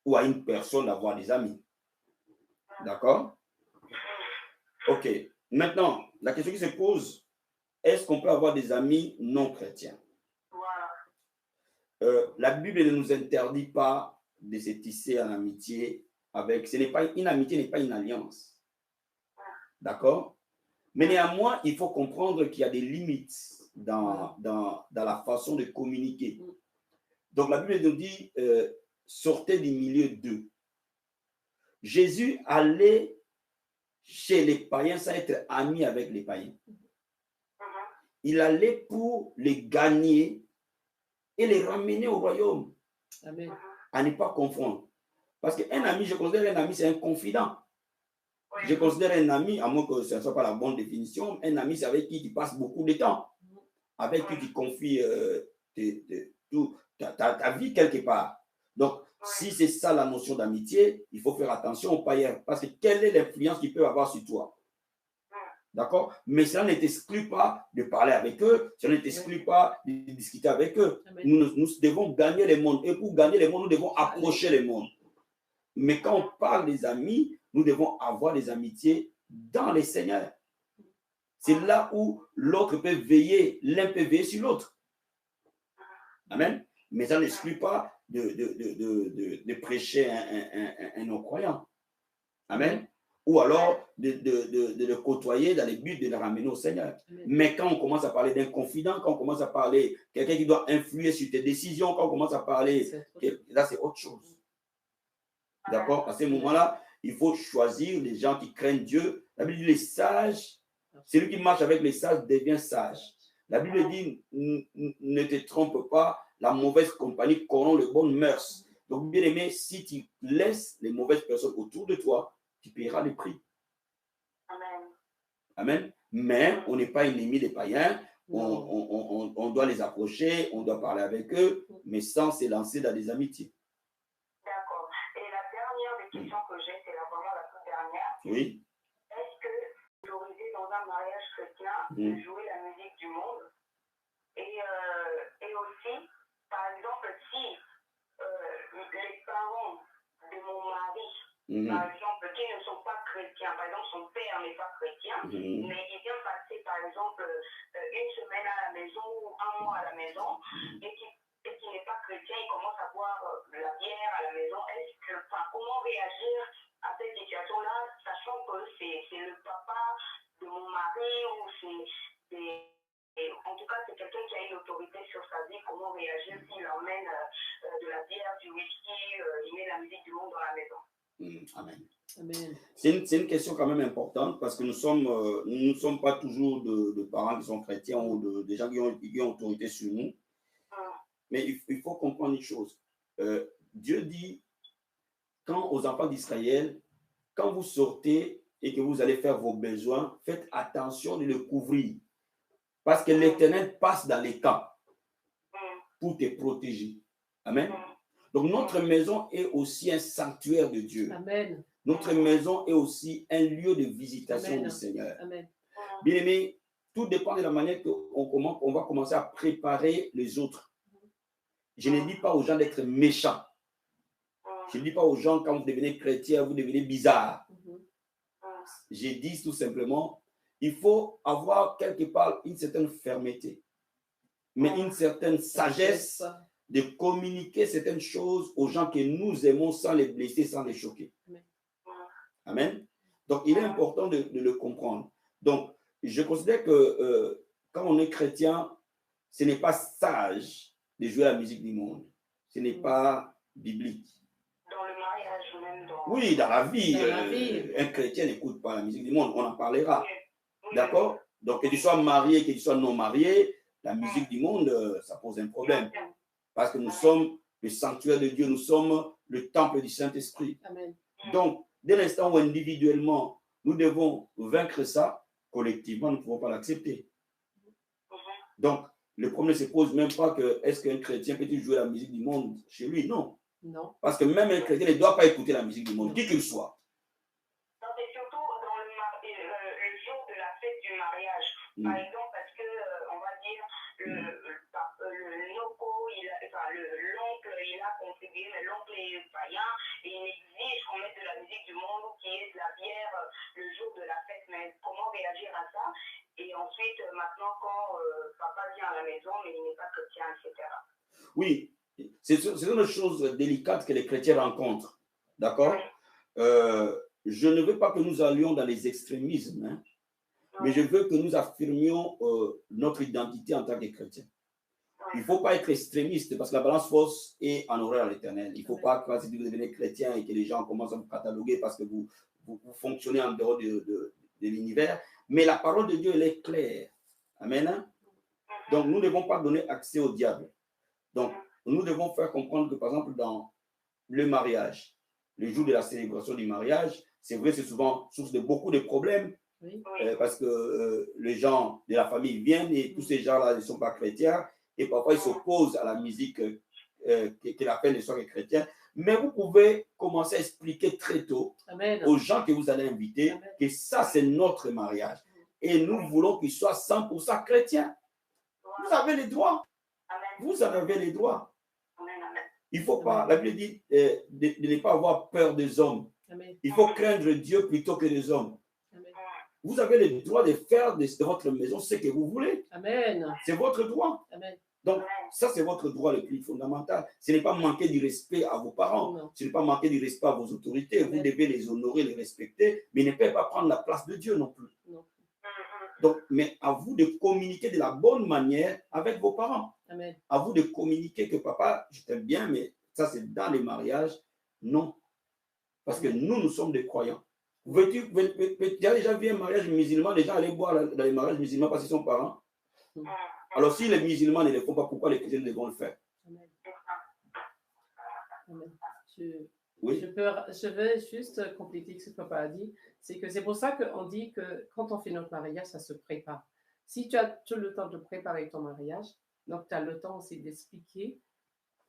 ou à une personne d'avoir des amis. D'accord? Ok. Maintenant, la question qui se pose, est-ce qu'on peut avoir des amis non chrétiens? La Bible ne nous interdit pas de se tisser en amitié avec. Ce n'est pas une amitié, n'est pas une alliance. D'accord? Mais néanmoins, il faut comprendre qu'il y a des limites dans la façon de communiquer. Donc la Bible nous dit, sortez du milieu d'eux. Jésus allait chez les païens sans être ami avec les païens. Il allait pour les gagner et les ramener au royaume. Amen. À ne pas confondre. Parce qu'un ami, je considère un ami, c'est un confident. Je considère un ami, à moins que ce ne soit pas la bonne définition, un ami, c'est avec qui tu passes beaucoup de temps. Avec qui tu confies ta vie quelque part. Donc, si c'est ça la notion d'amitié, il faut faire attention aux païens. Parce que quelle est l'influence qu'ils peuvent avoir sur toi? D'accord? Mais cela ne t'exclut pas de parler avec eux, cela ne t'exclut pas de discuter avec eux. Nous devons gagner les mondes. Et pour gagner les mondes, nous devons approcher les mondes. Mais quand on parle des amis, nous devons avoir des amitiés dans les Seigneurs. C'est là où l'autre peut veiller, l'un peut veiller sur l'autre. Amen. Mais ça n'exclut pas de prêcher un non-croyant. Amen. Ou alors de le côtoyer dans le but de le ramener au Seigneur. Amen. Mais quand on commence à parler d'un confident, quand on commence à parler de quelqu'un qui doit influer sur tes décisions, quand on commence à parler, là c'est autre chose. D'accord? À ce moment-là, il faut choisir les gens qui craignent Dieu. La Bible dit les sages, celui qui marche avec les sages devient sage. La Bible dit ne te trompe pas, la mauvaise compagnie corrompt les bonnes mœurs. Donc, bien aimé, si tu laisses les mauvaises personnes autour de toi, tu paieras le prix. Amen. Amen. Mais on n'est pas ennemi des païens. On doit les approcher, on doit parler avec eux, mais sans se lancer dans des amitiés. D'accord. Et la dernière des questions que j'ai, c'est vraiment la toute dernière. Oui. Est-ce que vous autorisez dans un mariage chrétien de jouer la musique du monde? Et aussi, par exemple, si les parents de mon mari, par exemple, qui ne sont pas chrétiens, par exemple, son père n'est pas chrétien, mais il vient passer, par exemple, une semaine à la maison ou un mois à la maison, et qui n'est pas chrétien, il commence à boire la bière à la maison. Comment réagir à cette situation-là, sachant que c'est le papa de mon mari ou en tout cas, c'est quelqu'un qui a une autorité sur sa vie. Comment réagir s'il emmène de la bière, du whisky, il met la musique du monde dans la maison? Amen. Amen. C'est une question quand même importante parce que nous ne sommes pas toujours de parents qui sont chrétiens ou des gens qui ont autorité sur nous. Mais il faut comprendre une chose. Dieu dit, quand aux enfants d'Israël, quand vous sortez et que vous allez faire vos besoins, faites attention de le couvrir. Parce que l'Éternel passe dans les camps pour te protéger. Amen. Donc notre maison est aussi un sanctuaire de Dieu. Amen. Notre maison est aussi un lieu de visitation du Seigneur. Amen. Bien aimé, tout dépend de la manière qu'on va commencer à préparer les autres. Je ne dis pas aux gens d'être méchants. Je ne dis pas aux gens, quand vous devenez chrétien, vous devenez bizarre. Je dis tout simplement, il faut avoir quelque part une certaine fermeté, mais une certaine sagesse de communiquer certaines choses aux gens que nous aimons sans les blesser, sans les choquer. Amen. Donc, il est important de le comprendre. Donc, je considère que quand on est chrétien, ce n'est pas sage de jouer la musique du monde. Ce n'est pas biblique. Dans le mariage même. Oui, dans la vie. Dans la vie. Un chrétien n'écoute pas la musique du monde. On en parlera. D'accord? Donc, que tu sois marié, que tu sois non marié, la musique du monde, ça pose un problème. Parce que nous sommes le sanctuaire de Dieu. Nous sommes le temple du Saint-Esprit. Amen. Donc, dès l'instant où individuellement, nous devons vaincre ça, collectivement, nous ne pouvons pas l'accepter. Donc, le problème ne se pose même pas que est-ce qu'un chrétien peut-il jouer la musique du monde chez lui? Non. Non. Parce que même un chrétien ne doit pas écouter la musique du monde, qui qu'il soit. Non, c'est surtout dans le jour de la fête du mariage. Par exemple, parce que, on va dire, le est là à contribuer, mais l'oncle est païen et il exige qu'on mette de la musique du monde ou qu'il y ait de la bière le jour de la fête. Mais comment réagir à ça? Et ensuite, maintenant, quand papa vient à la maison, mais il n'est pas chrétien, etc. Oui, c'est une chose délicate que les chrétiens rencontrent. D'accord? Je ne veux pas que nous allions dans les extrémismes, hein, mais je veux que nous affirmions notre identité en tant que chrétiens. Il ne faut pas être extrémiste parce que la balance fausse est en horreur à l'Éternel. Il ne faut pas que si vous devenez chrétien et que les gens commencent à vous cataloguer parce que vous fonctionnez en dehors de l'univers. Mais la parole de Dieu, elle est claire. Amen. Donc, nous ne devons pas donner accès au diable. Donc, nous devons faire comprendre que, par exemple, dans le mariage, le jour de la célébration du mariage, c'est vrai, c'est souvent source de beaucoup de problèmes. Oui. Parce que les gens de la famille viennent et tous ces gens-là ne sont pas chrétiens. Et parfois, ils s'opposent à la musique qu'ils appellent les soirées chrétiennes. Mais vous pouvez commencer à expliquer très tôt aux gens que vous allez inviter que ça, c'est notre mariage. Et nous voulons qu'ils soient 100% chrétiens. Vous avez les droits. Vous avez les droits. Il ne faut pas, la Bible dit, de ne pas avoir peur des hommes. Il faut craindre Dieu plutôt que les hommes. Vous avez le droit de faire de votre maison ce que vous voulez. Amen. C'est votre droit. Amen. Donc, ça, c'est votre droit le plus fondamental. Ce n'est pas manquer du respect à vos parents. Non. Ce n'est pas manquer du respect à vos autorités. Amen. Vous devez les honorer, les respecter, mais ne pouvez pas prendre la place de Dieu non plus. Non. Donc, mais à vous de communiquer de la bonne manière avec vos parents. Amen. À vous de communiquer que papa, je t'aime bien, mais ça, c'est dans les mariages. Non. Parce que nous sommes des croyants. Tu as déjà vu un mariage musulman, les gens allaient boire dans les mariages musulmans parce qu'ils sont parents. Alors, si les musulmans ne le font pas, pourquoi les chrétiens vont le faire? Amen. Amen. Je veux juste compléter ce que papa a dit. C'est que c'est pour ça qu'on dit que quand on fait notre mariage, ça se prépare. Si tu as tout le temps de préparer ton mariage, donc tu as le temps aussi d'expliquer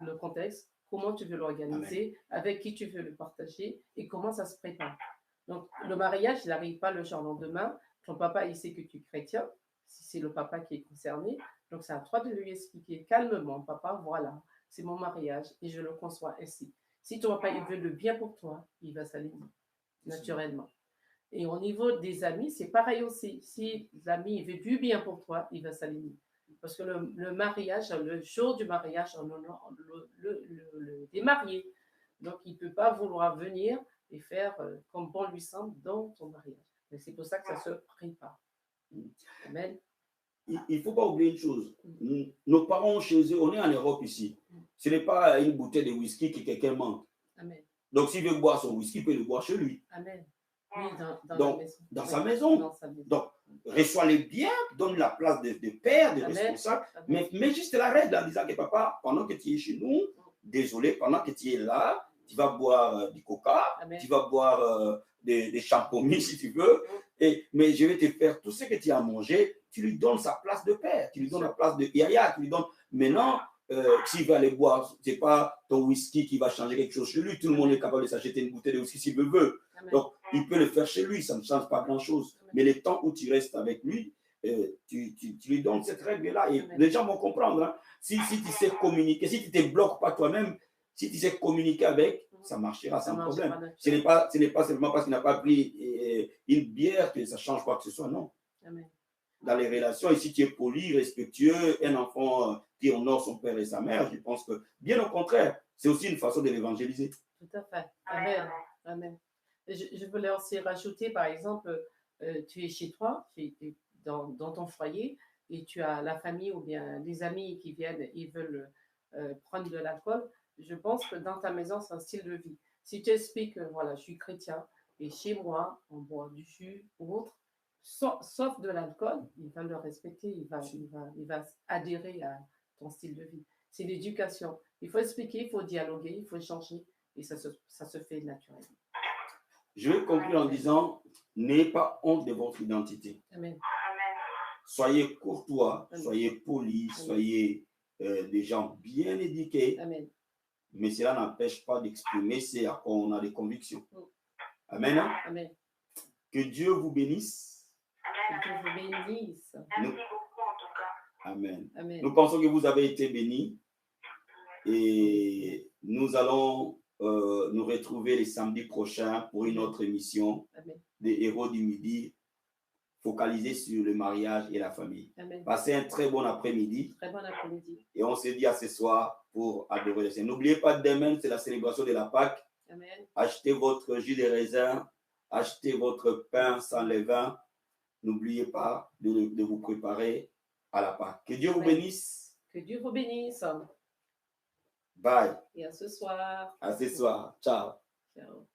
le contexte, comment tu veux l'organiser, avec qui tu veux le partager et comment ça se prépare. Donc, le mariage, il n'arrive pas le jour au lendemain. Ton papa, il sait que tu es chrétien, si c'est le papa qui est concerné. Donc, c'est à toi de lui expliquer calmement, papa, voilà, c'est mon mariage et je le conçois ainsi. Si ton papa, il veut le bien pour toi, il va s'aligner, naturellement. Et au niveau des amis, c'est pareil aussi. Si l'ami veut du bien pour toi, il va s'aligner. Parce que le mariage, le jour du mariage, on est marié. Donc, il ne peut pas vouloir venir et faire comme bon lui semble dans ton mariage. Et c'est pour ça que ça se prépare. Amen. Il ne faut pas oublier une chose. Nos parents chez eux, on est en Europe ici. Ce n'est pas une bouteille de whisky que quelqu'un manque. Amen. Donc, s'il veut boire son whisky, il peut le boire chez lui. Amen. Oui, dans sa maison. Donc, reçois-les bien, donne la place de père, de responsable, mais juste la règle en disant que papa, pendant que tu es chez nous, désolé, pendant que tu es là, tu vas boire du coca, tu vas boire des champomis si tu veux, mais je vais te faire tout ce que tu as mangé, tu lui donnes sa place de père, tu lui donnes la place de yaya, tu lui donnes maintenant. S'il va aller boire, ce n'est pas ton whisky qui va changer quelque chose chez lui. Tout le monde est capable de s'acheter une bouteille de whisky s'il le veut. Donc, il peut le faire chez lui, ça ne change pas grand-chose. Mais le temps où tu restes avec lui, tu lui donnes cette règle-là. Et les gens vont comprendre. Hein. Si tu sais communiquer, si tu ne te bloques pas toi-même, si tu sais communiquer avec, ça marchera sans problème. Ce n'est pas seulement parce qu'il n'a pas pris une bière que ça ne change quoi que ce soit, non. Amen. Dans les relations, ici tu es poli, respectueux, un enfant qui honore son père et sa mère, je pense que, bien au contraire, c'est aussi une façon de l'évangéliser. Tout à fait. Amen. Amen. Je voulais aussi rajouter, par exemple, tu es chez toi, tu es dans ton foyer, et tu as la famille ou bien des amis qui viennent, ils veulent prendre de l'alcool. Je pense que dans ta maison, c'est un style de vie. Si tu expliques, voilà, je suis chrétien, et chez moi, on boit du jus ou autre, sauf de l'alcool, il va le respecter, il va adhérer à ton style de vie. C'est l'éducation. Il faut expliquer, il faut dialoguer, il faut échanger, et ça se fait naturellement. Je vais conclure en disant, n'ayez pas honte de votre identité. Amen. Soyez courtois, soyez polis, soyez des gens bien éduqués. Amen. Mais cela n'empêche pas d'exprimer ce à quoi on a des convictions. Amen. Amen. Que Dieu vous bénisse. Que Dieu vous bénisse. Merci beaucoup en tout cas. Amen. Amen. Nous pensons que vous avez été bénis. Et Nous allons nous retrouver le samedi prochain pour une autre émission des Héros du Midi, focalisée sur le mariage et la famille. Amen. Passez un très bon après-midi. Très bon après-midi. Et on se dit à ce soir pour adorer le Seigneur. N'oubliez pas, demain, c'est la célébration de la Pâque. Amen. Achetez votre jus de raisin, achetez votre pain sans levain. N'oubliez pas de vous préparer à la Pâque. Que Dieu vous bénisse. Que Dieu vous bénisse. Bye. Et à ce soir. À ce soir. Ciao. Ciao.